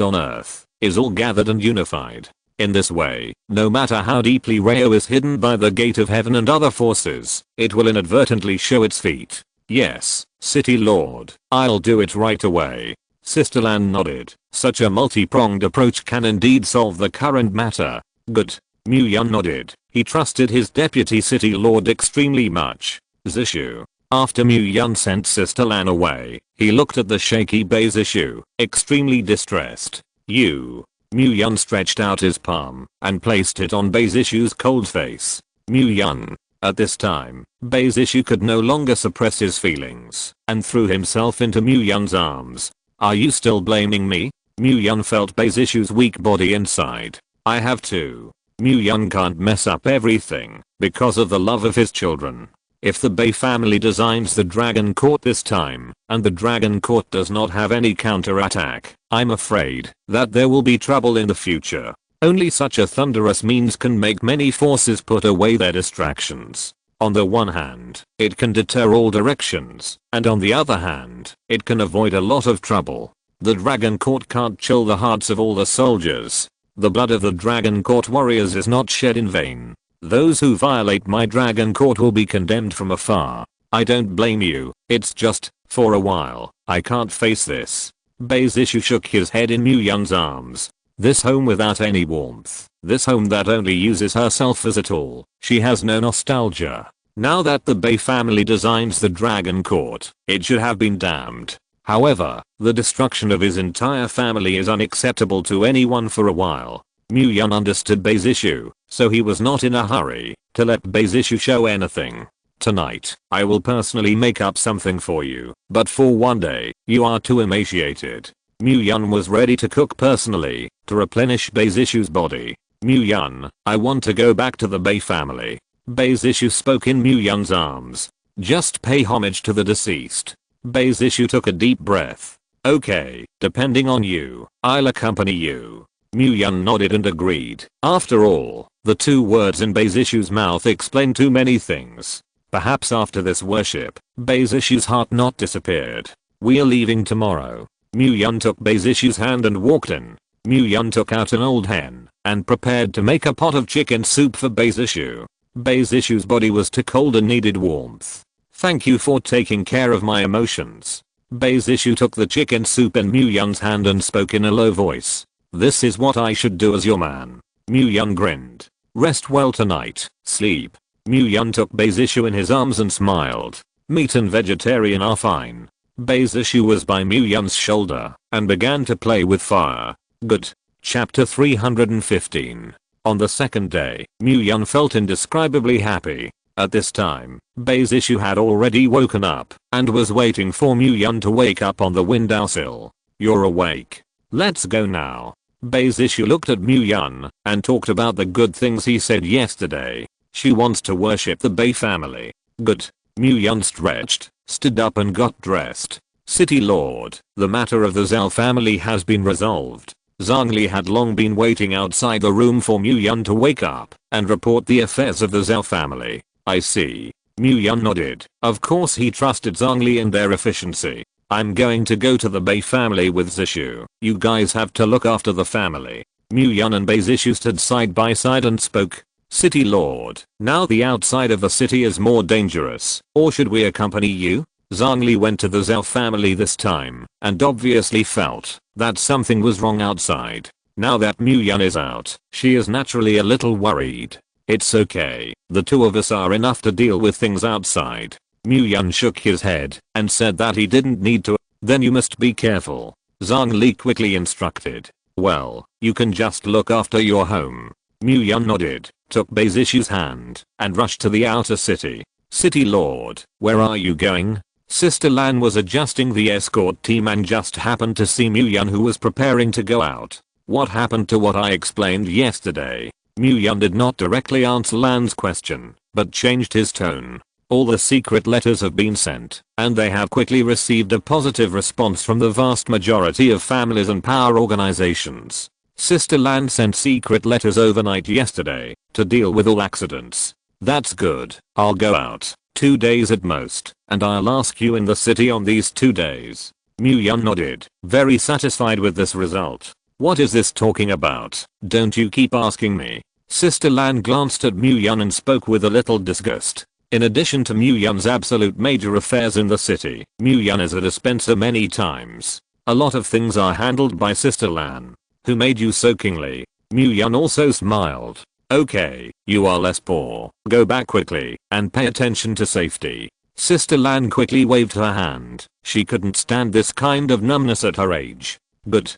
on Earth, is all gathered and unified. In this way, no matter how deeply Rao is hidden by the Gate of Heaven and other forces, it will inadvertently show its feet. Yes, City Lord, I'll do it right away. Sister Lan nodded. Such a multi-pronged approach can indeed solve the current matter. Good. Mu Yun nodded. He trusted his deputy City Lord extremely much. Zishu. After Mu Yun sent Sister Lan away, he looked at the shaky Bei Zishu, extremely distressed. Mu Yun stretched out his palm and placed it on Bei Zishu's cold face. Mu Yun. At this time, Bei Zishu could no longer suppress his feelings and threw himself into Mu Yun's arms. Are you still blaming me? Mu Yun felt Bei Zishu's weak body inside. I have to. Mu Yun can't mess up everything because of the love of his children. If the Bei family designs the Dragon Court this time, and the Dragon Court does not have any counterattack, I'm afraid that there will be trouble in the future. Only such a thunderous means can make many forces put away their distractions. On the one hand, it can deter all directions, and on the other hand, it can avoid a lot of trouble. The Dragon Court can't chill the hearts of all the soldiers. The blood of the Dragon Court warriors is not shed in vain. Those who violate my Dragon Court will be condemned from afar. I don't blame you, it's just, for a while, I can't face this. Bei Zishu shook his head in Mu Yun's arms. This home without any warmth, this home that only uses herself as a tool, she has no nostalgia. Now that the Bei family designs the Dragon Court, it should have been damned. However, the destruction of his entire family is unacceptable to anyone for a while. Yun understood Bei's issue, so he was not in a hurry to let Bei's issue show anything. Tonight, I will personally make up something for you, but for one day, you are too emaciated. Yun was ready to cook personally to replenish Bei's issue's body. Yun, I want to go back to the Bei family. Bei's issue spoke in Yun's arms. Just pay homage to the deceased. Bei's issue took a deep breath. Okay, depending on you, I'll accompany you. Yun nodded and agreed. After all, the two words in Bei's issue's mouth explain too many things. Perhaps after this worship, Bei's issue's heart not disappeared. We're leaving tomorrow. Yun took Bei's issue's hand and walked in. Yun took out an old hen and prepared to make a pot of chicken soup for Bei's issue. Bei's issue's body was too cold and needed warmth. Thank you for taking care of my emotions. Bei's issue took the chicken soup in Yun's hand and spoke in a low voice. This is what I should do as your man. Yun grinned. Rest well tonight, sleep. Yun took Bei's issue in his arms and smiled. Meat and vegetarian are fine. Bei's issue was by Yun's shoulder and began to play with fire. Good. Chapter 315. On the second day, Yun felt indescribably happy. At this time, Bei's issue had already woken up and was waiting for Yun to wake up on the windowsill. You're awake. Let's go now. Bei's issue looked at Yun and talked about the good things he said yesterday. She wants to worship the Bei family. Good. Yun stretched, stood up and got dressed. City Lord, the matter of the Zhao family has been resolved. Zhongli had long been waiting outside the room for Yun to wake up and report the affairs of the Zhao family. I see. Yun nodded. Of course he trusted Zhongli and their efficiency. I'm going to go to the Bei family with Zishu. You guys have to look after the family. Yun and Bei's issue stood side by side and spoke. City Lord, now the outside of the city is more dangerous, or should we accompany you? Zhongli went to the Zhao family this time, and obviously felt that something was wrong outside. Now that Yun is out, she is naturally a little worried. It's okay, the two of us are enough to deal with things outside. Yun shook his head and said that he didn't need to. Then you must be careful. Zhongli quickly instructed. Well, you can just look after your home. Yun nodded, took Bei's issue's hand, and rushed to the outer city. City Lord, where are you going? Sister Lan was adjusting the escort team and just happened to see Yun, who was preparing to go out. What happened to what I explained yesterday? Yun did not directly answer Lan's question, but changed his tone. All the secret letters have been sent, and they have quickly received a positive response from the vast majority of families and power organizations. Sister Lan sent secret letters overnight yesterday to deal with all accidents. That's good. I'll go out 2 days at most, and I'll ask you in the city on these 2 days. Yun nodded, very satisfied with this result. What is this talking about? Don't you keep asking me. Sister Lan glanced at Yun and spoke with a little disgust. In addition to Yun's absolute major affairs in the city, Yun is a dispenser many times. A lot of things are handled by Sister Lan, who made you so kingly. Yun also smiled. Okay, you are less poor. Go back quickly and pay attention to safety. Sister Lan quickly waved her hand. She couldn't stand this kind of numbness at her age. Good.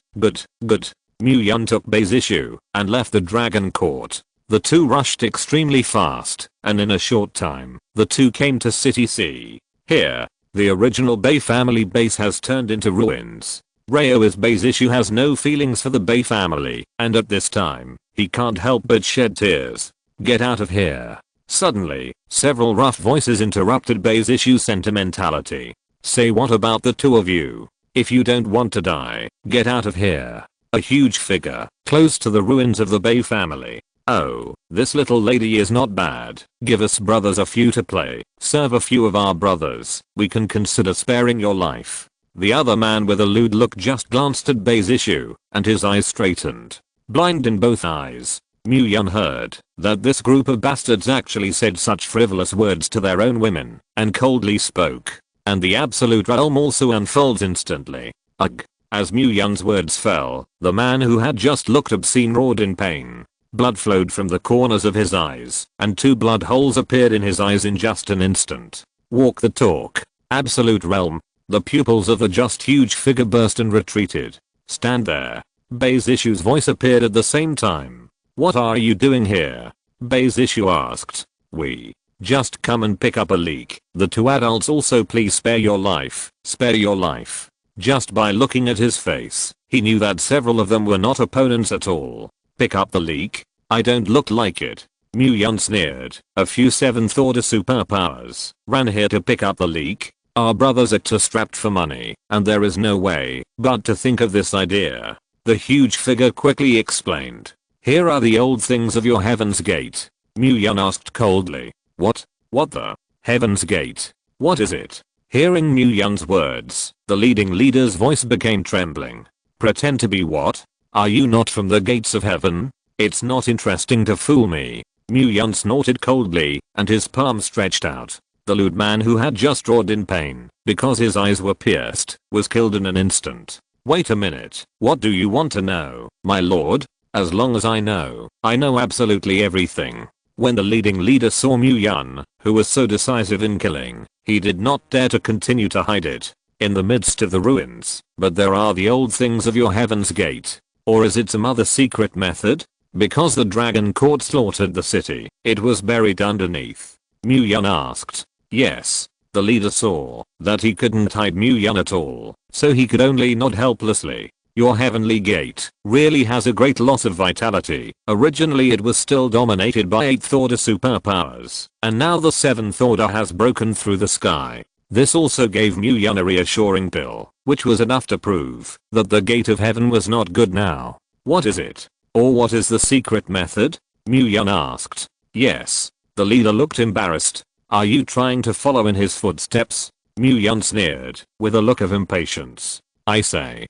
Yun took Bei's issue and left the dragon court. The two rushed extremely fast, and in a short time, the two came to City C. Here, the original Bei family base has turned into ruins. Reo as Bei's issue has no feelings for the Bei family, and at this time, he can't help but shed tears. Get out of here. Suddenly, several rough voices interrupted Bei's issue's sentimentality. Say what about the two of you? If you don't want to die, get out of here. A huge figure, close to the ruins of the Bei family. Oh, this little lady is not bad. Give us brothers a few to play. Serve a few of our brothers. We can consider sparing your life. The other man with a lewd look just glanced at Bei's issue, and his eyes straightened. Blind in both eyes, Yun heard that this group of bastards actually said such frivolous words to their own women, and coldly spoke. And the absolute realm also unfolds instantly. Ugh. As Yun's words fell, the man who had just looked obscene roared in pain. Blood flowed from the corners of his eyes, and 2 blood holes appeared in his eyes in just an instant. Walk the talk. Absolute realm. The pupils of the just huge figure burst and retreated. Stand there. Bei's Issue's voice appeared at the same time. What are you doing here? Bei's Issue asked. We just come and pick up a leak. The two adults also please spare your life. Spare your life. Just by looking at his face, he knew that several of them were not opponents at all. Pick up the leak? I don't look like it. Mu Yun sneered. A few 7th order superpowers ran here to pick up the leak. Our brothers are too strapped for money, and there is no way but to think of this idea. The huge figure quickly explained. Here are the old things of your Heaven's Gate. Mu Yun asked coldly. What? What the? Heaven's Gate? What is it? Hearing Mu Yun's words, the leading leader's voice became trembling. Pretend to be what? Are you not from the gates of heaven? It's not interesting to fool me. Mu Yun snorted coldly, and his palm stretched out. The lewd man who had just roared in pain, because his eyes were pierced, was killed in an instant. Wait a minute, what do you want to know, my lord? As long as I know absolutely everything. When the leading leader saw Mu Yun, who was so decisive in killing, he did not dare to continue to hide it. In the midst of the ruins, but there are the old things of your Heaven's Gate. Or is it some other secret method? Because the Dragon Court slaughtered the city, it was buried underneath. Mu Yun asked. Yes. The leader saw that he couldn't hide Mu Yun at all, so he could only nod helplessly. Your Heavenly Gate really has a great loss of vitality. Originally it was still dominated by 8th order superpowers, and now the 7th order has broken through the sky. This also gave Mu Yun a reassuring pill, which was enough to prove that the Gate of Heaven was not good now. What is it? Or what is the secret method? Mu Yun asked. Yes. The leader looked embarrassed. Are you trying to follow in his footsteps? Mu Yun sneered, with a look of impatience. I say,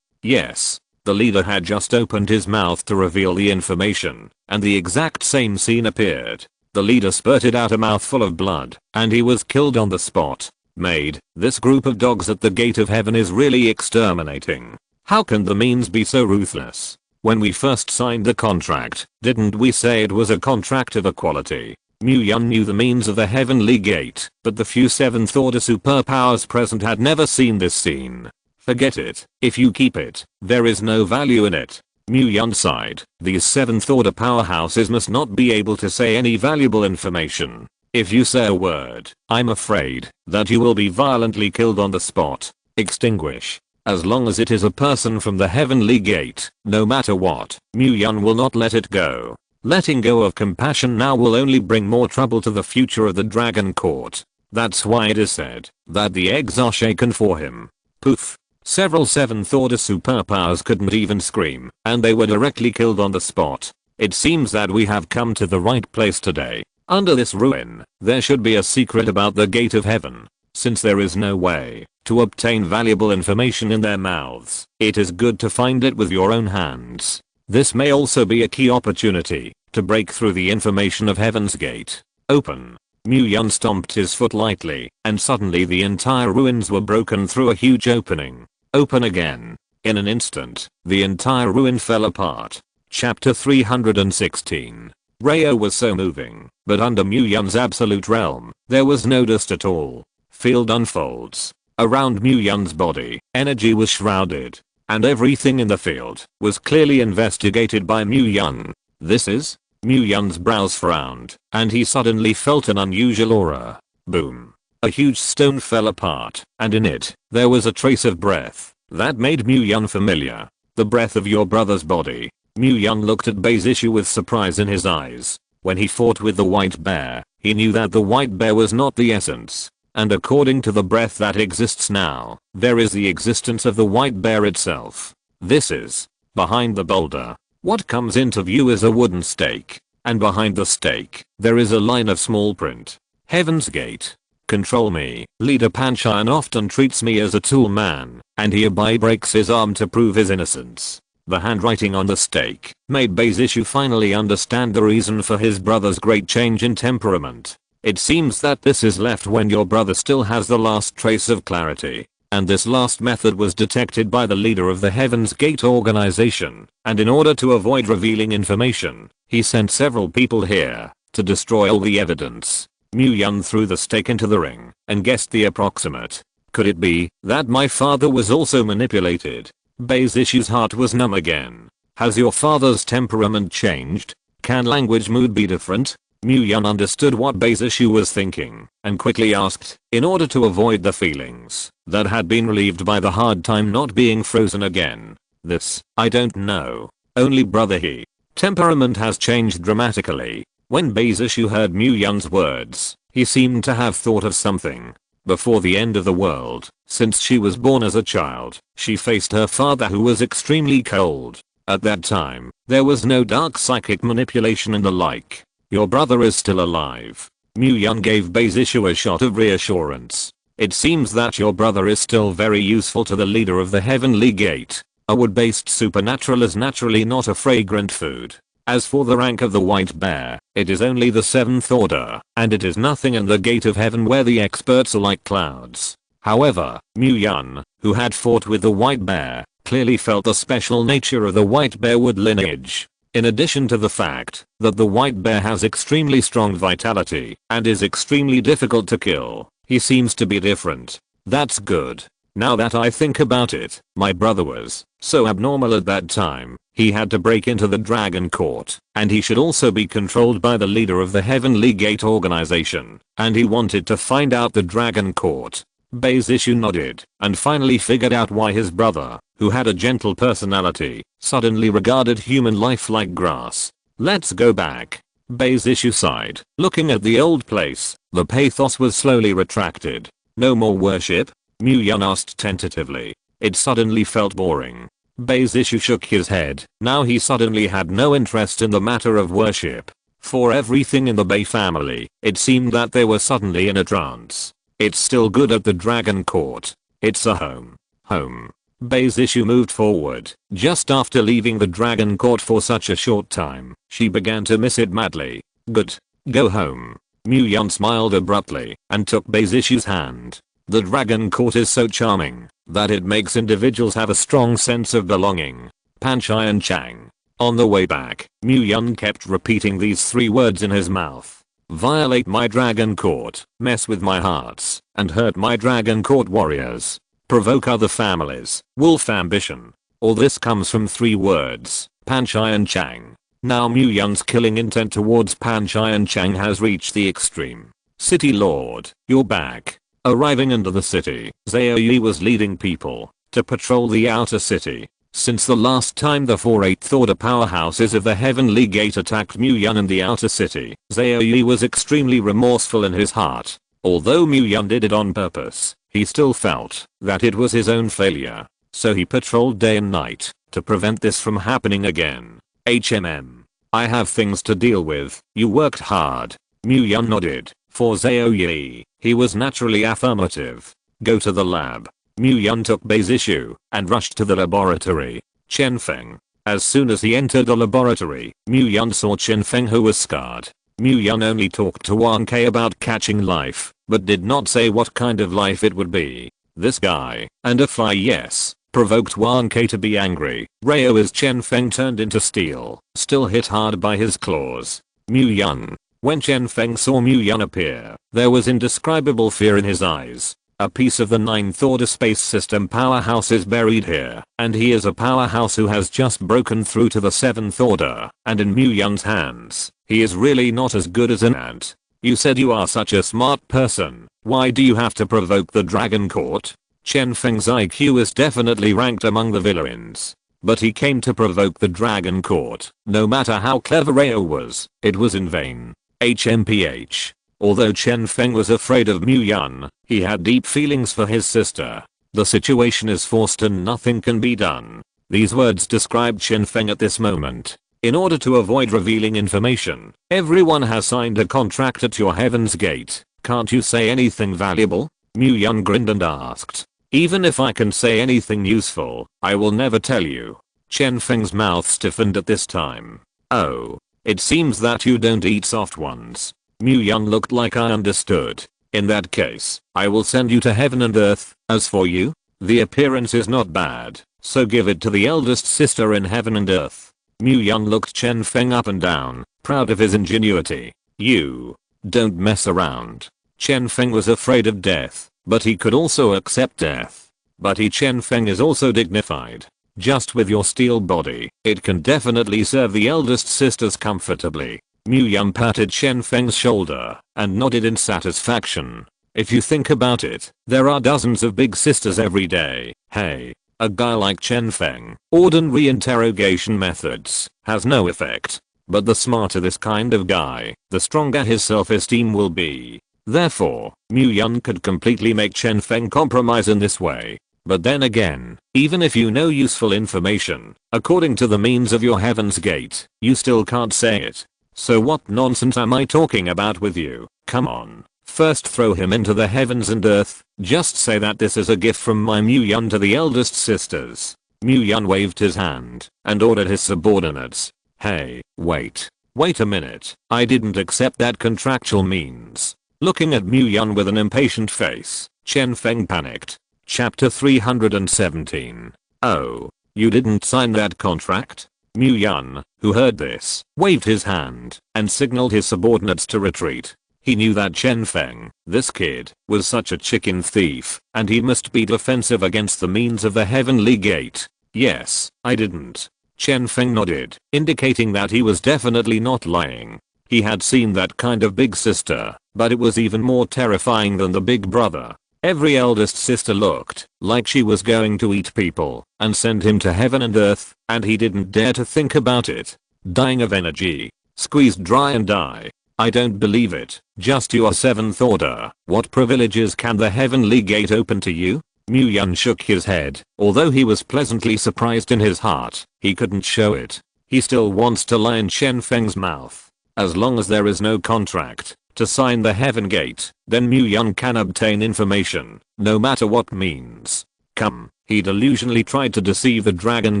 yes. The leader had just opened his mouth to reveal the information, and the exact same scene appeared. The leader spurted out a mouthful of blood, and he was killed on the spot. Maid, this group of dogs at the Gate of Heaven is really exterminating. How can the means be so ruthless? When we first signed the contract, didn't we say it was a contract of equality? Mu Yun knew the means of the Heavenly Gate, but the few 7th order superpowers present had never seen this scene. Forget it. If you keep it, there is no value in it. Mu Yun sighed. These 7th order powerhouses must not be able to say any valuable information. If you say a word, I'm afraid that you will be violently killed on the spot. Extinguish. As long as it is a person from the Heavenly Gate, no matter what, Mu Yun will not let it go. Letting go of compassion now will only bring more trouble to the future of the Dragon Court. That's why it is said that the eggs are shaken for him. Poof. Several 7th order superpowers couldn't even scream, and they were directly killed on the spot. It seems that we have come to the right place today. Under this ruin, there should be a secret about the Gate of Heaven. Since there is no way to obtain valuable information in their mouths, it is good to find it with your own hands. This may also be a key opportunity to break through the information of Heaven's Gate. Open. Mu Yun stomped his foot lightly, and suddenly the entire ruins were broken through a huge opening. Open again. In an instant, the entire ruin fell apart. Chapter 316. Rayo was so moving, but under Mu Yun's absolute realm, there was no dust at all. Field unfolds. Around Mu Yun's body, energy was shrouded, and everything in the field was clearly investigated by Mu Yun. This is? Mu Yun's brows frowned, and he suddenly felt an unusual aura. Boom. A huge stone fell apart, and in it, there was a trace of breath that made Mu Yun familiar. The breath of your brother's body. Mu Yun looked at Bei's Issue with surprise in his eyes. When he fought with the white bear, he knew that the white bear was not the essence. And according to the breath that exists now, there is the existence of the white bear itself. This is behind the boulder. What comes into view is a wooden stake, and behind the stake, there is a line of small print. Heaven's Gate. Control me. Leader Panchayyan often treats me as a tool man, and hereby breaks his arm to prove his innocence. The handwriting on the stake made Bei's Issue finally understand the reason for his brother's great change in temperament. It seems that this is left when your brother still has the last trace of clarity. And this last method was detected by the leader of the Heaven's Gate organization, and in order to avoid revealing information, he sent several people here to destroy all the evidence. Mu Yun threw the stake into the ring and guessed the approximate. Could it be that my father was also manipulated? Bei's issue's heart was numb again. Has your father's temperament changed? Can language mood be different? Mu-Yun understood what Bei's issue was thinking and quickly asked, in order to avoid the feelings that had been relieved by the hard time not being frozen again. This, I don't know. Only brother he. Temperament has changed dramatically. When Bei's issue heard Mu-Yun's words, he seemed to have thought of something. Before the end of the world, since she was born as a child, she faced her father who was extremely cold. At that time, there was no dark psychic manipulation and the like. Your brother is still alive. Mu-Yun gave Bei's issue a shot of reassurance. It seems that your brother is still very useful to the leader of the Heavenly Gate. A wood-based supernatural is naturally not a fragrant food. As for the rank of the White Bear, it is only the 7th order, and it is nothing in the Gate of Heaven where the experts are like clouds. However, Mu-Yun, who had fought with the White Bear, clearly felt the special nature of the White Bear wood lineage. In addition to the fact that the White Bear has extremely strong vitality and is extremely difficult to kill, he seems to be different. That's good. Now that I think about it, my brother was so abnormal at that time, he had to break into the Dragon Court, and he should also be controlled by the leader of the Heavenly Gate organization, and he wanted to find out the Dragon Court. Bei's issue nodded, and finally figured out why his brother, who had a gentle personality, suddenly regarded human life like grass. Let's go back. Bei's issue sighed. Looking at the old place, the pathos was slowly retracted. No more worship? Mu-Yun asked tentatively. It suddenly felt boring. Bei's issue shook his head. Now he suddenly had no interest in the matter of worship. For everything in the Bei family, it seemed that they were suddenly in a trance. It's still good at the Dragon Court. It's a home. Home. Bei's issue moved forward. Just after leaving the Dragon Court for such a short time, she began to miss it madly. Good. Go home. Mu-Yun smiled abruptly and took Bei's issue's hand. The Dragon Court is so charming that it makes individuals have a strong sense of belonging. Panchai and Chang. On the way back, Mu-Yun kept repeating these 3 words in his mouth. Violate my Dragon Court, mess with my hearts, and hurt my Dragon Court warriors. Provoke other families, wolf ambition. All this comes from 3 words, Panchai and Chang. Now Mu-Yun's killing intent towards Panchai and Chang has reached the extreme. City Lord, you're back. Arriving into the city, Zhao Yi was leading people to patrol the outer city. Since the last time the 4 8th order powerhouses of the Heavenly Gate attacked Mu-Yun in the outer city, Zhao Yi was extremely remorseful in his heart. Although Mu-Yun did it on purpose, he still felt that it was his own failure. So he patrolled day and night to prevent this from happening again. I have things to deal with. You worked hard. Mu-Yun nodded. For Zhao Yi, he was naturally affirmative. Go to the lab. Mu-Yun took Bei's issue and rushed to the laboratory. Chen Feng. As soon as he entered the laboratory, Mu-Yun saw Chen Feng who was scarred. Mu-Yun only talked to Wang Kai about catching life, but did not say what kind of life it would be. This guy, and a fly yes, provoked Wang Kai to be angry. Rao as Chen Feng turned into steel, still hit hard by his claws. Mu-Yun. When Chen Feng saw Mu-Yun appear, there was indescribable fear in his eyes. A piece of the 9th order space system powerhouse is buried here, and he is a powerhouse who has just broken through to the 7th order, and in Mu-Yun's hands, he is really not as good as an ant. You said you are such a smart person, why do you have to provoke the Dragon Court? Chen Feng's IQ is definitely ranked among the villains. But he came to provoke the Dragon Court. No matter how clever Rao was, it was in vain. HMPH. Although Chen Feng was afraid of Mu-Yun, he had deep feelings for his sister. The situation is forced and nothing can be done. These words described Chen Feng at this moment. In order to avoid revealing information, everyone has signed a contract at your Heaven's Gate. Can't you say anything valuable? Mu-Yun grinned and asked. Even if I can say anything useful, I will never tell you. Chen Feng's mouth stiffened at this time. Oh. It seems that you don't eat soft ones. Mu-Yun looked like I understood. In that case, I will send you to heaven and earth. As for you, the appearance is not bad, so give it to the eldest sister in heaven and earth. Mu-Yun looked Chen Feng up and down, proud of his ingenuity. You don't mess around. Chen Feng was afraid of death, but he could also accept death. But Chen Feng is also dignified. Just with your steel body, it can definitely serve the eldest sisters comfortably. Mu Yun patted Chen Feng's shoulder and nodded in satisfaction. If you think about it, there are dozens of big sisters every day. Hey, a guy like Chen Feng, ordinary interrogation methods has no effect. But the smarter this kind of guy, the stronger his self-esteem will be. Therefore, Mu Yun could completely make Chen Feng compromise in this way. But then again, even if you know useful information, according to the means of your Heaven's Gate, you still can't say it. So what nonsense am I talking about with you? Come on. First throw him into the heavens and earth, just say that this is a gift from my Mu Yun to the eldest sisters. Mu Yun waved his hand and ordered his subordinates. Hey, wait a minute, I didn't accept that contractual means. Looking at Mu Yun with an impatient face, Chen Feng panicked. Chapter 317. Oh, you didn't sign that contract? Mu Yun, who heard this, waved his hand and signaled his subordinates to retreat. He knew that Chen Feng, this kid, was such a chicken thief, and he must be defensive against the means of the Heavenly Gate. Yes, I didn't. Chen Feng nodded, indicating that he was definitely not lying. He had seen that kind of big sister, but it was even more terrifying than the big brother. Every eldest sister looked like she was going to eat people and send him to heaven and earth, and he didn't dare to think about it. Dying of energy. Squeezed dry and die. I don't believe it. Just your 7th order. What privileges can the Heavenly Gate open to you? Mu Yun shook his head. Although he was pleasantly surprised in his heart, he couldn't show it. He still wants to lie in Chen Feng's mouth. As long as there is no contract to sign the Heaven Gate, then Mu Yun can obtain information, no matter what means. Come, he delusionally tried to deceive the Dragon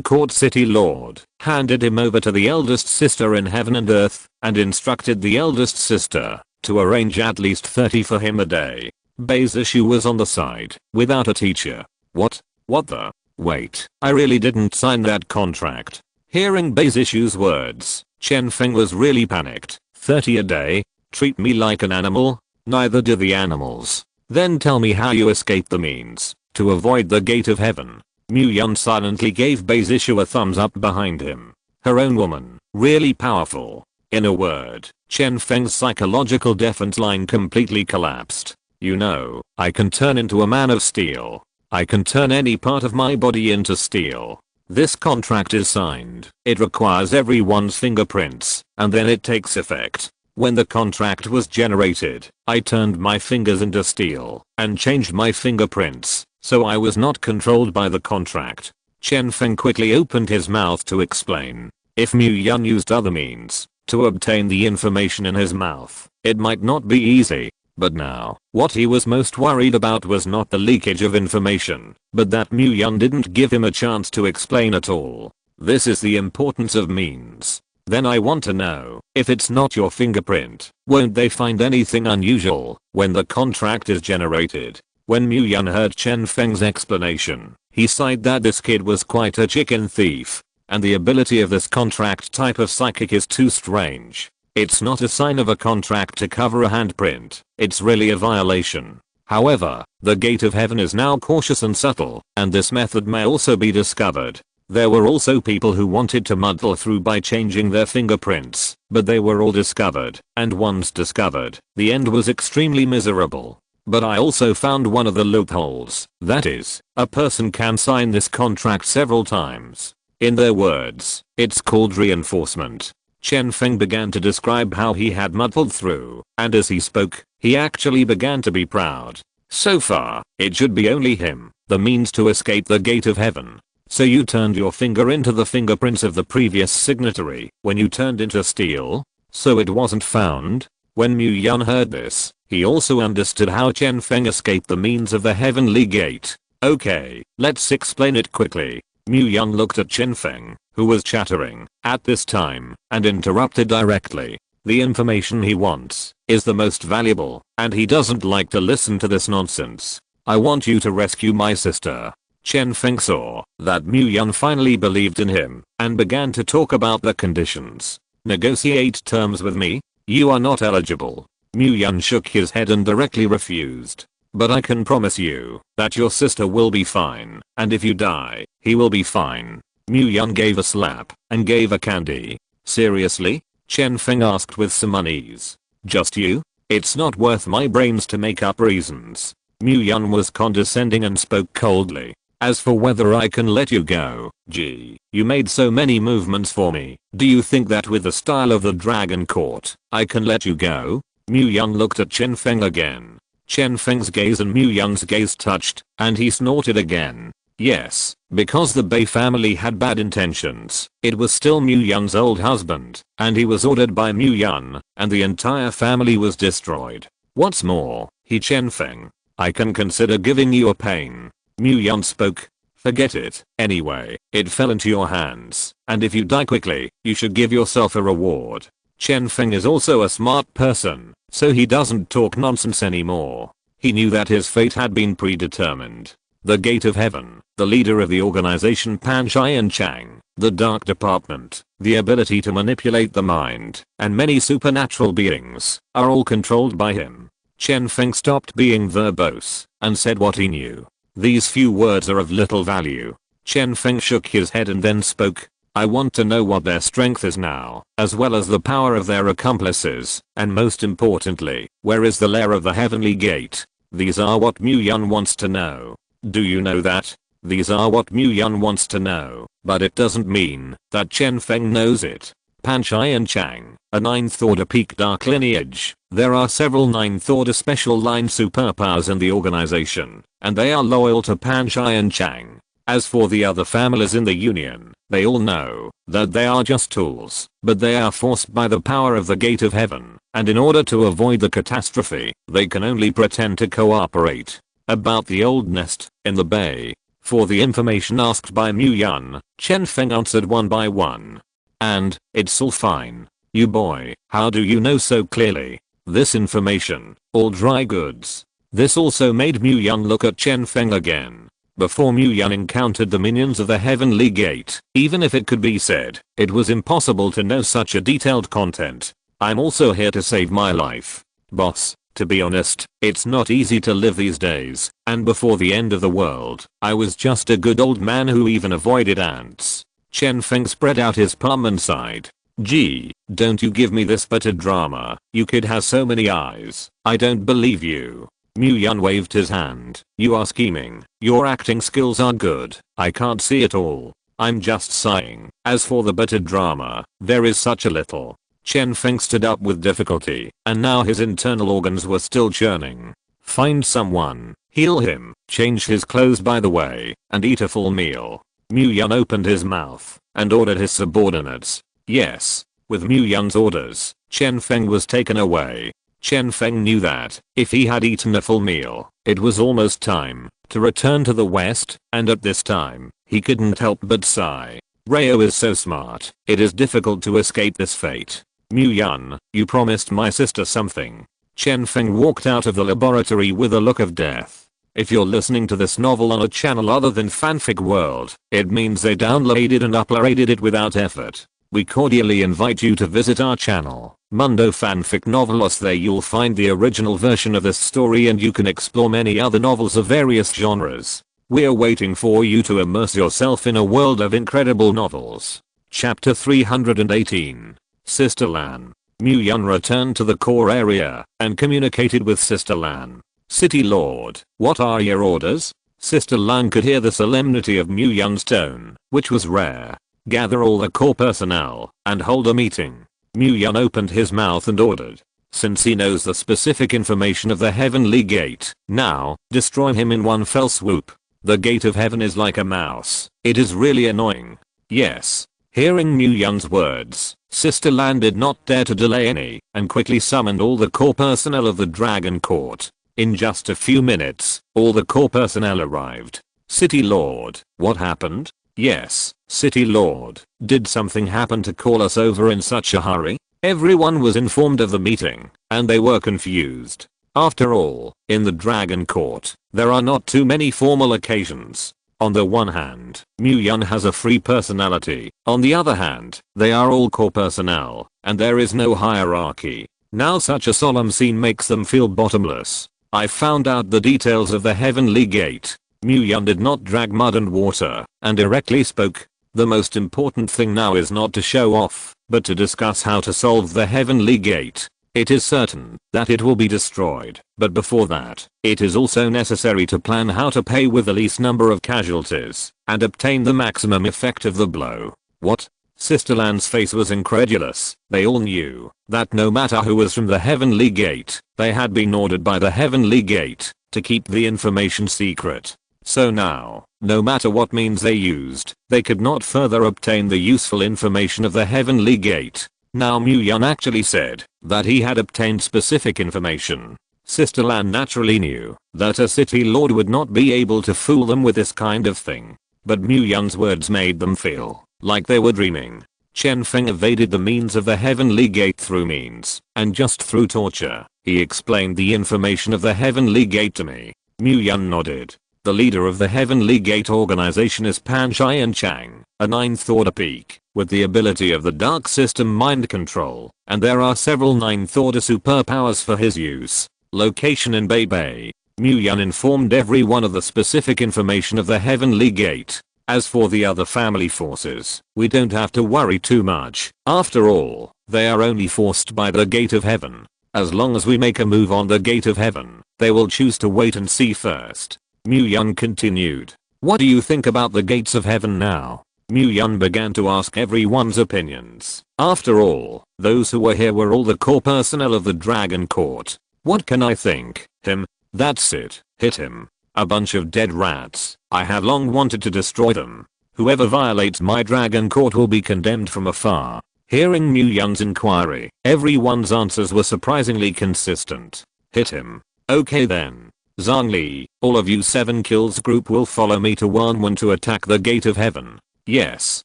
Court City Lord, handed him over to the eldest sister in heaven and earth, and instructed the eldest sister to arrange at least 30 for him a day. Bei's issue was on the side, without a teacher. What the? Wait, I really didn't sign that contract. Hearing Bei's issue's words, Chen Feng was really panicked. 30 a day? Treat me like an animal? Neither do the animals. Then tell me how you escape the means to avoid the gate of heaven. Mu Yun silently gave Bei's issue a thumbs up behind him. Her own woman, really powerful. In a word, Chen Feng's psychological defense line completely collapsed. You know, I can turn into a man of steel. I can turn any part of my body into steel. This contract is signed. It requires everyone's fingerprints, and then it takes effect. When the contract was generated, I turned my fingers into steel and changed my fingerprints, so I was not controlled by the contract. Chen Feng quickly opened his mouth to explain. If Mu Yun used other means to obtain the information in his mouth, it might not be easy. But now, what he was most worried about was not the leakage of information, but that Mu Yun didn't give him a chance to explain at all. This is the importance of means. Then I want to know, if it's not your fingerprint, won't they find anything unusual when the contract is generated? When Mu Yun heard Chen Feng's explanation, he sighed that this kid was quite a chicken thief, and the ability of this contract type of psychic is too strange. It's not a sign of a contract to cover a handprint, it's really a violation. However, the gate of heaven is now cautious and subtle, and this method may also be discovered. There were also people who wanted to muddle through by changing their fingerprints, but they were all discovered, and once discovered, the end was extremely miserable. But I also found one of the loopholes, that is, a person can sign this contract several times. In their words, it's called reinforcement. Chen Feng began to describe how he had muddled through, and as he spoke, he actually began to be proud. So far, it should be only him, the means to escape the gate of heaven. So you turned your finger into the fingerprints of the previous signatory when you turned into steel? So it wasn't found? When Mu Yun heard this, he also understood how Chen Feng escaped the means of the heavenly gate. Okay, let's explain it quickly. Mu Yun looked at Chen Feng, who was chattering at this time, and interrupted directly. The information he wants is the most valuable, and he doesn't like to listen to this nonsense. I want you to rescue my sister. Chen Feng saw that Mu Yun finally believed in him and began to talk about the conditions. Negotiate terms with me? You are not eligible. Mu Yun shook his head and directly refused. But I can promise you that your sister will be fine, and if you die, he will be fine. Mu Yun gave a slap and gave a candy. Seriously? Chen Feng asked with some unease. Just you? It's not worth my brains to make up reasons. Mu Yun was condescending and spoke coldly. As for whether I can let you go, gee, you made so many movements for me. Do you think that with the style of the Dragon Court, I can let you go? Mu Yun looked at Chen Feng again. Chen Feng's gaze and Mu Yun's gaze touched, and he snorted again. Yes, because the Bei family had bad intentions, it was still Mu Yun's old husband, and he was ordered by Mu Yun, and the entire family was destroyed. What's more, Chen Feng, I can consider giving you a pain. Mu Yun spoke. Forget it. Anyway, it fell into your hands, and if you die quickly, you should give yourself a reward. Chen Feng is also a smart person, so he doesn't talk nonsense anymore. He knew that his fate had been predetermined. The Gate of Heaven, the leader of the organization Pan Shai and Chang, the Dark Department, the ability to manipulate the mind, and many supernatural beings, are all controlled by him. Chen Feng stopped being verbose, and said what he knew. These few words are of little value. Chen Feng shook his head and then spoke. I want to know what their strength is now, as well as the power of their accomplices, and most importantly, where is the lair of the Heavenly Gate? These are what Mu Yun wants to know. Do you know that? These are what Mu Yun wants to know, but it doesn't mean that Chen Feng knows it. Pan Shai and Chang, a 9th order peak dark lineage. There are several 9th order special line superpowers in the organization, and they are loyal to Pan Shai and Chang. As for the other families in the Union, they all know that they are just tools, but they are forced by the power of the Gate of Heaven, and in order to avoid the catastrophe, they can only pretend to cooperate. About the old nest in the bay. For the information asked by Mu Yun, Chen Feng answered one by one. And, it's all fine. You boy, how do you know so clearly? This information, all dry goods. This also made Mu Yun look at Chen Feng again. Before Mu Yun encountered the minions of the Heavenly Gate, even if it could be said, it was impossible to know such a detailed content. I'm also here to save my life. Boss. To be honest, it's not easy to live these days, and before the end of the world, I was just a good old man who even avoided ants. Chen Feng spread out his palm and sighed. Gee, don't you give me this but a drama. You kid has so many eyes. I don't believe you. Mu Yun waved his hand. You are scheming. Your acting skills are good. I can't see it all. I'm just sighing. As for the bitter drama, there is such a little. Chen Feng stood up with difficulty, and now his internal organs were still churning. Find someone, heal him, change his clothes by the way, and eat a full meal. Mu Yun opened his mouth, and ordered his subordinates. Yes. With Mu Yun's orders, Chen Feng was taken away. Chen Feng knew that, if he had eaten a full meal, it was almost time to return to the West, and at this time, he couldn't help but sigh. Reo is so smart, it is difficult to escape this fate. Mu Yun, you promised my sister something. Chen Feng walked out of the laboratory with a look of death. If you're listening to this novel on a channel other than Fanfic World, it means they downloaded and uploaded it without effort. We cordially invite you to visit our channel, Mundo Fanfic Novelos. There you'll find the original version of this story and you can explore many other novels of various genres. We're waiting for you to immerse yourself in a world of incredible novels. Chapter 318. Sister Lan. Mu Yun returned to the core area and communicated with Sister Lan. City Lord, what are your orders? Sister Lan could hear the solemnity of Mu Yun's tone, which was rare. Gather all the core personnel and hold a meeting. Mu Yun opened his mouth and ordered. Since he knows the specific information of the Heavenly Gate, now, destroy him in one fell swoop. The Gate of Heaven is like a mouse. It is really annoying. Yes. Hearing Mu Yun's words, Sister Lan did not dare to delay any, and quickly summoned all the core personnel of the Dragon Court. In just a few minutes, all the core personnel arrived. City Lord, what happened? Yes, City Lord, did something happen to call us over in such a hurry? Everyone was informed of the meeting, and they were confused. After all, in the Dragon Court, there are not too many formal occasions. On the one hand, Mu Yun has a free personality. On the other hand, they are all core personnel, and there is no hierarchy. Now such a solemn scene makes them feel bottomless. I found out the details of the Heavenly Gate. Mu Yun did not drag mud and water, and directly spoke. The most important thing now is not to show off, but to discuss how to solve the heavenly gate. It is certain that it will be destroyed, but before that, it is also necessary to plan how to pay with the least number of casualties, and obtain the maximum effect of the blow. What? Sister Lan's face was incredulous. They all knew that no matter who was from the heavenly gate, they had been ordered by the heavenly gate to keep the information secret. So now, no matter what means they used, they could not further obtain the useful information of the heavenly gate. Now Mu-Yun actually said that he had obtained specific information. Sister Lan naturally knew that a city lord would not be able to fool them with this kind of thing. But Mu-Yun's words made them feel like they were dreaming. Chen Feng evaded the means of the heavenly gate through means, and just through torture. He explained the information of the heavenly gate to me. Mu-Yun nodded. The leader of the Heavenly Gate organization is Pan Xian Chang, a 9th order peak, with the ability of the Dark System mind control, and there are several 9th order superpowers for his use. Location in Beibei. Mu-Yun informed everyone of the specific information of the Heavenly Gate. As for the other family forces, we don't have to worry too much. After all, they are only forced by the Gate of Heaven. As long as we make a move on the Gate of Heaven, they will choose to wait and see first. Mu-Yun continued. What do you think about the gates of heaven now? Mu-Yun began to ask everyone's opinions. After all, those who were here were all the core personnel of the Dragon Court. What can I think? Him? That's it. Hit him. A bunch of dead rats. I have long wanted to destroy them. Whoever violates my Dragon Court will be condemned from afar. Hearing Mu-Yun's inquiry, everyone's answers were surprisingly consistent. Hit him. Okay then. Zhang Li, all of you 7 kills group will follow me to Wanwen to attack the Gate of Heaven. Yes.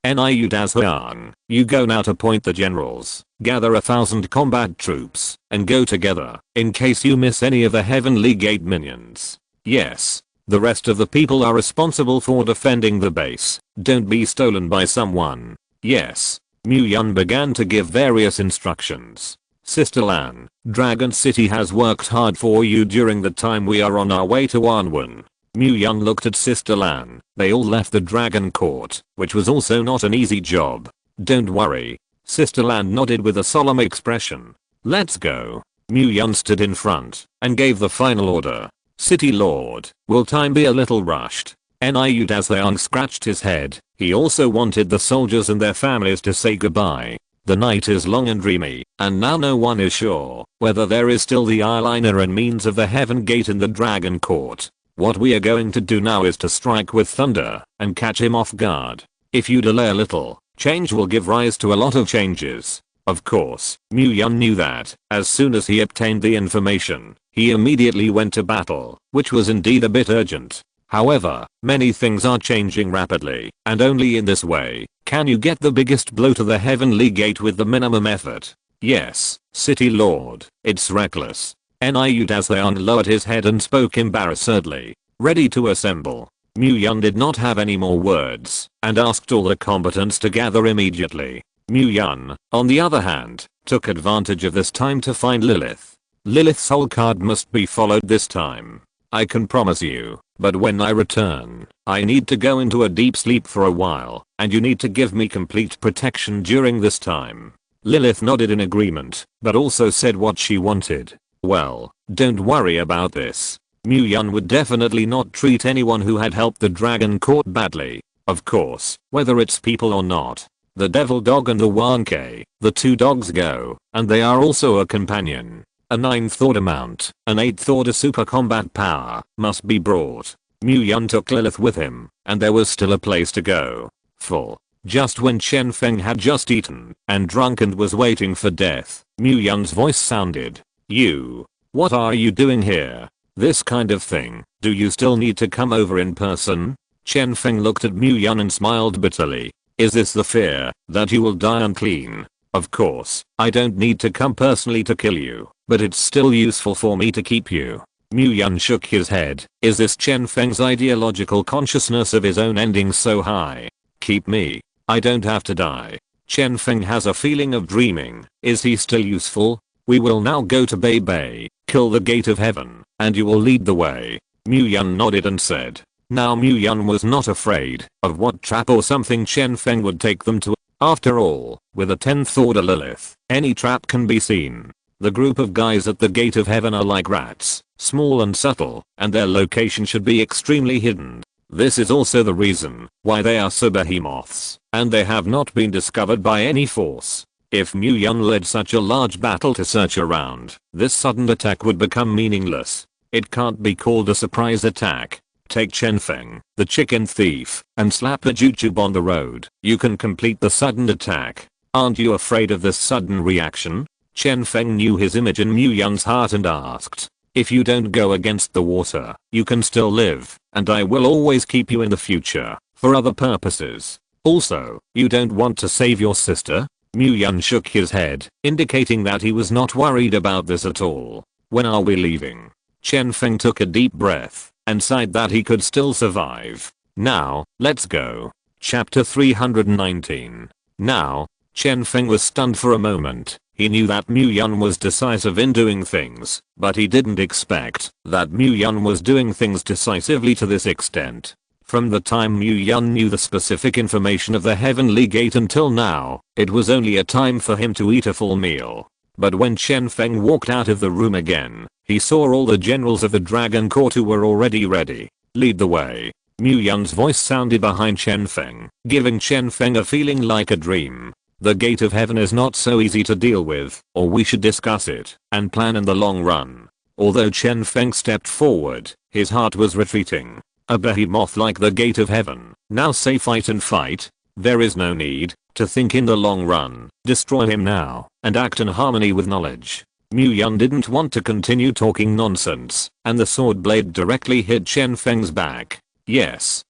Niu Dazhuang, you go now to point the generals, gather 1,000 combat troops, and go together, in case you miss any of the Heavenly Gate minions. Yes. The rest of the people are responsible for defending the base. Don't be stolen by someone. Yes. Mu-Yun began to give various instructions. Sister Lan, Dragon City has worked hard for you during the time we are on our way to Wanwen. Mu-Yun looked at Sister Lan. They all left the Dragon Court, which was also not an easy job. Don't worry. Sister Lan nodded with a solemn expression. Let's go. Mu-Yun stood in front and gave the final order. City Lord, will time be a little rushed? Niu Dazhuang scratched his head. He also wanted the soldiers and their families to say goodbye. The night is long and dreamy, and now no one is sure whether there is still the eyeliner and means of the Heaven Gate in the Dragon Court. What we are going to do now is to strike with thunder and catch him off guard. If you delay a little, change will give rise to a lot of changes. Of course, Mu-Yun knew that. As soon as he obtained the information, he immediately went to battle, which was indeed a bit urgent. However, many things are changing rapidly, and only in this way can you get the biggest blow to the Heavenly Gate with the minimum effort. Yes, City Lord, it's reckless. Niu Dazhuang lowered his head and spoke embarrassedly. Ready to assemble. Mu-Yun did not have any more words, and asked all the combatants to gather immediately. Mu-Yun, on the other hand, took advantage of this time to find Lilith. Lilith's soul card must be followed this time. I can promise you, but when I return, I need to go into a deep sleep for a while, and you need to give me complete protection during this time. Lilith nodded in agreement, but also said what she wanted. Well, don't worry about this. Mu-Yun would definitely not treat anyone who had helped the Dragon Court badly. Of course, whether it's people or not. The Devil Dog and the Wanke, the 2 dogs go, and they are also a companion. A 9th order mount, an 8th order super combat power, must be brought. Mu-Yun took Lilith with him, and there was still a place to go. Full. Just when Chen Feng had just eaten and drunk and was waiting for death, Mu-Yun's voice sounded. You. What are you doing here? This kind of thing, do you still need to come over in person? Chen Feng looked at Mu-Yun and smiled bitterly. Is this the fear that you will die unclean? Of course, I don't need to come personally to kill you, but it's still useful for me to keep you. Mu-Yun shook his head. Is this Chen Feng's ideological consciousness of his own ending so high? Keep me. I don't have to die. Chen Feng has a feeling of dreaming. Is he still useful? We will now go to Beibei, kill the Gate of Heaven, and you will lead the way. Mu-Yun nodded and said. Now Mu Yun was not afraid of what trap or something Chen Feng would take them to. After all, with a 10th order Lilith, any trap can be seen. The group of guys at the gate of heaven are like rats, small and subtle, and their location should be extremely hidden. This is also the reason why they are so behemoths, and they have not been discovered by any force. If Mu Yun led such a large battle to search around, this sudden attack would become meaningless. It can't be called a surprise attack. Take Chen Feng, the chicken thief, and slap the jujube on the road. You can complete the sudden attack. Aren't you afraid of this sudden reaction? Chen Feng knew his image in Mu Yun's heart and asked, if you don't go against the water, you can still live, and I will always keep you in the future, for other purposes. Also, you don't want to save your sister? Mu Yun shook his head, indicating that he was not worried about this at all. When are we leaving? Chen Feng took a deep breath and sighed that he could still survive. Now, let's go. Chapter 319. Now, Chen Feng was stunned for a moment. He knew that Mu Yun was decisive in doing things, but he didn't expect that Mu Yun was doing things decisively to this extent. From the time Mu Yun knew the specific information of the Heavenly Gate until now, it was only a time for him to eat a full meal. But when Chen Feng walked out of the room again, he saw all the generals of the Dragon Court who were already ready. Lead the way. Mu Yun's voice sounded behind Chen Feng, giving Chen Feng a feeling like a dream. The gate of heaven is not so easy to deal with, or we should discuss it and plan in the long run. Although Chen Feng stepped forward, his heart was retreating. A behemoth like the gate of heaven. Now say fight and fight. There is no need to think in the long run. Destroy him now and act in harmony with knowledge. Mu Yun didn't want to continue talking nonsense, and the sword blade directly hit Chen Feng's back. Yes,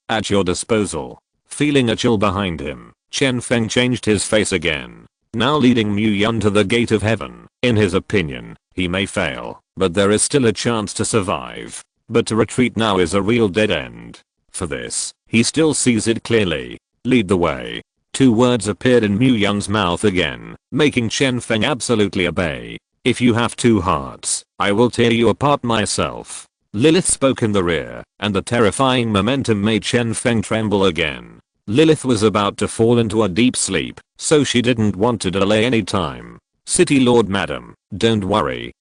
at your disposal. Feeling a chill behind him, Chen Feng changed his face again, now leading Mu Yun to the gate of heaven. In his opinion, he may fail, but there is still a chance to survive. But to retreat now is a real dead end. For this, he still sees it clearly. Lead the way. Two words appeared in Mu Yun's mouth again, making Chen Feng absolutely obey. If you have two hearts, I will tear you apart myself. Lilith spoke in the rear, and the terrifying momentum made Chen Feng tremble again. Lilith was about to fall into a deep sleep, so she didn't want to delay any time. City Lord Madam, don't worry.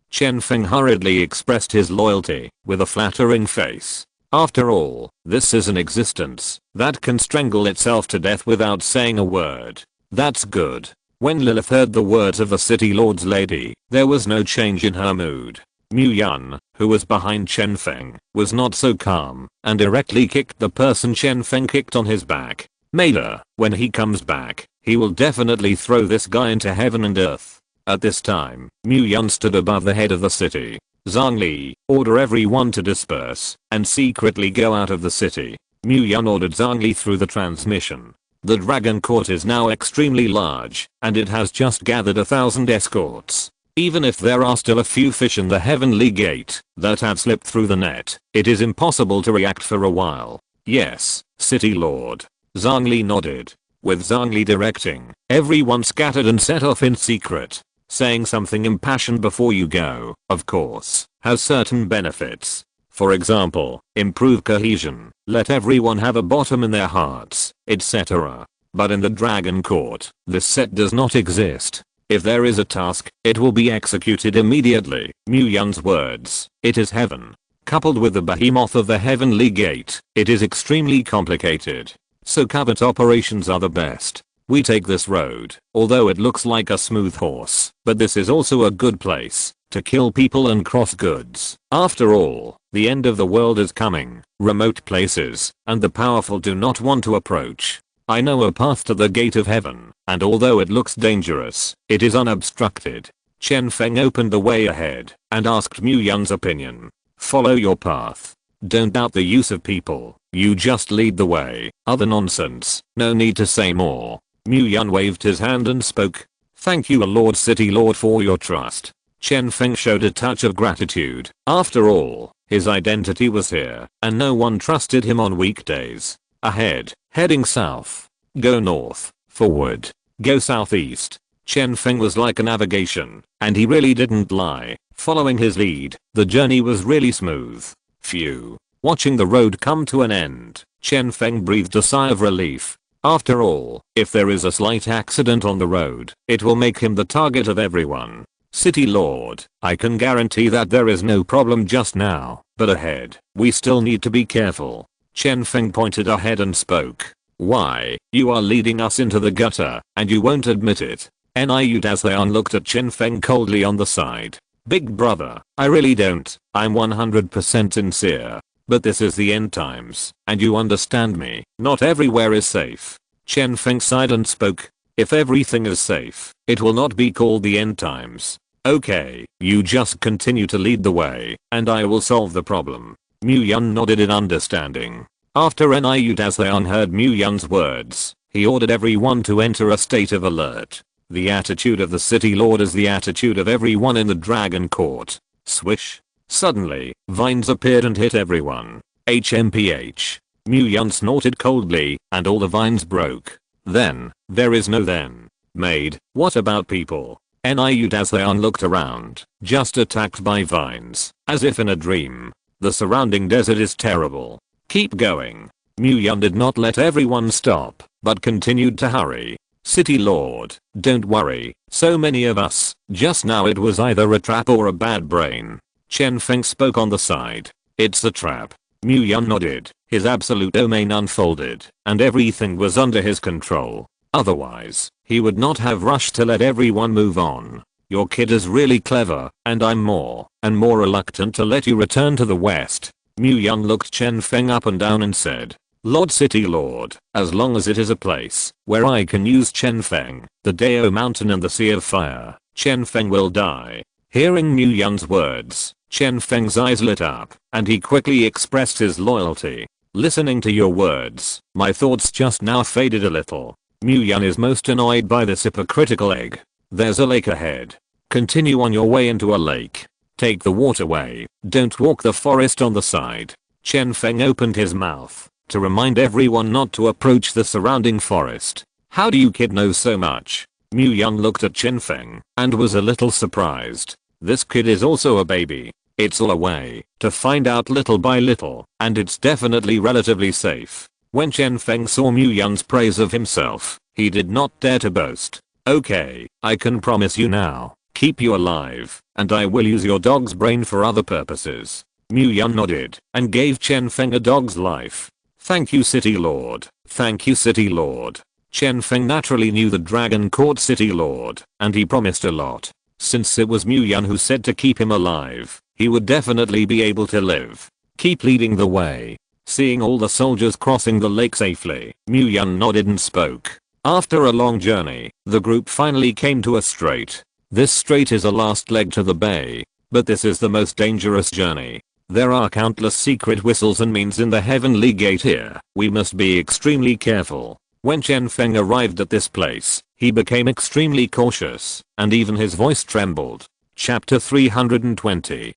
Chen Feng hurriedly expressed his loyalty with a flattering face. After all, this is an existence that can strangle itself to death without saying a word. That's good. When Lilith heard the words of the City Lord's lady, there was no change in her mood. Mu Yun, who was behind Chen Feng, was not so calm and directly kicked the person Chen Feng kicked on his back. Later, when he comes back, he will definitely throw this guy into heaven and earth. At this time, Mu Yun stood above the head of the city. Zhang Li, order everyone to disperse and secretly go out of the city. Mu Yun ordered Zhang Li through the transmission. The Dragon Court is now extremely large, and it has just gathered 1,000 escorts. Even if there are still a few fish in the Heavenly Gate that have slipped through the net, it is impossible to react for a while. Yes, City Lord. Zhang Li nodded. With Zhang Li directing, everyone scattered and set off in secret. Saying something impassioned before you go, of course, has certain benefits. For example, improve cohesion, let everyone have a bottom in their hearts, etc. But in the Dragon Court, this set does not exist. If there is a task, it will be executed immediately. Mu Yun's words, it is heaven. Coupled with the behemoth of the Heavenly Gate, it is extremely complicated. So covert operations are the best. We take this road, although it looks like a smooth horse, but this is also a good place to kill people and cross goods. After all, the end of the world is coming. Remote places and the powerful do not want to approach. I know a path to the gate of heaven, and although it looks dangerous, it is unobstructed. Chen Feng opened the way ahead and asked Mu Yun's opinion. Follow your path. Don't doubt the use of people. You just lead the way. Other nonsense. No need to say more. Mu Yun waved his hand and spoke. Thank you, Lord City Lord, for your trust. Chen Feng showed a touch of gratitude. After all, his identity was here, and no one trusted him on weekdays. Ahead, heading south. Go north. Forward. Go southeast. Chen Feng was like a navigation, and he really didn't lie. Following his lead, the journey was really smooth. Phew. Watching the road come to an end, Chen Feng breathed a sigh of relief. After all, if there is a slight accident on the road, it will make him the target of everyone. City Lord, I can guarantee that there is no problem just now, but ahead, we still need to be careful. Chen Feng pointed ahead and spoke. Why, you are leading us into the gutter, and you won't admit it. Niu Daseon looked at Chen Feng coldly on the side. Big brother, I really don't, I'm 100% sincere. But this is the end times, and you understand me, not everywhere is safe. Chen Feng sighed and spoke. If everything is safe, it will not be called the end times. Okay, you just continue to lead the way, and I will solve the problem. Mu Yun nodded in understanding. After Niu Daseon heard Mu Yun's words, he ordered everyone to enter a state of alert. The attitude of the city lord is the attitude of everyone in the dragon court. Swish. Suddenly, vines appeared and hit everyone. HMPH. Mu Yun snorted coldly, and all the vines broke. Then, there is no then. Maid, what about people? Niu Daseon looked around, just attacked by vines, as if in a dream. The surrounding desert is terrible. Keep going. Mu Yun did not let everyone stop, but continued to hurry. City Lord, don't worry, so many of us, just now it was either a trap or a bad brain. Chen Feng spoke on the side. It's a trap. Mu Yun nodded, his absolute domain unfolded, and everything was under his control. Otherwise, he would not have rushed to let everyone move on. Your kid is really clever, and I'm more and more reluctant to let you return to the west. Mu Yun looked Chen Feng up and down and said, Lord City Lord, as long as it is a place where I can use Chen Feng, the Dao Mountain and the Sea of Fire, Chen Feng will die. Hearing Mu Yun's words, Chen Feng's eyes lit up, and he quickly expressed his loyalty. Listening to your words, my thoughts just now faded a little. Mu Yun is most annoyed by this hypocritical egg. There's a lake ahead. Continue on your way into a lake. Take the waterway, don't walk the forest on the side. Chen Feng opened his mouth to remind everyone not to approach the surrounding forest. How do you kid know so much? Mu Yun looked at Chen Feng and was a little surprised. This kid is also a baby. It's all a way to find out little by little, and it's definitely relatively safe. When Chen Feng saw Mu Yun's praise of himself, he did not dare to boast. Okay, I can promise you now, keep you alive, and I will use your dog's brain for other purposes. Mu Yun nodded and gave Chen Feng a dog's life. Thank you City Lord, thank you City Lord. Chen Feng naturally knew the Dragon Court City Lord, and he promised a lot. Since it was Mu Yun who said to keep him alive, he would definitely be able to live. Keep leading the way. Seeing all the soldiers crossing the lake safely, Mu Yun nodded and spoke. After a long journey, the group finally came to a strait. This strait is a last leg to the bay, but this is the most dangerous journey. There are countless secret whistles and means in the heavenly gate here. We must be extremely careful. When Chen Feng arrived at this place, he became extremely cautious, and even his voice trembled. Chapter 320.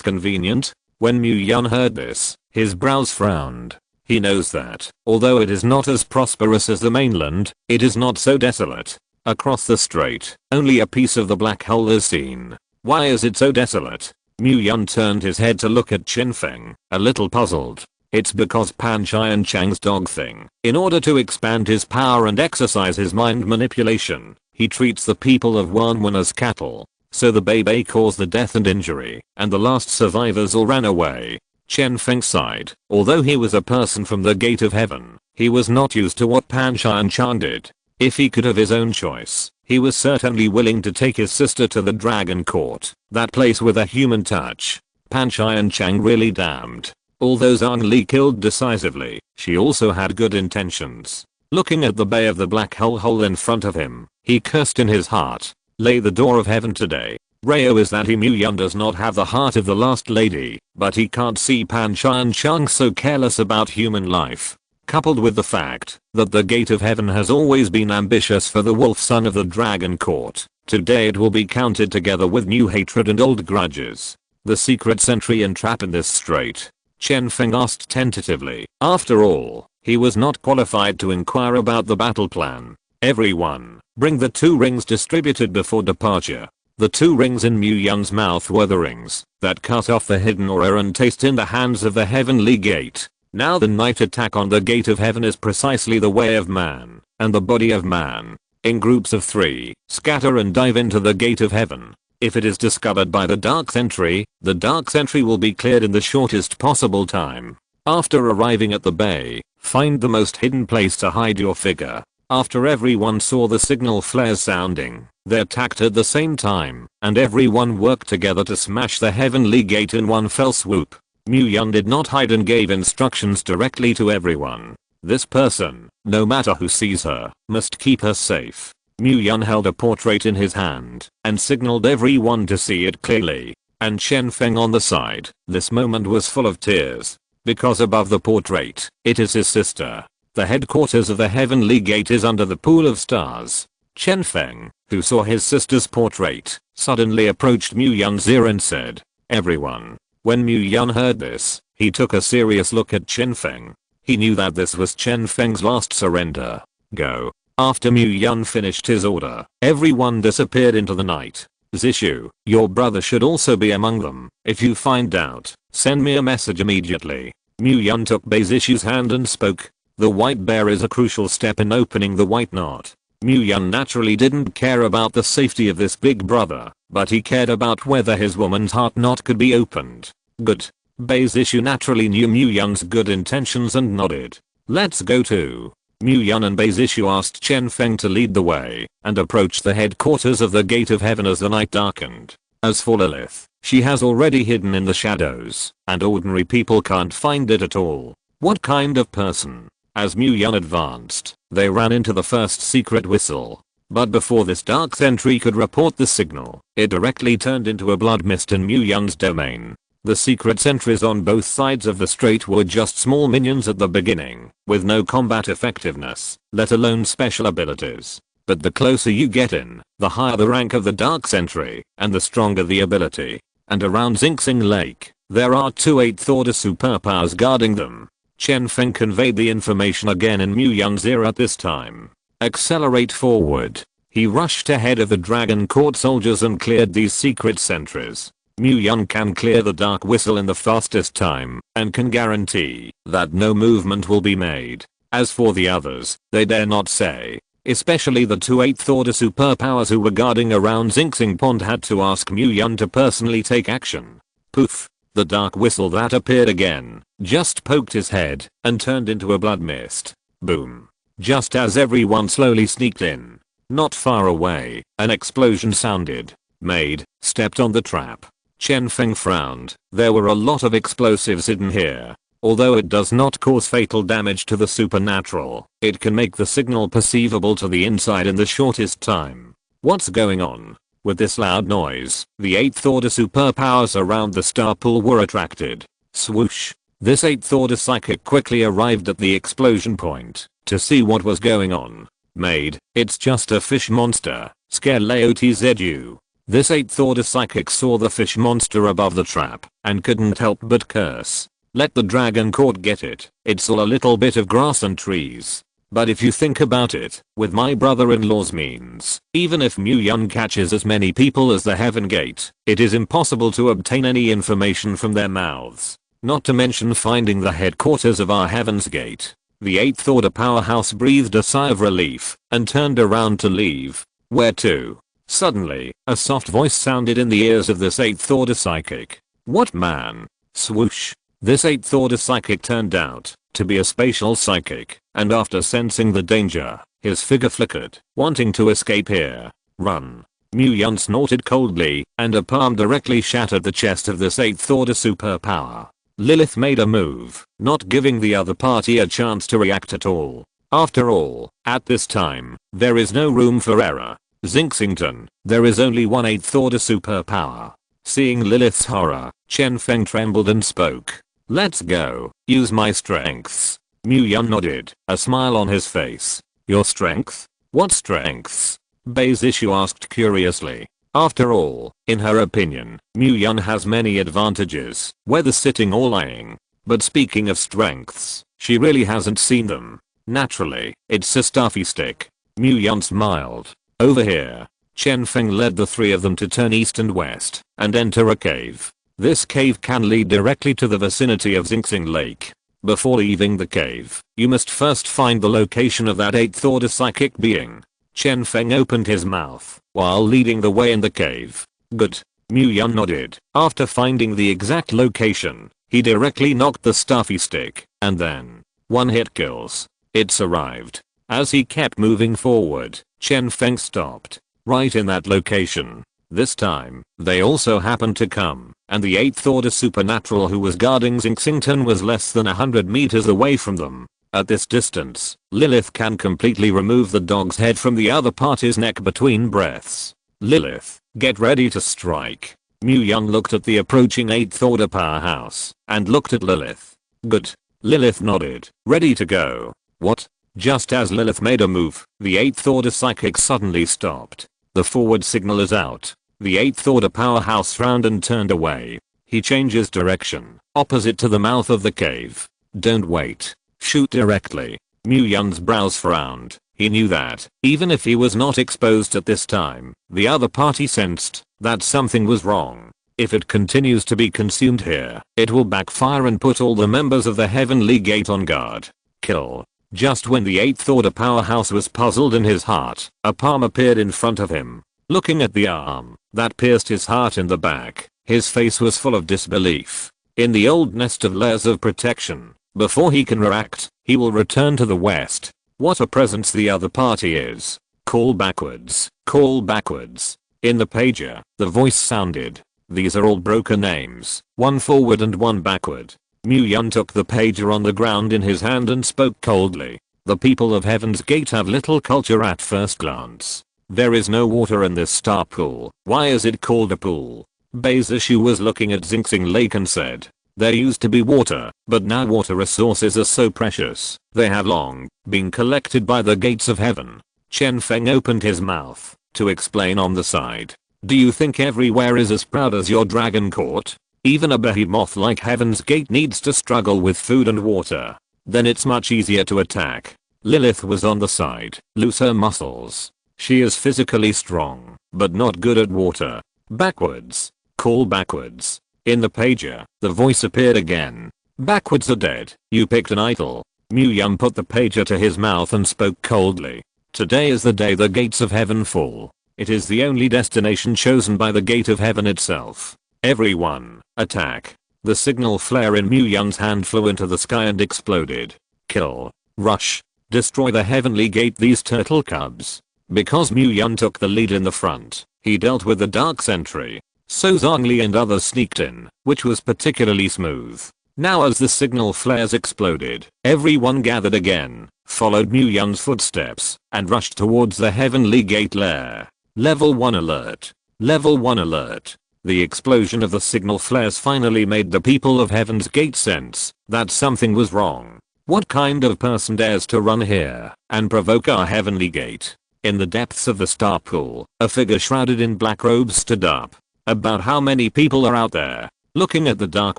Convenient. When Mu Yun heard this, his brows frowned. He knows that, although it is not as prosperous as the mainland, it is not so desolate. Across the strait, only a piece of the black hole is seen. Why is it so desolate? Mu Yun turned his head to look at Chen Feng, a little puzzled. It's because Pan Chai and Chang's dog thing. In order to expand his power and exercise his mind manipulation, he treats the people of Wanwan as cattle. So the Bei caused the death and injury, and the last survivors all ran away. Chen Feng sighed. Although he was a person from the gate of heaven, he was not used to what Pan Chai and Chang did. If he could have his own choice, he was certainly willing to take his sister to the Dragon Court, that place with a human touch. Pan Chai and Chang really damned. Although Zhang Li killed decisively, she also had good intentions. Looking at the bay of the black hole in front of him, he cursed in his heart. Lay the door of heaven today. Rayo is that Mu Yun does not have the heart of the last lady, but he can't see Pan Chai and Chang so careless about human life. Coupled with the fact that the gate of heaven has always been ambitious for the wolf son of the Dragon Court, today it will be counted together with new hatred and old grudges. The secret sentry and trap in this strait? Chen Feng asked tentatively. After all, he was not qualified to inquire about the battle plan. Everyone, bring the 2 rings distributed before departure. The two rings in Mu Yun's mouth were the rings that cut off the hidden aura and taste in the hands of the heavenly gate. Now the night attack on the gate of heaven is precisely the way of man and the body of man. In groups of 3, scatter and dive into the gate of heaven. If it is discovered by the dark sentry, the dark sentry will be cleared in the shortest possible time. After arriving at the bay, find the most hidden place to hide your figure. After everyone saw the signal flares sounding, they attacked at the same time, and everyone worked together to smash the heavenly gate in one fell swoop. Mu Yun did not hide and gave instructions directly to everyone. This person, no matter who sees her, must keep her safe. Mu Yun held a portrait in his hand and signaled everyone to see it clearly. And Chen Feng on the side. This moment was full of tears. Because above the portrait, it is his sister. The headquarters of the heavenly gate is under the pool of stars. Chen Feng, who saw his sister's portrait, suddenly approached Mu Yun's ear and said, "Everyone." When Mu Yun heard this, he took a serious look at Chen Feng. He knew that this was Chen Feng's last surrender. Go. After Mu Yun finished his order, everyone disappeared into the night. Zishu, your brother should also be among them. If you find out, send me a message immediately. Mu Yun took Bei Zishu's hand and spoke. The white bear is a crucial step in opening the white knot. Mu Yun naturally didn't care about the safety of this big brother, but he cared about whether his woman's heart knot could be opened. Good. Bei Zishu naturally knew Mu Yun's good intentions and nodded. Let's go too. Mu Yun and Bei Zishu asked Chen Feng to lead the way and approached the headquarters of the gate of heaven as the night darkened. As for Lilith, she has already hidden in the shadows, and ordinary people can't find it at all. What kind of person? As Mu Yun advanced, they ran into the first secret whistle. But before this dark sentry could report the signal, it directly turned into a blood mist in Mu Yun's domain. The secret sentries on both sides of the strait were just small minions at the beginning, with no combat effectiveness, let alone special abilities. But the closer you get in, the higher the rank of the dark sentry, and the stronger the ability. And around Xingxing Lake, there are 2 8th order superpowers guarding them. Chen Feng conveyed the information again in Mu Yun's ear at this time. Accelerate forward. He rushed ahead of the Dragon Court soldiers and cleared these secret sentries. Mu Yun can clear the dark whistle in the fastest time, and can guarantee that no movement will be made. As for the others, they dare not say. Especially the 2 8th order superpowers who were guarding around Xingxing Pond had to ask Mu Yun to personally take action. Poof. The dark whistle that appeared again just poked his head and turned into a blood mist. Boom. Just as everyone slowly sneaked in, not far away, an explosion sounded. Maid stepped on the trap. Chen Feng frowned. There were a lot of explosives hidden here. Although it does not cause fatal damage to the supernatural, it can make the signal perceivable to the inside in the shortest time. What's going on? With this loud noise, the 8th order superpowers around the star pool were attracted. Swoosh. This 8th order psychic quickly arrived at the explosion point to see what was going on. Maid, it's just a fish monster. Scare Laotzu. This 8th order psychic saw the fish monster above the trap and couldn't help but curse. Let the Dragon Court get it. It's all a little bit of grass and trees. But if you think about it, with my brother-in-law's means, even if Mu Yun catches as many people as the Heaven Gate, it is impossible to obtain any information from their mouths. Not to mention finding the headquarters of our Heaven's Gate. The 8th order powerhouse breathed a sigh of relief and turned around to leave. Where to? Suddenly, a soft voice sounded in the ears of this 8th order psychic. What man? Swoosh. This 8th order psychic turned out to be a spatial psychic, and after sensing the danger, his figure flickered, wanting to escape here. Run. Mu Yun snorted coldly, and a palm directly shattered the chest of this 8th order superpower. Lilith made a move, not giving the other party a chance to react at all. After all, at this time, there is no room for error. Xingxington, there is only one 8th order superpower. Seeing Lilith's horror, Chen Feng trembled and spoke. Let's go. Use my strengths. Mu Yun nodded, a smile on his face. Your strength? What strengths? Bei Zishu asked curiously. After all, in her opinion, Mu Yun has many advantages, whether sitting or lying. But speaking of strengths, she really hasn't seen them. Naturally, it's a stuffy stick. Mu Yun smiled. Over here. Chen Feng led the three of them to turn east and west and enter a cave. This cave can lead directly to the vicinity of Xingxing Lake. Before leaving the cave, you must first find the location of that 8th order psychic being. Chen Feng opened his mouth while leading the way in the cave. Good. Mu Yan nodded. After finding the exact location, he directly knocked the stuffy stick, and then, one hit kills. It's arrived. As he kept moving forward, Chen Feng stopped. Right in that location. This time, they also happened to come, and the 8th order supernatural who was guarding Xingxington was less than 100 meters away from them. At this distance, Lilith can completely remove the dog's head from the other party's neck between breaths. Lilith, get ready to strike. Mu Yan looked at the approaching 8th order powerhouse, and looked at Lilith. Good. Lilith nodded, ready to go. What? Just as Lilith made a move, the 8th order psychic suddenly stopped. The forward signal is out. The 8th order powerhouse frowned and turned away. He changes direction, opposite to the mouth of the cave. Don't wait. Shoot directly. Mu Yan's brows frowned. He knew that, even if he was not exposed at this time, the other party sensed that something was wrong. If it continues to be consumed here, it will backfire and put all the members of the Heavenly Gate on guard. Kill. Just when the 8th order powerhouse was puzzled in his heart, a palm appeared in front of him. Looking at the arm that pierced his heart in the back, his face was full of disbelief. In the old nest of layers of protection, before he can react, he will return to the west. What a presence the other party is. Call backwards. Call backwards. In the pager, the voice sounded. These are all broker names, one forward and one backward. Mu Yan took the pager on the ground in his hand and spoke coldly. The people of Heaven's Gate have little culture at first glance. There is no water in this star pool. Why is it called a pool? Beizishu was looking at Xingxing Lake and said, there used to be water, but now water resources are so precious, they have long been collected by the gates of heaven. Chen Feng opened his mouth to explain on the side. Do you think everywhere is as proud as your dragon court? Even a behemoth like Heaven's Gate needs to struggle with food and water. Then it's much easier to attack. Lilith was on the side. Loose her muscles. She is physically strong, but not good at water. Backwards. Call backwards. In the pager, the voice appeared again. Backwards are dead. You picked an idol. Mu Yan put the pager to his mouth and spoke coldly. Today is the day the gates of heaven fall. It is the only destination chosen by the gate of heaven itself. Everyone, attack. The signal flare in Mu Yan's hand flew into the sky and exploded. Kill. Rush. Destroy the heavenly gate, these turtle cubs. Because Mu Yan took the lead in the front, he dealt with the dark sentry. So Zhongli and others sneaked in, which was particularly smooth. Now as the signal flares exploded, everyone gathered again, followed Mu Yan's footsteps, and rushed towards the heavenly gate lair. Level 1 alert. Level 1 alert. The explosion of the signal flares finally made the people of Heaven's Gate sense that something was wrong. What kind of person dares to run here and provoke our heavenly gate? In the depths of the star pool, a figure shrouded in black robes stood up. About how many people are out there? Looking at the dark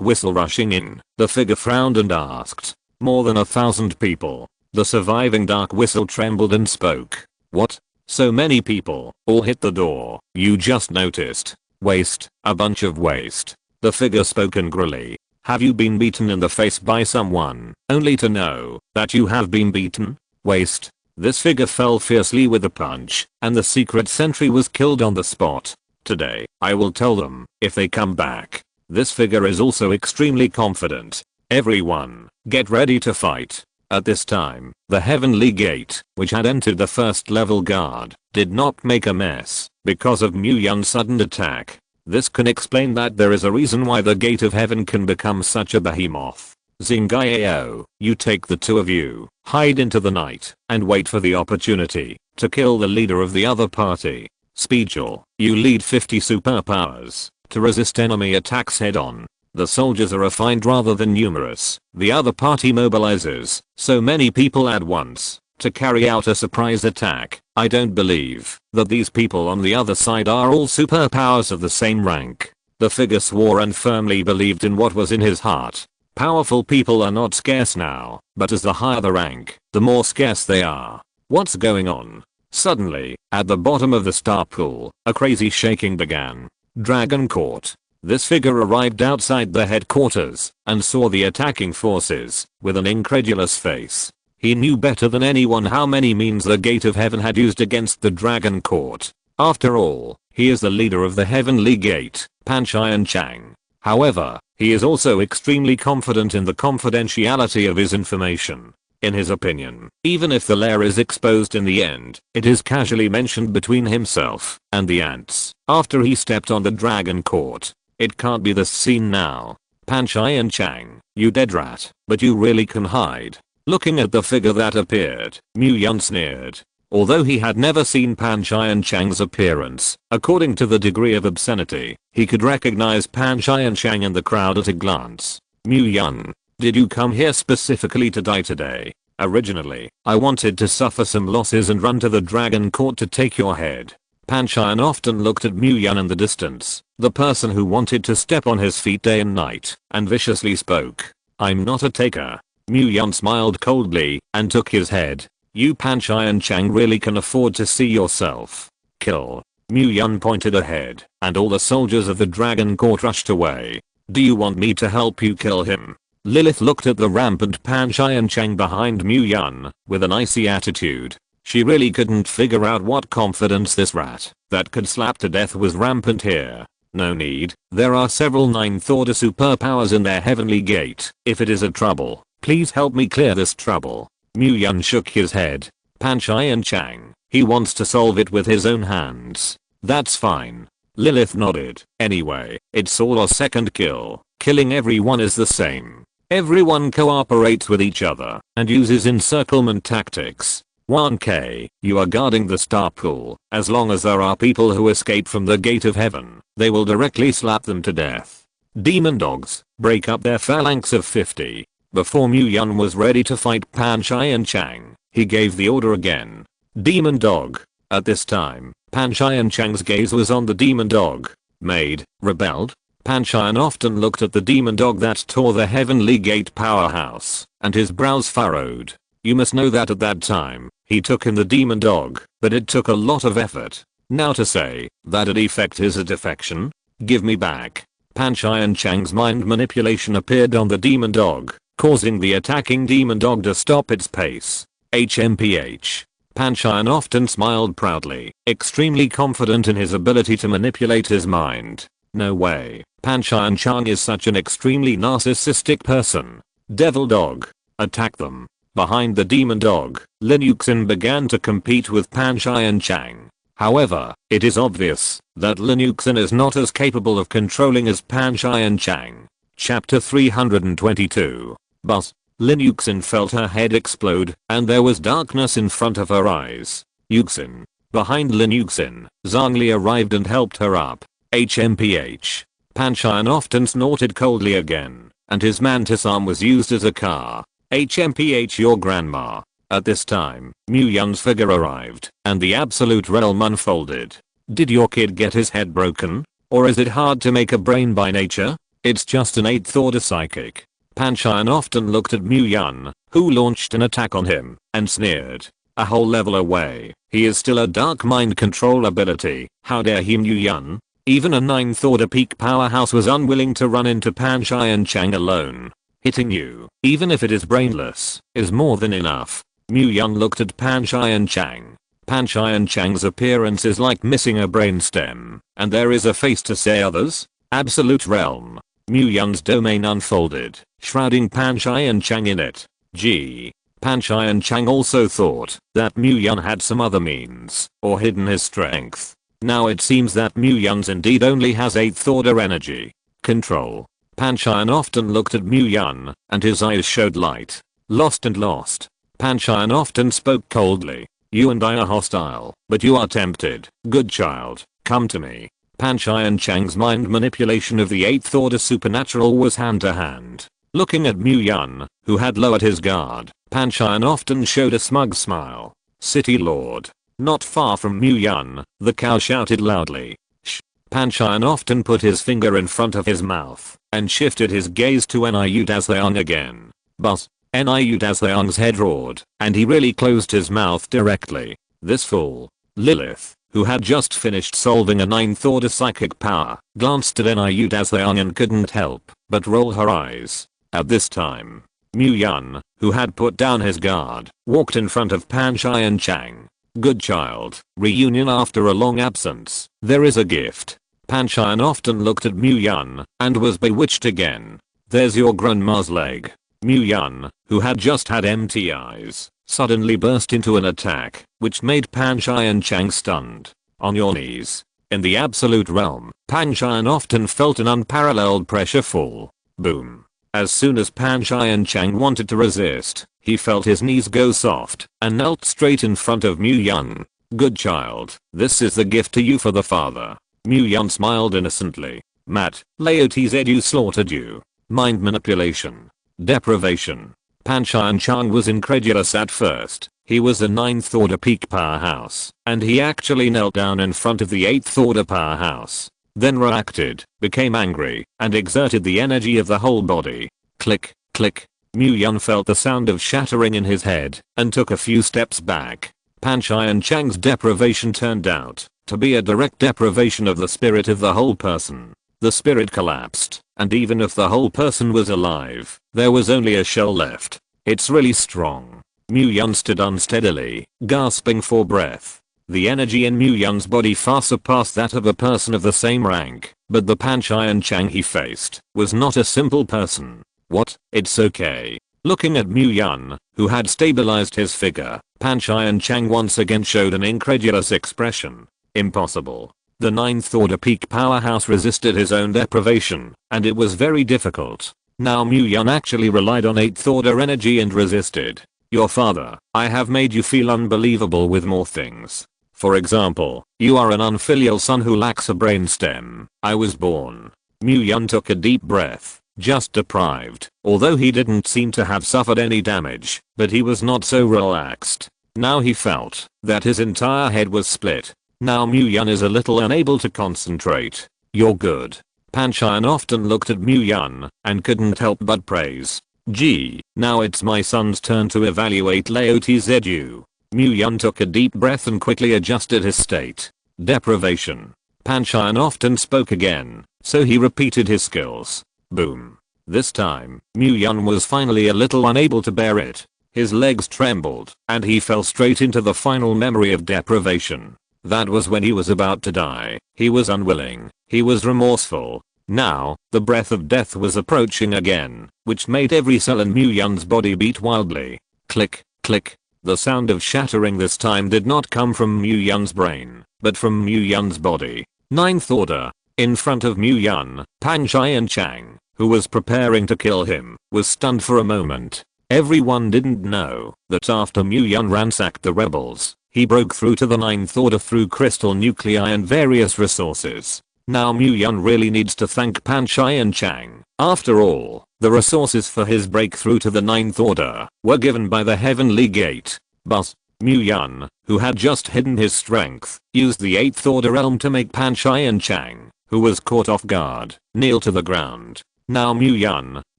whistle rushing in, the figure frowned and asked. More than 1,000 people. The surviving dark whistle trembled and spoke. What? So many people, all hit the door. You just noticed. Waste, a bunch of waste. The figure spoke angrily. Have you been beaten in the face by someone, only to know that you have been beaten? Waste. This figure fell fiercely with a punch, and the secret sentry was killed on the spot. Today, I will tell them, if they come back. This figure is also extremely confident. Everyone, get ready to fight. At this time, the heavenly gate, which had entered the first level guard, did not make a mess because of Mu Yan's sudden attack. This can explain that there is a reason why the gate of heaven can become such a behemoth. Zingayao, you take the two of you, hide into the night, and wait for the opportunity to kill the leader of the other party. Spatial, you lead 50 superpowers to resist enemy attacks head on. The soldiers are refined rather than numerous. The other party mobilizes so many people at once to carry out a surprise attack. I don't believe that these people on the other side are all superpowers of the same rank. The figure swore and firmly believed in what was in his heart. Powerful people are not scarce now, but as the higher the rank, the more scarce they are. What's going on? Suddenly, at the bottom of the star pool, a crazy shaking began. Dragon Court. This figure arrived outside the headquarters and saw the attacking forces with an incredulous face. He knew better than anyone how many means the Gate of Heaven had used against the Dragon Court. After all, he is the leader of the Heavenly Gate, Panchai Chang. However, he is also extremely confident in the confidentiality of his information. In his opinion, even if the lair is exposed in the end, it is casually mentioned between himself and the ants after he stepped on the Dragon Court. It can't be this scene now. Panchai Chang, you dead rat, but you really can hide. Looking at the figure that appeared, Mu Yun sneered. Although he had never seen Panchai Chang's appearance, according to the degree of obscenity, he could recognize Panchai Chang in the crowd at a glance. Mu Yun, did you come here specifically to die today? Originally, I wanted to suffer some losses and run to the Dragon Court to take your head. Panchai often looked at Mu Yun in the distance, the person who wanted to step on his feet day and night, and viciously spoke. I'm not a taker. Mu Yun smiled coldly and took his head. You Panchai Chang really can afford to see yourself. Kill. Mu Yun pointed ahead, and all the soldiers of the Dragon Court rushed away. Do you want me to help you kill him? Lilith looked at the rampant Panchai Chang behind Mu Yun with an icy attitude. She really couldn't figure out what confidence this rat that could slap to death was rampant here. No need, there are several ninth order superpowers in their Heavenly Gate. If it is a trouble, please help me clear this trouble. Mu Yun shook his head. Panchai Chang, he wants to solve it with his own hands. That's fine. Lilith nodded. Anyway, it's all a second kill. Killing everyone is the same. Everyone cooperates with each other and uses encirclement tactics. 1k, you are guarding the star pool. As long as there are people who escape from the Gate of Heaven, they will directly slap them to death. Demon dogs, break up their phalanx of 50. Before Mu Yun was ready to fight Panchai Chang, he gave the order again. Demon dog. At this time, Panchai Chang's gaze was on the demon dog. Maid, rebelled? Panchai often looked at the demon dog that tore the Heavenly Gate powerhouse, and his brows furrowed. You must know that at that time, he took in the demon dog, but it took a lot of effort. Now to say that a defect is a defection? Give me back. Panchai Chang's mind manipulation appeared on the demon dog, causing the attacking demon dog to stop its pace. HMPH. Panchai often smiled proudly, extremely confident in his ability to manipulate his mind. No way, Panchai Chang is such an extremely narcissistic person. Devil dog. Attack them. Behind the demon dog, Lin Yuxin began to compete with Panchai Chang. However, it is obvious that Lin Yuxin is not as capable of controlling as Panchai Chang. Chapter 322. Buzz. Lin Yuxin felt her head explode and there was darkness in front of her eyes. Yuxin. Behind Lin Yuxin, Zhongli arrived and helped her up. HMPH. Panchai often snorted coldly again, and his mantis arm was used as a car. HMPH your grandma. At this time, Mu Yun's figure arrived, and the absolute realm unfolded. Did your kid get his head broken? Or is it hard to make a brain by nature? It's just an 8th order psychic. Panchai often looked at Mu Yun, who launched an attack on him, and sneered. A whole level away, he is still a dark mind control ability. How dare he Mu Yun? Even a 9th order peak powerhouse was unwilling to run into Panchai Chang alone. Hitting you, even if it is brainless, is more than enough. Mu Yun looked at Panchai Chang. Panchai Chang's appearance is like missing a brainstem, and there is a face to say others. Absolute realm. Mu Yun's domain unfolded, shrouding Panchai Chang in it. Gee. Panchai Chang also thought that Mu Yun had some other means, or hidden his strength. Now it seems that Mu Yun's indeed only has 8th order energy. Control. Panchai often looked at Mu Yun, and his eyes showed light. Lost and lost. Panchai often spoke coldly. You and I are hostile, but you are tempted. Good child, come to me. Panchai Chang's mind manipulation of the 8th order supernatural was hand to hand. Looking at Mu Yun, who had lowered his guard, Panchai often showed a smug smile. City Lord. Not far from Mu Yun, the cow shouted loudly. Shh. Panchai often put his finger in front of his mouth and shifted his gaze to Niu Dazleong again. Buzz. Niu Dazleong's head roared, and he really closed his mouth directly. This fool. Lilith, who had just finished solving a 9th order psychic power, glanced at Niu Daseong and couldn't help but roll her eyes. At this time, Mu Yun, who had put down his guard, walked in front of Pan Shai and Chang. Good child, reunion after a long absence, there is a gift. Pan Shai often looked at Mu Yun and was bewitched again. There's your grandma's leg. Mu Yun, who had just had empty eyes, suddenly burst into an attack, which made Pan Shai and Chang stunned. On your knees. In the absolute realm, Pan Shai often felt an unparalleled pressure fall. Boom. As soon as Pan Shai and Chang wanted to resist, he felt his knees go soft and knelt straight in front of Mu Yun. Good child, this is the gift to you for the father. Mu Yun smiled innocently. Matt, Laotzu slaughtered you. Mind manipulation. Deprivation. Pan Shai and Chang was incredulous at first. He was a 9th order peak powerhouse, and he actually knelt down in front of the 8th order powerhouse. Then reacted, became angry, and exerted the energy of the whole body. Click, click. Mu Yun felt the sound of shattering in his head, and took a few steps back. Pan Shai and Chang's deprivation turned out to be a direct deprivation of the spirit of the whole person. The spirit collapsed, and even if the whole person was alive, there was only a shell left. It's really strong. Mu Yun stood unsteadily, gasping for breath. The energy in Mu Yun's body far surpassed that of a person of the same rank, but the Pan Shai and Chang he faced was not a simple person. What? It's okay. Looking at Mu Yun, who had stabilized his figure, Pan Shai and Chang once again showed an incredulous expression. Impossible. The 9th order peak powerhouse resisted his own deprivation, and it was very difficult. Now Mu Yun actually relied on 8th order energy and resisted. Your father, I have made you feel unbelievable with more things. For example, you are an unfilial son who lacks a brainstem. I was born. Mu Yun took a deep breath, just deprived, although he didn't seem to have suffered any damage, but he was not so relaxed. Now he felt that his entire head was split. Now Mu Yun is a little unable to concentrate. You're good. Pan Shai often looked at Mu Yun and couldn't help but praise. Gee, now it's my son's turn to evaluate Laotzu. Mu Yun took a deep breath and quickly adjusted his state. Deprivation. Pan Shai often spoke again, so he repeated his skills. Boom. This time, Mu Yun was finally a little unable to bear it. His legs trembled, and he fell straight into the final memory of deprivation. That was when he was about to die. He was unwilling. He was remorseful. Now, the breath of death was approaching again, which made every cell in Mu Yun's body beat wildly. Click, click. The sound of shattering this time did not come from Mu Yun's brain, but from Mu Yun's body. 9th order. In front of Mu Yun, Pan Shai and Chang, who was preparing to kill him, was stunned for a moment. Everyone didn't know that after Mu Yun ransacked the rebels, he broke through to the 9th order through crystal nuclei and various resources. Now Mu Yun really needs to thank Pan Shai and Chang. After all, the resources for his breakthrough to the 9th order were given by the Heavenly Gate. But Mu Yun, who had just hidden his strength, used the 8th order realm to make Pan Shai and Chang, who was caught off guard, kneel to the ground. Now Mu Yun,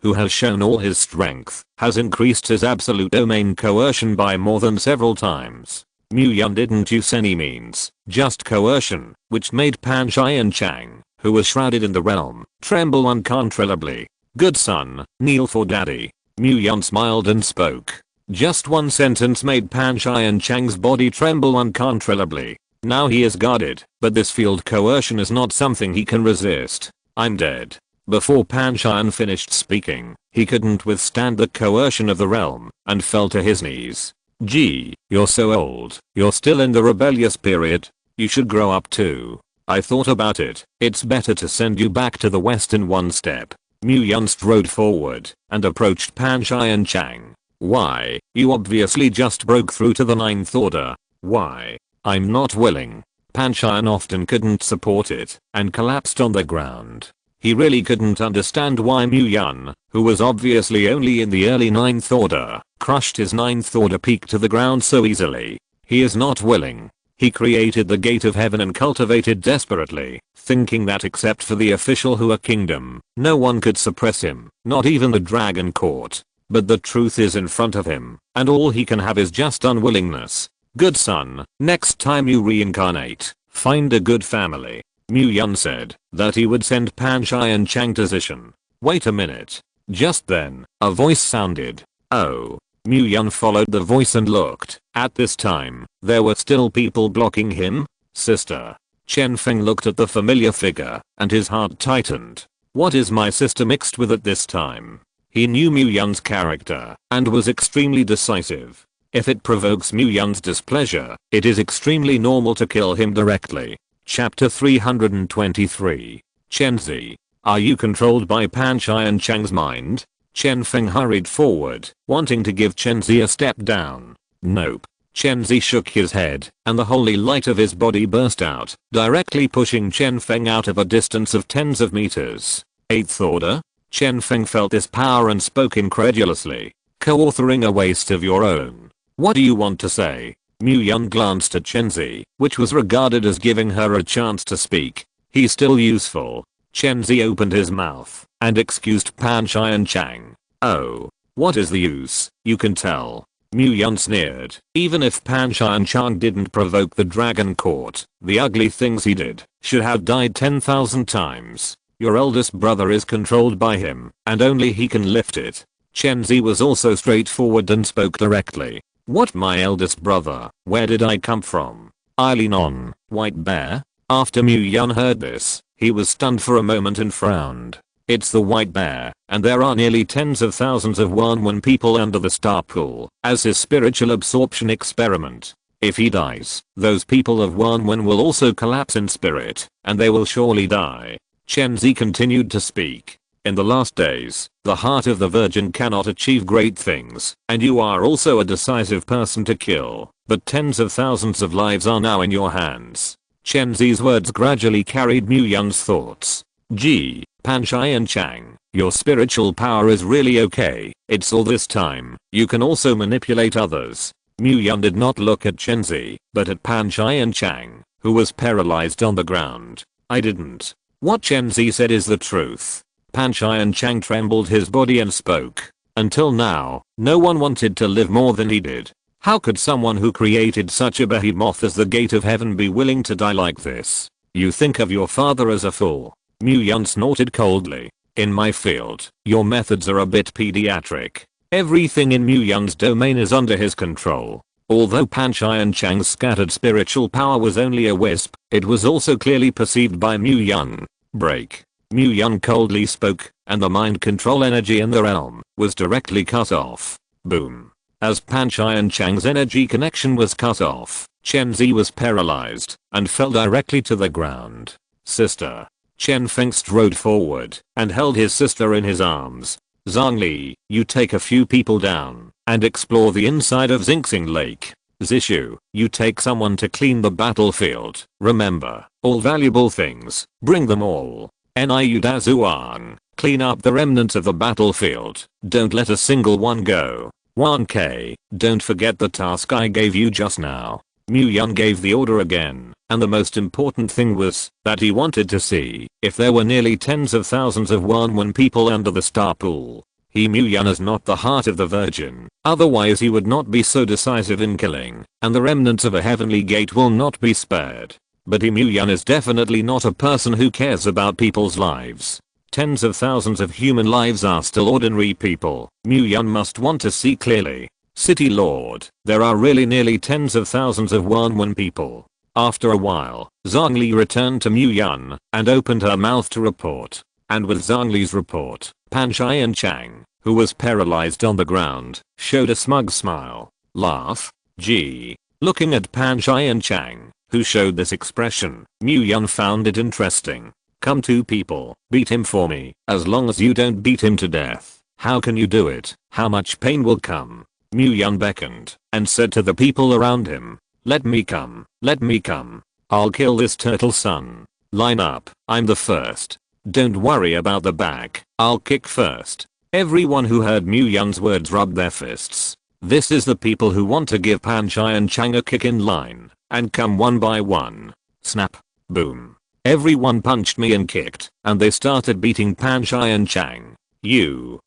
who has shown all his strength, has increased his absolute domain coercion by more than several times. Mu Yun didn't use any means, just coercion, which made Pan Shai and Chang, who was shrouded in the realm, tremble uncontrollably. Good son, kneel for daddy. Mu Yun smiled and spoke. Just one sentence made Pan Shai and Chang's body tremble uncontrollably. Now he is guarded, but this field coercion is not something he can resist. I'm dead. Before Pan Shai finished speaking, he couldn't withstand the coercion of the realm, and fell to his knees. Gee, you're so old. You're still in the rebellious period. You should grow up too. I thought about it. It's better to send you back to the west in one step. Mu Yun strode forward and approached Pan Shai and Chang. Why? You obviously just broke through to the 9th order. Why? I'm not willing. Pan Shai often couldn't support it and collapsed on the ground. He really couldn't understand why Mu Yun, who was obviously only in the early 9th order, crushed his 9th order peak to the ground so easily. He is not willing. He created the gate of heaven and cultivated desperately, thinking that except for the official Hua kingdom, no one could suppress him, not even the dragon court. But the truth is in front of him, and all he can have is just unwillingness. Good son, next time you reincarnate, find a good family. Mu Yun said that he would send Pan Chai and Chang to Zishan. Wait a minute. Just then, a voice sounded. Oh. Mu Yun followed the voice and looked. At this time, there were still people blocking him. Sister. Chen Feng looked at the familiar figure, and his heart tightened. What is my sister mixed with at this time? He knew Mu Yun's character, and was extremely decisive. If it provokes Mu Yun's displeasure, it is extremely normal to kill him directly. Chapter 323. Chenzi. Are you controlled by Pan Chai and Chang's mind? Chen Feng hurried forward, wanting to give Chenzi a step down. Nope. Chenzi shook his head, and the holy light of his body burst out, directly pushing Chen Feng out of a distance of tens of meters. Eighth order? Chen Feng felt this power and spoke incredulously. Co-authoring a waste of your own. What do you want to say? Mu Yun glanced at Chenzi, which was regarded as giving her a chance to speak. He's still useful. Chenzi opened his mouth and excused Pan Chai and Chang. Oh. What is the use? You can tell. Mu Yun sneered. Even if Pan Chai and Chang didn't provoke the dragon court, the ugly things he did should have died 10,000 times. Your eldest brother is controlled by him, and only he can lift it. Chenzi was also straightforward and spoke directly. What, my eldest brother? Where did I come from? Eileen on, White Bear? After Mu Yun heard this, he was stunned for a moment and frowned. It's the White Bear, and there are nearly tens of thousands of Wanwan people under the star pool, as his spiritual absorption experiment. If he dies, those people of Wanwan will also collapse in spirit, and they will surely die. Chenzi continued to speak. In the last days, the heart of the Virgin cannot achieve great things, and you are also a decisive person to kill, but tens of thousands of lives are now in your hands. Chenzi's words gradually carried Mu Yun's thoughts. Gee, Pan Chai and Chang, your spiritual power is really okay, it's all this time, you can also manipulate others. Mu Yun did not look at Chenzi, but at Pan Chai and Chang, who was paralyzed on the ground. I didn't. What Chenzi said is the truth. Pan Chai and Chang trembled his body and spoke. Until now, no one wanted to live more than he did. How could someone who created such a behemoth as the gate of heaven be willing to die like this? You think of your father as a fool. Mu Yun snorted coldly. In my field, your methods are a bit pediatric. Everything in Mu Yun's domain is under his control. Although Pan Chai and Chang's scattered spiritual power was only a wisp, it was also clearly perceived by Mu Yun. Break. Mu Yun coldly spoke, and the mind control energy in the realm was directly cut off. Boom. As Pan Chai and Chang's energy connection was cut off, Chenzi was paralyzed and fell directly to the ground. Sister. Chen Feng strode forward and held his sister in his arms. Zhongli, you take a few people down and explore the inside of Xingxing Lake. Zishu, you take someone to clean the battlefield. Remember, all valuable things, bring them all. Niu Dazuang, clean up the remnants of the battlefield. Don't let a single one go. 1K, don't forget the task I gave you just now. Mu Yun gave the order again, and the most important thing was that he wanted to see if there were nearly tens of thousands of Wanwan people under the star pool. Mu Yun is not the heart of the Virgin, otherwise he would not be so decisive in killing, and the remnants of a heavenly gate will not be spared. But Mu Yun is definitely not a person who cares about people's lives. Tens of thousands of human lives are still ordinary people. Mu Yun must want to see clearly. City Lord, there are really nearly tens of thousands of Wanwan people. After a while, Zhongli returned to Mu Yun and opened her mouth to report. And with Zhongli's report, Pan Chai and Chang, who was paralyzed on the ground, showed a smug smile. Laugh. Gee. Looking at Pan Chai and Chang, who showed this expression, Mu Yun found it interesting. Come two people, beat him for me. As long as you don't beat him to death. How can you do it? How much pain will come? Mu Yun beckoned and said to the people around him, let me come, let me come. I'll kill this turtle son. Line up, I'm the first. Don't worry about the back, I'll kick first. Everyone who heard Mu Yun's words rubbed their fists. This is the people who want to give Pan Chai and Chang a kick in line, and come one by one. Snap. Boom. Everyone punched me and kicked, and they started beating Pan Chai and Chang. You.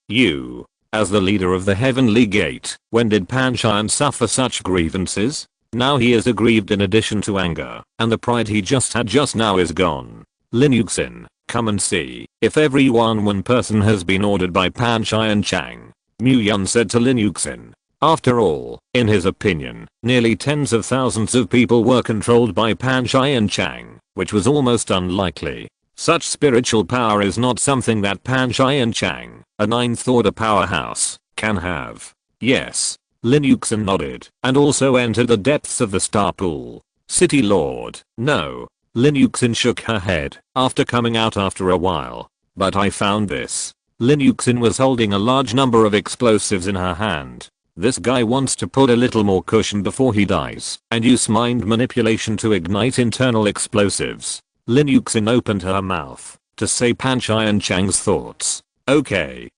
As the leader of the Heavenly Gate, when did Pan Chai suffer such grievances? Now he is aggrieved in addition to anger, and the pride he just had just now is gone. Lin Yuxin, come and see if every one person has been ordered by Pan Chai and Chang. Mu Yun said to Lin Yuxin. After all, in his opinion, nearly tens of thousands of people were controlled by Pan Chai and Chang, which was almost unlikely. Such spiritual power is not something that Pan Chai and Chang, a ninth order powerhouse, can have. Yes. Lin Yuxin nodded and also entered the depths of the star pool. City Lord, no. Lin Yuxin shook her head after coming out after a while. But I found this. Lin Yuxin was holding a large number of explosives in her hand. This guy wants to put a little more cushion before he dies and use mind manipulation to ignite internal explosives. Lin Yuxin opened her mouth to say Pan Chai and Chang's thoughts. Okay,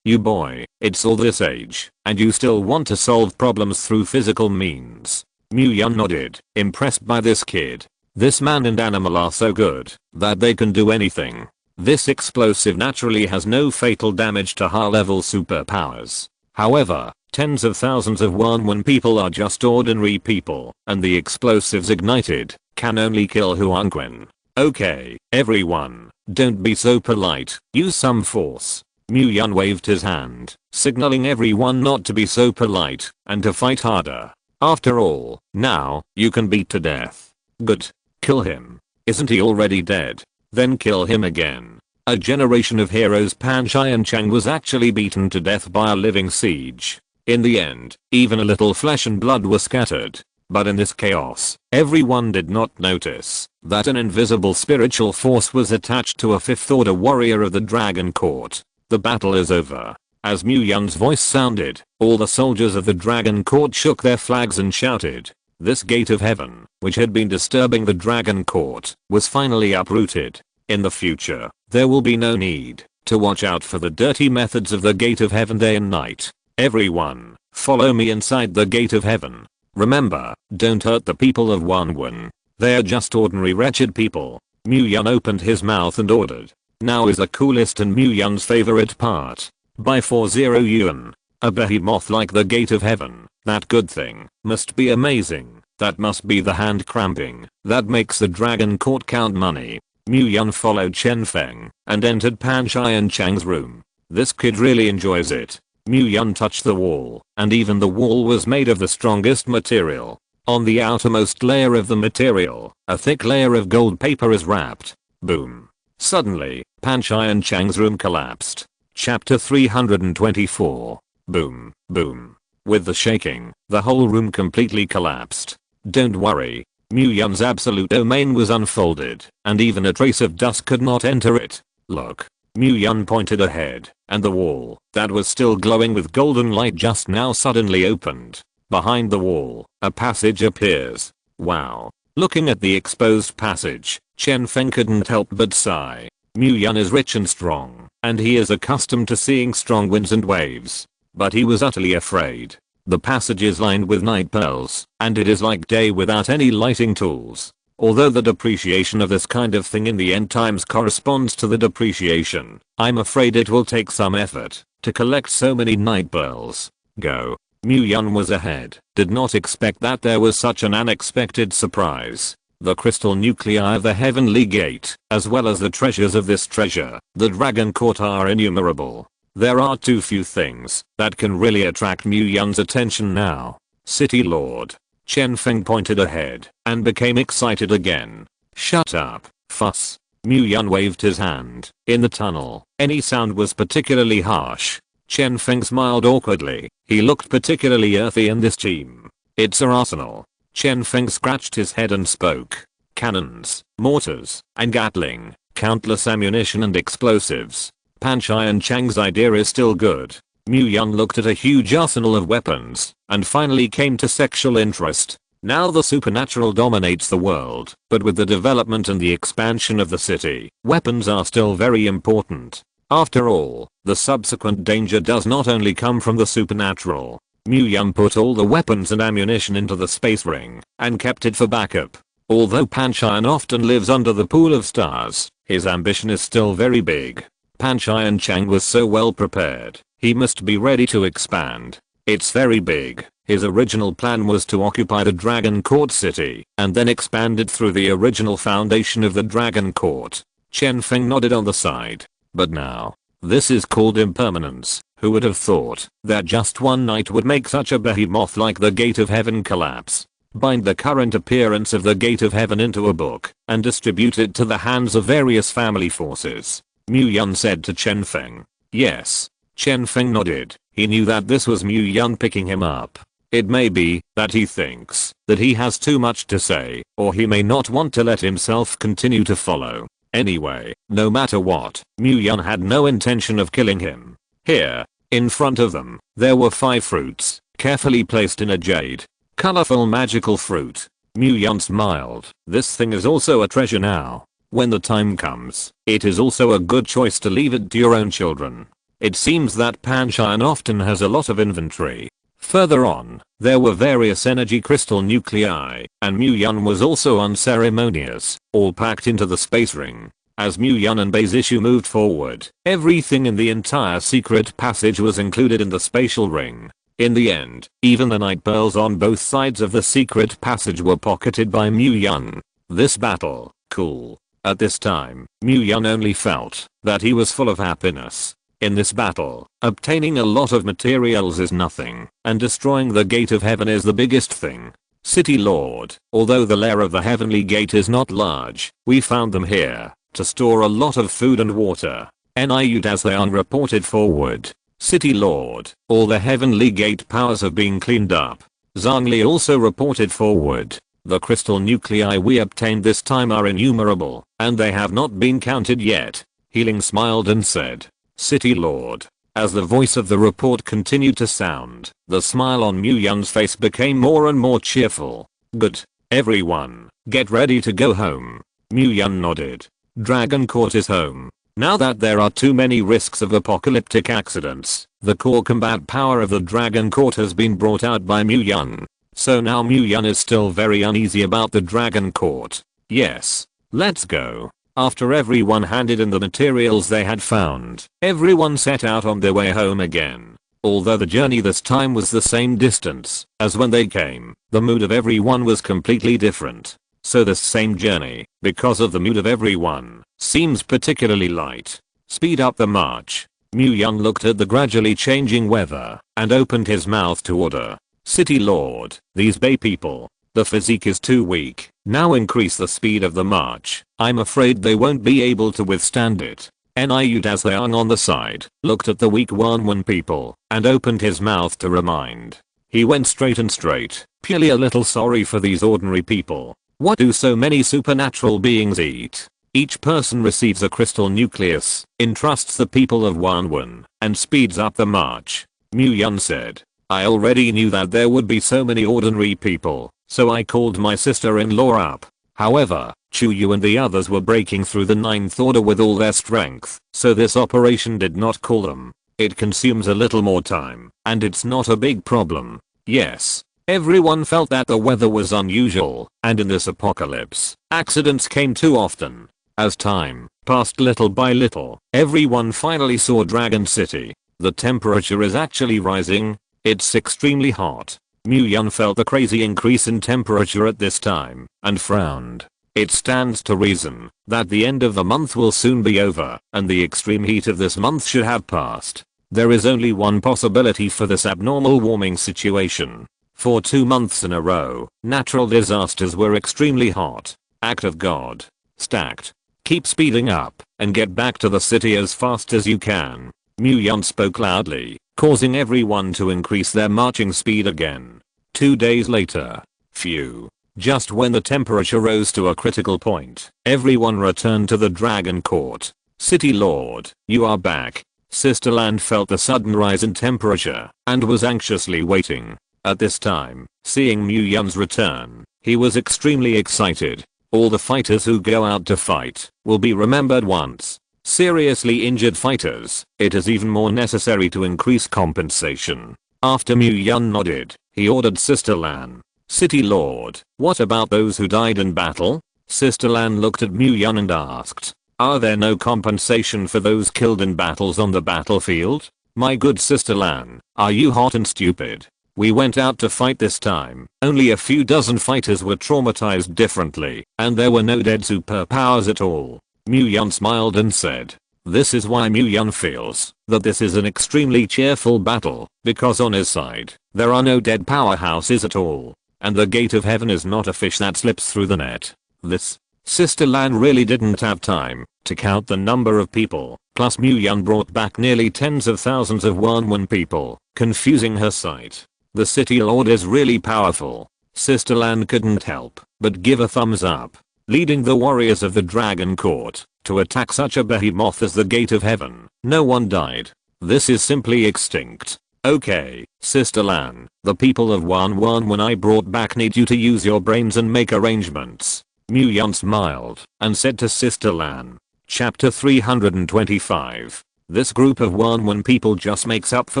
you boy, it's all this age, and you still want to solve problems through physical means. Mu Yun nodded, impressed by this kid. This man and animal are so good that they can do anything. This explosive naturally has no fatal damage to high-level superpowers. However, tens of thousands of Wanwan people are just ordinary people, and the explosives ignited can only kill Huangquan. Okay, everyone, don't be so polite, use some force. Mu Yun waved his hand, signaling everyone not to be so polite and to fight harder. After all, now, you can beat to death. Good. Kill him. Isn't he already dead? Then kill him again. A generation of heroes Pan Chai and Chang was actually beaten to death by a living siege. In the end, even a little flesh and blood was scattered. But in this chaos, everyone did not notice that an invisible spiritual force was attached to a 5th order warrior of the Dragon Court. The battle is over. As Mu Yun's voice sounded, all the soldiers of the Dragon Court shook their flags and shouted. This gate of heaven, which had been disturbing the Dragon Court, was finally uprooted. In the future, there will be no need to watch out for the dirty methods of the gate of heaven day and night. Everyone, follow me inside the gate of heaven. Remember, don't hurt the people of Wanwan. They are just ordinary wretched people. Mu Yun opened his mouth and ordered. Now is the coolest and Mu Yun's favorite part. Buy 40 yuan. A behemoth like the gate of heaven. That good thing must be amazing. That must be the hand cramping that makes the Dragon Court count money. Mu Yun followed Chen Feng and entered Pan Chai and Chang's room. This kid really enjoys it. Mu Yun touched the wall, and even the wall was made of the strongest material. On the outermost layer of the material, a thick layer of gold paper is wrapped. Boom. Suddenly, Pan Chai and Chang's room collapsed. Chapter 324. Boom, boom. With the shaking, the whole room completely collapsed. Don't worry. Mu Yun's absolute domain was unfolded, and even a trace of dust could not enter it. Look. Mu Yun pointed ahead, and the wall, that was still glowing with golden light just now suddenly opened. Behind the wall, a passage appears. Wow. Looking at the exposed passage, Chen Feng couldn't help but sigh. Mu Yun is rich and strong, and he is accustomed to seeing strong winds and waves. But he was utterly afraid. The passage is lined with night pearls, and it is like day without any lighting tools. Although the depreciation of this kind of thing in the end times corresponds to the depreciation, I'm afraid it will take some effort to collect so many night pearls. Go. Mu Yun was ahead, did not expect that there was such an unexpected surprise. The crystal nuclei of the heavenly gate, as well as the treasures of this treasure, the Dragon Court, are innumerable. There are too few things that can really attract Mu Yun's attention now. City Lord. Chen Feng pointed ahead and became excited again. Shut up, fuss. Mu Yun waved his hand. In the tunnel, any sound was particularly harsh. Chen Feng smiled awkwardly. He looked particularly earthy in this team. It's our arsenal. Chen Feng scratched his head and spoke. Cannons, mortars, and gatling, countless ammunition and explosives. Pan Chai and Chang's idea is still good. Mu Yun looked at a huge arsenal of weapons and finally came to sexual interest. Now the supernatural dominates the world, but with the development and the expansion of the city, weapons are still very important. After all, the subsequent danger does not only come from the supernatural. Mu Yun put all the weapons and ammunition into the space ring and kept it for backup. Although Pan Chai often lives under the pool of stars, his ambition is still very big. Pan Chai Chang was so well prepared. He must be ready to expand. It's very big. His original plan was to occupy the Dragon Court city and then expand it through the original foundation of the Dragon Court. Chen Feng nodded on the side. But now, this is called impermanence. Who would have thought that just one night would make such a behemoth like the Gate of Heaven collapse? Bind the current appearance of the Gate of Heaven into a book and distribute it to the hands of various family forces. Mu Yun said to Chen Feng. Yes. Chen Feng nodded. He knew that this was Mu Yun picking him up. It may be that he thinks that he has too much to say, or he may not want to let himself continue to follow. Anyway, no matter what, Mu Yun had no intention of killing him. Here, in front of them, there were 5 fruits, carefully placed in a jade. Colorful magical fruit. Mu Yun smiled. This thing is also a treasure now. When the time comes, it is also a good choice to leave it to your own children. It seems that Panchayana often has a lot of inventory. Further on, there were various energy crystal nuclei, and Mu Yun was also unceremonious, all packed into the space ring. As Mu Yun and Baisishu moved forward, everything in the entire secret passage was included in the spatial ring. In the end, even the night pearls on both sides of the secret passage were pocketed by Mu Yun. This battle, cool. At this time, Mu Yun only felt that he was full of happiness. In this battle, obtaining a lot of materials is nothing, and destroying the Gate of Heaven is the biggest thing. City Lord, although the lair of the Heavenly Gate is not large, we found them here to store a lot of food and water. Niud as they unreported forward. City Lord, all the Heavenly Gate powers have been cleaned up. Zhongli also reported forward. The crystal nuclei we obtained this time are innumerable, and they have not been counted yet. Healing smiled and said, City Lord. As the voice of the report continued to sound, the smile on Mu Yun's face became more and more cheerful. Good. Everyone, get ready to go home. Mu Yun nodded. Dragon Court is home. Now that there are too many risks of apocalyptic accidents, the core combat power of the Dragon Court has been brought out by Mu Yun. So now Mu Yun is still very uneasy about the Dragon Court. Yes. Let's go. After everyone handed in the materials they had found, everyone set out on their way home again. Although the journey this time was the same distance as when they came, the mood of everyone was completely different. So this same journey, because of the mood of everyone, seems particularly light. Speed up the march. Mu Yun looked at the gradually changing weather and opened his mouth to order. City Lord, these Bay people, the physique is too weak. Now increase the speed of the march. I'm afraid they won't be able to withstand it. Niud as they hung on the side, looked at the weak Wanwan people and opened his mouth to remind. He went straight, purely a little sorry for these ordinary people. What do so many supernatural beings eat? Each person receives a crystal nucleus, entrusts the people of Wanwan, and speeds up the march. Mu Yun said. I already knew that there would be so many ordinary people, so I called my sister-in-law up. However, Chu Yu and the others were breaking through the Ninth Order with all their strength, so this operation did not call them. It consumes a little more time, and it's not a big problem. Yes. Everyone felt that the weather was unusual, and in this apocalypse, accidents came too often. As time passed little by little, everyone finally saw Dragon City. The temperature is actually rising. It's extremely hot. Mu Yun felt the crazy increase in temperature at this time, and frowned. It stands to reason that the end of the month will soon be over, and the extreme heat of this month should have passed. There is only one possibility for this abnormal warming situation. For 2 months in a row, natural disasters were extremely hot. Act of God. Stacked. Keep speeding up, and get back to the city as fast as you can. Mu Yun spoke loudly, causing everyone to increase their marching speed again. 2 days later. Phew. Just when the temperature rose to a critical point, everyone returned to the Dragon Court. City Lord, you are back. Sisterland felt the sudden rise in temperature, and was anxiously waiting. At this time, seeing Mu Yun's return, he was extremely excited. All the fighters who go out to fight will be remembered once. Seriously injured fighters, it is even more necessary to increase compensation. After Mu Yun nodded, he ordered Sister Lan. City Lord, what about those who died in battle? Sister Lan looked at Mu Yun and asked. Are there no compensation for those killed in battles on the battlefield? My good Sister Lan, are you hot and stupid? We went out to fight this time. Only a few dozen fighters were traumatized differently, and there were no dead superpowers at all. Mu-Yun smiled and said, "This is why Mu-Yun feels that this is an extremely cheerful battle, because on his side, there are no dead powerhouses at all. And the gate of heaven is not a fish that slips through the net." This. Sister Lan really didn't have time to count the number of people, plus Mu-Yun brought back nearly tens of thousands of Wanwan people, confusing her sight. The city lord is really powerful. Sister Lan couldn't help but give a thumbs up. Leading the warriors of the Dragon Court to attack such a behemoth as the Gate of Heaven. No one died. This is simply extinct. Okay, Sister Lan, the people of Wanwan I brought back need you to use your brains and make arrangements. Mu-Yun smiled and said to Sister Lan. Chapter 325. This group of Wanwan people just makes up for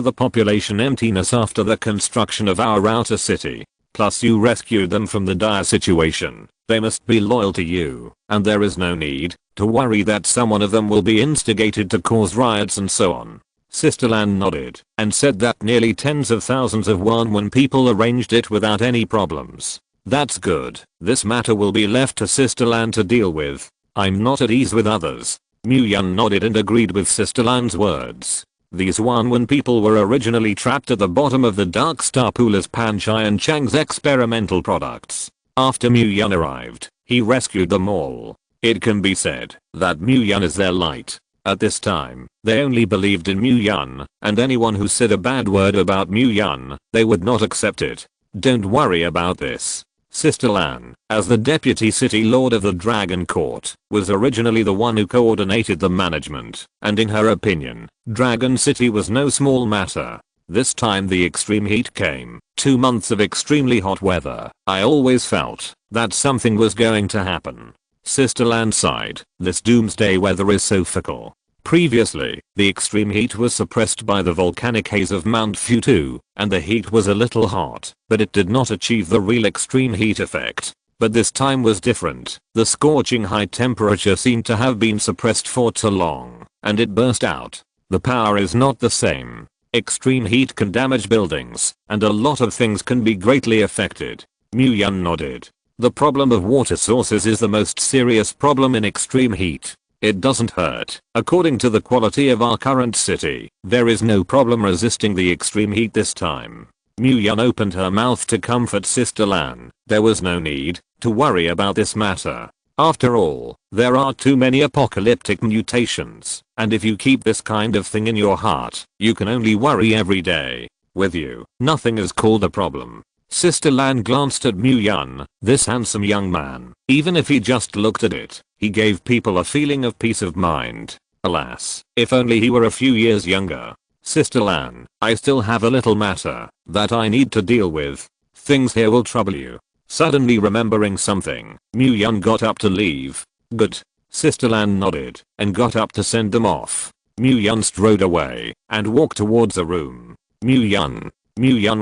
the population emptiness after the construction of our outer city. Plus you rescued them from the dire situation. They must be loyal to you, and there is no need to worry that someone of them will be instigated to cause riots and so on. Sister Lan nodded and said that nearly tens of thousands of Wanwan people arranged it without any problems. That's good. This matter will be left to Sister Lan to deal with. I'm not at ease with others. Mu-Yun nodded and agreed with Sister Lan's words. These Wanwan people were originally trapped at the bottom of the Dark Star Pool as Panchai and Chang's experimental products. After Mu-Yun arrived, he rescued them all. It can be said that Mu-Yun is their light. At this time, they only believed in Mu-Yun, and anyone who said a bad word about Mu-Yun, they would not accept it. Don't worry about this. Sister Lan, as the deputy city lord of the Dragon Court, was originally the one who coordinated the management, and in her opinion, Dragon City was no small matter. This time the extreme heat came, 2 months of extremely hot weather. I always felt that something was going to happen. Sister Lan sighed, this doomsday weather is so fickle. Previously, the extreme heat was suppressed by the volcanic haze of Mount Futu, and the heat was a little hot, but it did not achieve the real extreme heat effect. But this time was different. The scorching high temperature seemed to have been suppressed for too long, and it burst out. The power is not the same. Extreme heat can damage buildings, and a lot of things can be greatly affected. Mu-Yun nodded. The problem of water sources is the most serious problem in extreme heat. It doesn't hurt. According to the quality of our current city, there is no problem resisting the extreme heat this time. Mu-Yun opened her mouth to comfort Sister Lan. There was no need to worry about this matter. After all, there are too many apocalyptic mutations, and if you keep this kind of thing in your heart, you can only worry every day. With you, nothing is called a problem. Sister Lan glanced at Mu-Yun, this handsome young man. Even if he just looked at it, he gave people a feeling of peace of mind. Alas, if only he were a few years younger. Sister Lan, I still have a little matter that I need to deal with. Things here will trouble you. Suddenly remembering something, Mu-Yun got up to leave. Good. Sister Lan nodded and got up to send them off. Mu-Yun strode away and walked towards a room. Mu-Yun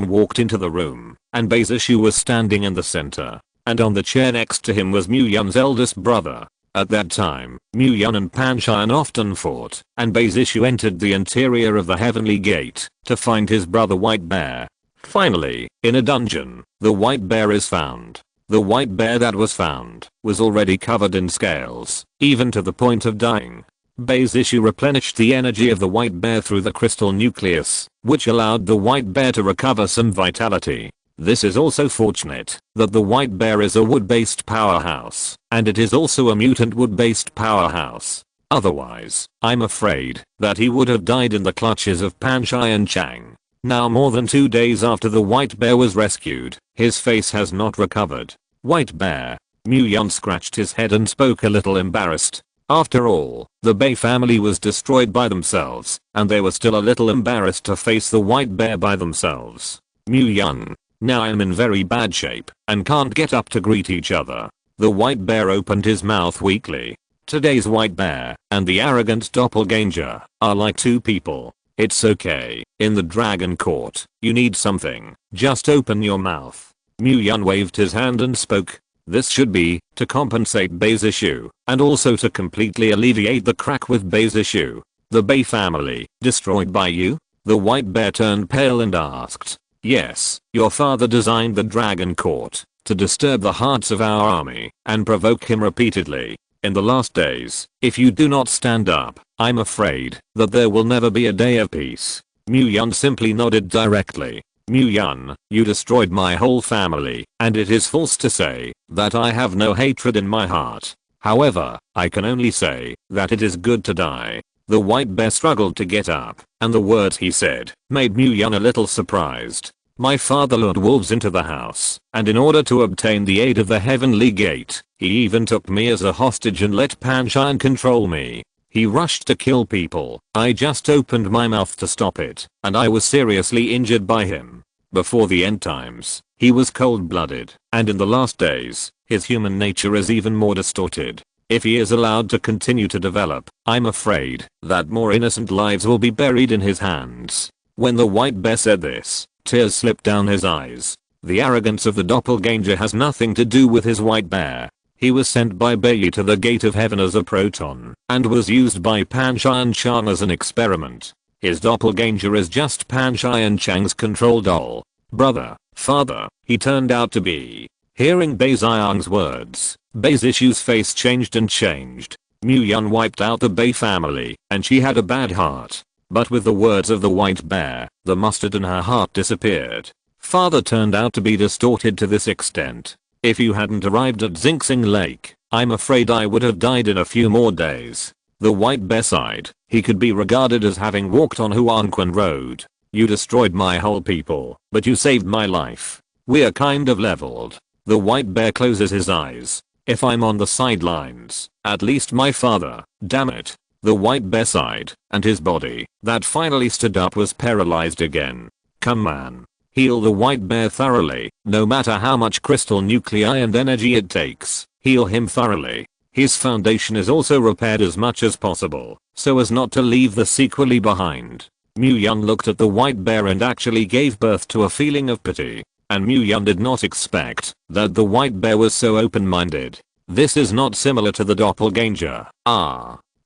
walked into the room, and Beizishu was standing in the center, and on the chair next to him was Mu-Yun's eldest brother. At that time, Mu-Yun and Panchai often fought, and Beizishu entered the interior of the Heavenly Gate to find his brother White Bear. Finally, in a dungeon, the White Bear is found. The White Bear that was found was already covered in scales, even to the point of dying. Beizishu replenished the energy of the White Bear through the crystal nucleus, which allowed the White Bear to recover some vitality. This is also fortunate that the White Bear is a wood-based powerhouse, and it is also a mutant wood-based powerhouse. Otherwise, I'm afraid that he would have died in the clutches of Panchai and Chang. Now more than 2 days after the White Bear was rescued, his face has not recovered. White Bear. Mu-Yun scratched his head and spoke a little embarrassed. After all, the Bei family was destroyed by themselves, and they were still a little embarrassed to face the White Bear by themselves. Mu-Yun. Now I'm in very bad shape and can't get up to greet each other. The White Bear opened his mouth weakly. Today's White Bear and the arrogant doppelganger are like two people. It's okay. In the Dragon Court, you need something. Just open your mouth. Mu-Yun waved his hand and spoke. This should be to compensate Beizishu, and also to completely alleviate the crack with Beizishu. The Bei family destroyed by you? The White Bear turned pale and asked. Yes, your father designed the dragon court to disturb the hearts of our army and provoke him repeatedly. In the last days, if you do not stand up, I'm afraid that there will never be a day of peace. Mu-Yun simply nodded directly. Mu-Yun, you destroyed my whole family, and it is false to say that I have no hatred in my heart. However, I can only say that it is good to die. The white bear struggled to get up, and the words he said made Mu-Yun a little surprised. My father lured wolves into the house, and in order to obtain the aid of the heavenly gate, he even took me as a hostage and let Panshine control me. He rushed to kill people. I just opened my mouth to stop it, and I was seriously injured by him. Before the end times, he was cold-blooded, and in the last days, his human nature is even more distorted. If he is allowed to continue to develop, I'm afraid that more innocent lives will be buried in his hands. When the white bear said this, tears slipped down his eyes. The arrogance of the doppelganger has nothing to do with his white bear. He was sent by Bai to the gate of heaven as a proton, and was used by Panshine Chang as an experiment. His doppelganger is just Panshine Chang's control doll. Brother, father, he turned out to be. Hearing Bai Xiang's words, Bai Zishu's face changed and changed. Mu-Yun wiped out the Bai family, and she had a bad heart. But with the words of the white bear, the mustard in her heart disappeared. Father turned out to be distorted to this extent. If you hadn't arrived at Xing Sing Lake, I'm afraid I would have died in a few more days. The white bear sighed. He could be regarded as having walked on Huangquan Road. You destroyed my whole people, but you saved my life. We're kind of leveled. The white bear closes his eyes. If I'm on the sidelines, at least my father, damn it. The white bear sighed, and his body, that finally stood up, was paralyzed again. Come man. Heal the white bear thoroughly, no matter how much crystal nuclei and energy it takes. Heal him thoroughly. His foundation is also repaired as much as possible, so as not to leave the sequelae behind. Mu-Yun looked at the white bear and actually gave birth to a feeling of pity. And Mu-Yun did not expect that the white bear was so open-minded. This is not similar to the doppelganger.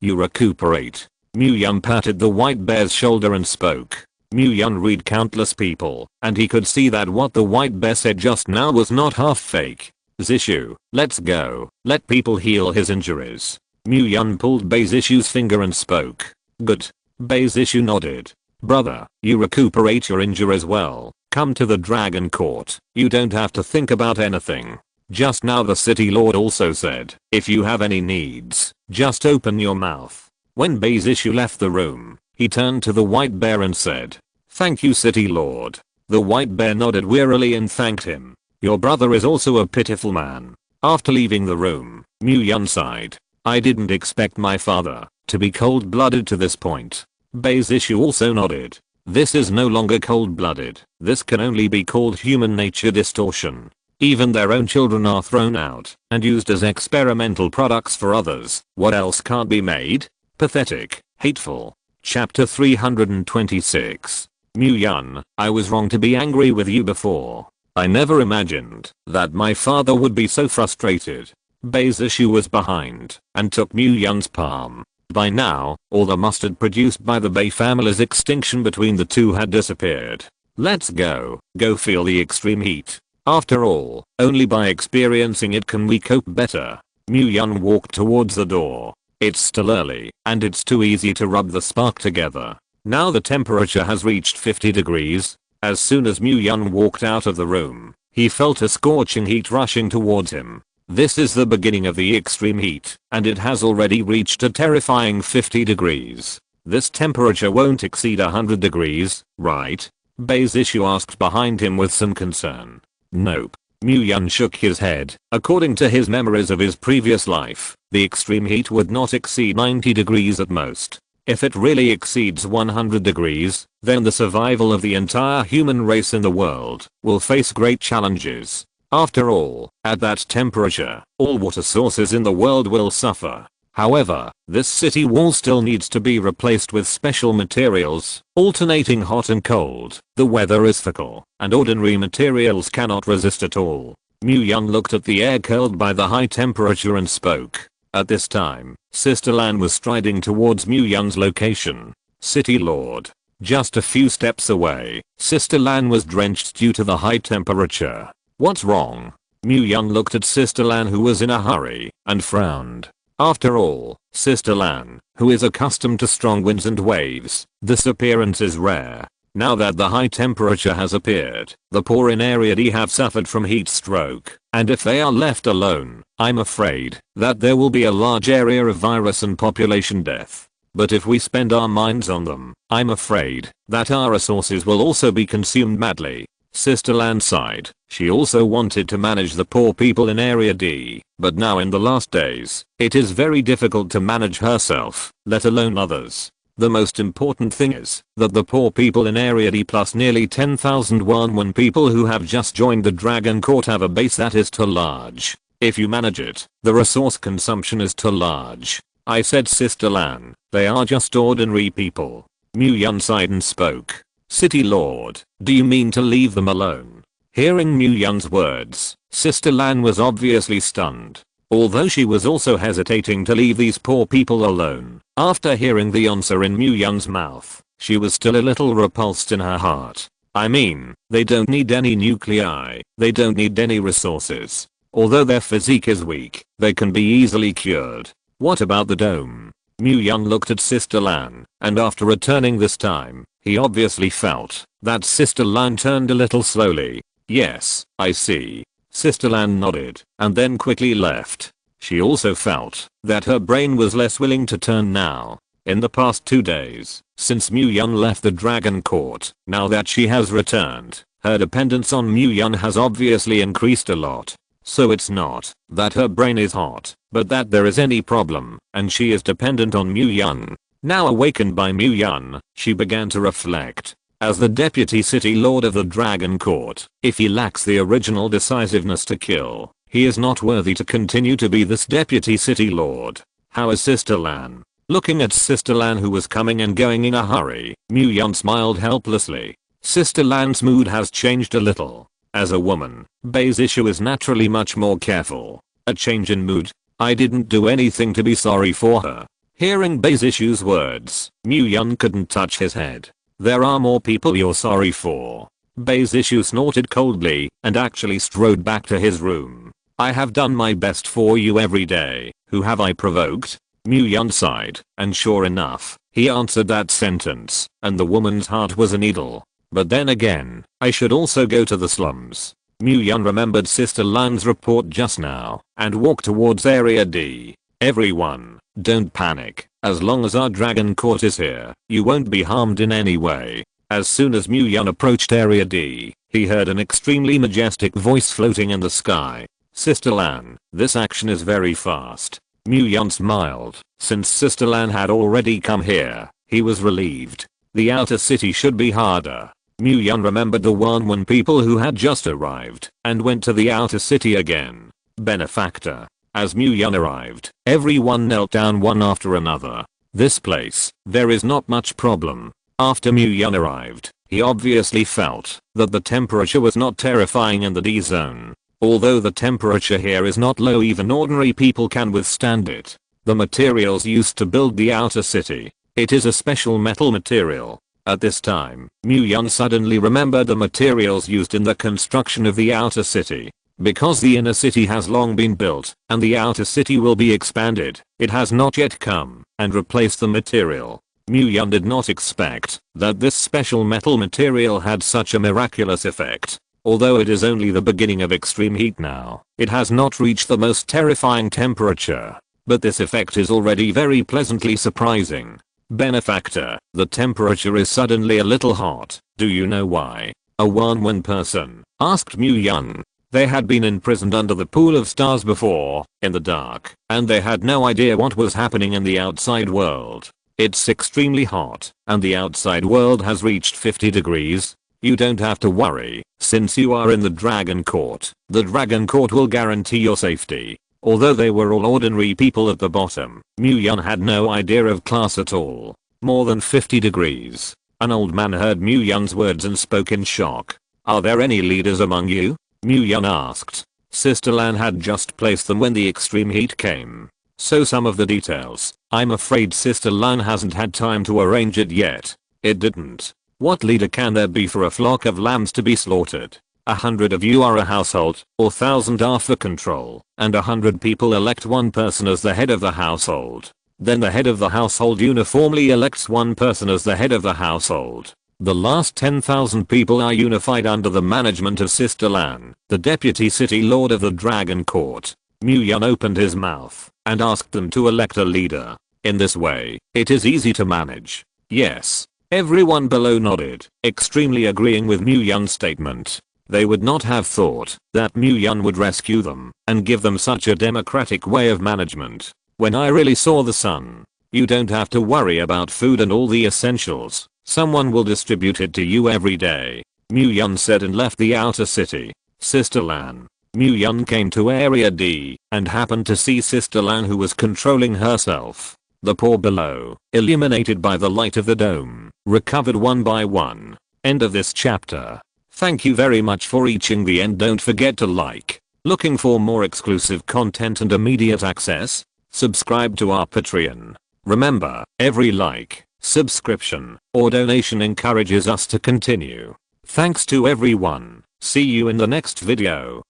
You recuperate. Mu-Yun patted the white bear's shoulder and spoke. Mu-Yun read countless people, and he could see that what the white bear said just now was not half fake. Zishu, let's go. Let people heal his injuries. Mu-Yun pulled Bai Zishu's finger and spoke. Good. Bai Zishu nodded. Brother, you recuperate your injuries well. Come to the dragon court. You don't have to think about anything. Just now the city lord also said, if you have any needs, just open your mouth. When Bai Zishu left the room, he turned to the white bear and said, thank you city lord. The white bear nodded wearily and thanked him. Your brother is also a pitiful man. After leaving the room, Mu-Yun sighed. I didn't expect my father to be cold-blooded to this point. Bai Zishu also nodded. This is no longer cold-blooded. This can only be called human nature distortion. Even their own children are thrown out and used as experimental products for others. What else can't be made? Pathetic. Hateful. Chapter 326. Mu-Yun, I was wrong to be angry with you before. I never imagined that my father would be so frustrated. Bai Zishu was behind and took Mu-Yun's palm. By now, all the mustard produced by the Bai family's extinction between the two had disappeared. Let's go. Go feel the extreme heat. After all, only by experiencing it can we cope better. Mu-Yun walked towards the door. It's still early, and it's too easy to rub the spark together. Now the temperature has reached 50 degrees. As soon as Mu-Yun walked out of the room, he felt a scorching heat rushing towards him. This is the beginning of the extreme heat, and it has already reached a terrifying 50 degrees. This temperature won't exceed 100 degrees, right? Bai Zishu asked behind him with some concern. Nope. Mu-Yun shook his head. According to his memories of his previous life, the extreme heat would not exceed 90 degrees at most. If it really exceeds 100 degrees, then the survival of the entire human race in the world will face great challenges. After all, at that temperature, all water sources in the world will suffer. However, this city wall still needs to be replaced with special materials, alternating hot and cold. The weather is fickle, and ordinary materials cannot resist at all. Mu-Yun looked at the air curled by the high temperature and spoke. At this time, Sister Lan was striding towards Mu-Yun's location. City Lord. Just a few steps away, Sister Lan was drenched due to the high temperature. What's wrong? Mu-yeon looked at Sister Lan, who was in a hurry, and frowned. After all, Sister Lan, who is accustomed to strong winds and waves, this appearance is rare. Now that the high temperature has appeared, the poor in Area D have suffered from heat stroke, and if they are left alone, I'm afraid that there will be a large area of virus and population death. But if we spend our minds on them, I'm afraid that our resources will also be consumed madly. Sister Lan sighed. She also wanted to manage the poor people in Area D, but now in the last days, it is very difficult to manage herself, let alone others. The most important thing is that the poor people in Area D plus nearly 10,000 Won people who have just joined the Dragon Court have a base that is too large. If you manage it, the resource consumption is too large. I said, Sister Lan, they are just ordinary people. Mu-yeon sighed and spoke. City Lord, do you mean to leave them alone? Hearing Mu-yeon's words, Sister Lan was obviously stunned. Although she was also hesitating to leave these poor people alone, after hearing the answer in Mu-yeon's mouth, she was still a little repulsed in her heart. I mean, they don't need any nuclei, they don't need any resources. Although their physique is weak, they can be easily cured. What about the dome? Mu-yeon looked at Sister Lan, and after returning this time, he obviously felt that Sister Lan turned a little slowly. Yes, I see. Sister Lan nodded, and then quickly left. She also felt that her brain was less willing to turn now. In the past 2 days, since Mu-yeon left the Dragon Court, now that she has returned, her dependence on Mu-yeon has obviously increased a lot. So it's not that her brain is hot, but that there is any problem, and she is dependent on Mu-yeon. Now awakened by Mu-yeon, she began to reflect. As the Deputy City Lord of the Dragon Court, if he lacks the original decisiveness to kill, he is not worthy to continue to be this Deputy City Lord. How is Sister Lan? Looking at Sister Lan, who was coming and going in a hurry, Mu-yeon smiled helplessly. Sister Lan's mood has changed a little. As a woman, Bei's issue is naturally much more careful. A change in mood? I didn't do anything to be sorry for her. Hearing Bei's issue's words, Mu-yeon couldn't touch his head. There are more people you're sorry for. Bei's issue snorted coldly and actually strode back to his room. I have done my best for you every day. Who have I provoked? Mu-yeon sighed, and sure enough, he answered that sentence, and the woman's heart was a needle. But then again, I should also go to the slums. Mu-yeon remembered Sister Lan's report just now, and walked towards Area D. Everyone, don't panic. As long as our Dragon Court is here, you won't be harmed in any way. As soon as Mu-yeon approached Area D, he heard an extremely majestic voice floating in the sky. Sister Lan, this action is very fast. Mu-yeon smiled. Since Sister Lan had already come here, he was relieved. The outer city should be harder. Mu-yeon remembered the Won people who had just arrived, and went to the outer city again. Benefactor. As Mu-yeon arrived, everyone knelt down one after another. This place, there is not much problem. After Mu-yeon arrived, he obviously felt that the temperature was not terrifying in the D zone. Although the temperature here is not low, even ordinary people can withstand it. The materials used to build the outer city. It is a special metal material. At this time, Mu-yeon suddenly remembered the materials used in the construction of the outer city. Because the inner city has long been built, and the outer city will be expanded, it has not yet come and replaced the material. Mu-yeon did not expect that this special metal material had such a miraculous effect. Although it is only the beginning of extreme heat now, it has not reached the most terrifying temperature. But this effect is already very pleasantly surprising. Benefactor, the temperature is suddenly a little hot. Do you know why? A one person asked Mu-yeon. They had been imprisoned under the pool of stars before, in the dark, and they had no idea what was happening in the outside world. It's extremely hot, and the outside world has reached 50 degrees. You don't have to worry, since you are in the Dragon Court. The Dragon Court will guarantee your safety. Although they were all ordinary people at the bottom, Mu-yeon had no idea of class at all. More than 50 degrees. An old man heard Mu-yeon's words and spoke in shock. Are there any leaders among you? Mu-yeon asked. Sister Lan had just placed them when the extreme heat came. So some of the details, I'm afraid Sister Lan hasn't had time to arrange it yet. It didn't. What leader can there be for a flock of lambs to be slaughtered? 100 of you are a household, or 1,000 are for control, and 100 people elect one person as the head of the household. Then the head of the household uniformly elects one person as the head of the household. The last 10,000 people are unified under the management of Sister Lan, the deputy city lord of the Dragon Court. Mu Yun opened his mouth and asked them to elect a leader. In this way, it is easy to manage. Yes. Everyone below nodded, extremely agreeing with Mu Yun's statement. They would not have thought that Mu Yun would rescue them and give them such a democratic way of management. When I really saw the sun. You don't have to worry about food and all the essentials. Someone will distribute it to you every day. Mu Yun said and left the outer city. Sister Lan. Mu Yun came to Area D and happened to see Sister Lan, who was controlling herself. The poor below, illuminated by the light of the dome, recovered one by one. End of this chapter. Thank you very much for reaching the end. Don't forget to like. Looking for more exclusive content and immediate access? Subscribe to our Patreon. Remember, every like, subscription, or donation encourages us to continue. Thanks to everyone. See you in the next video.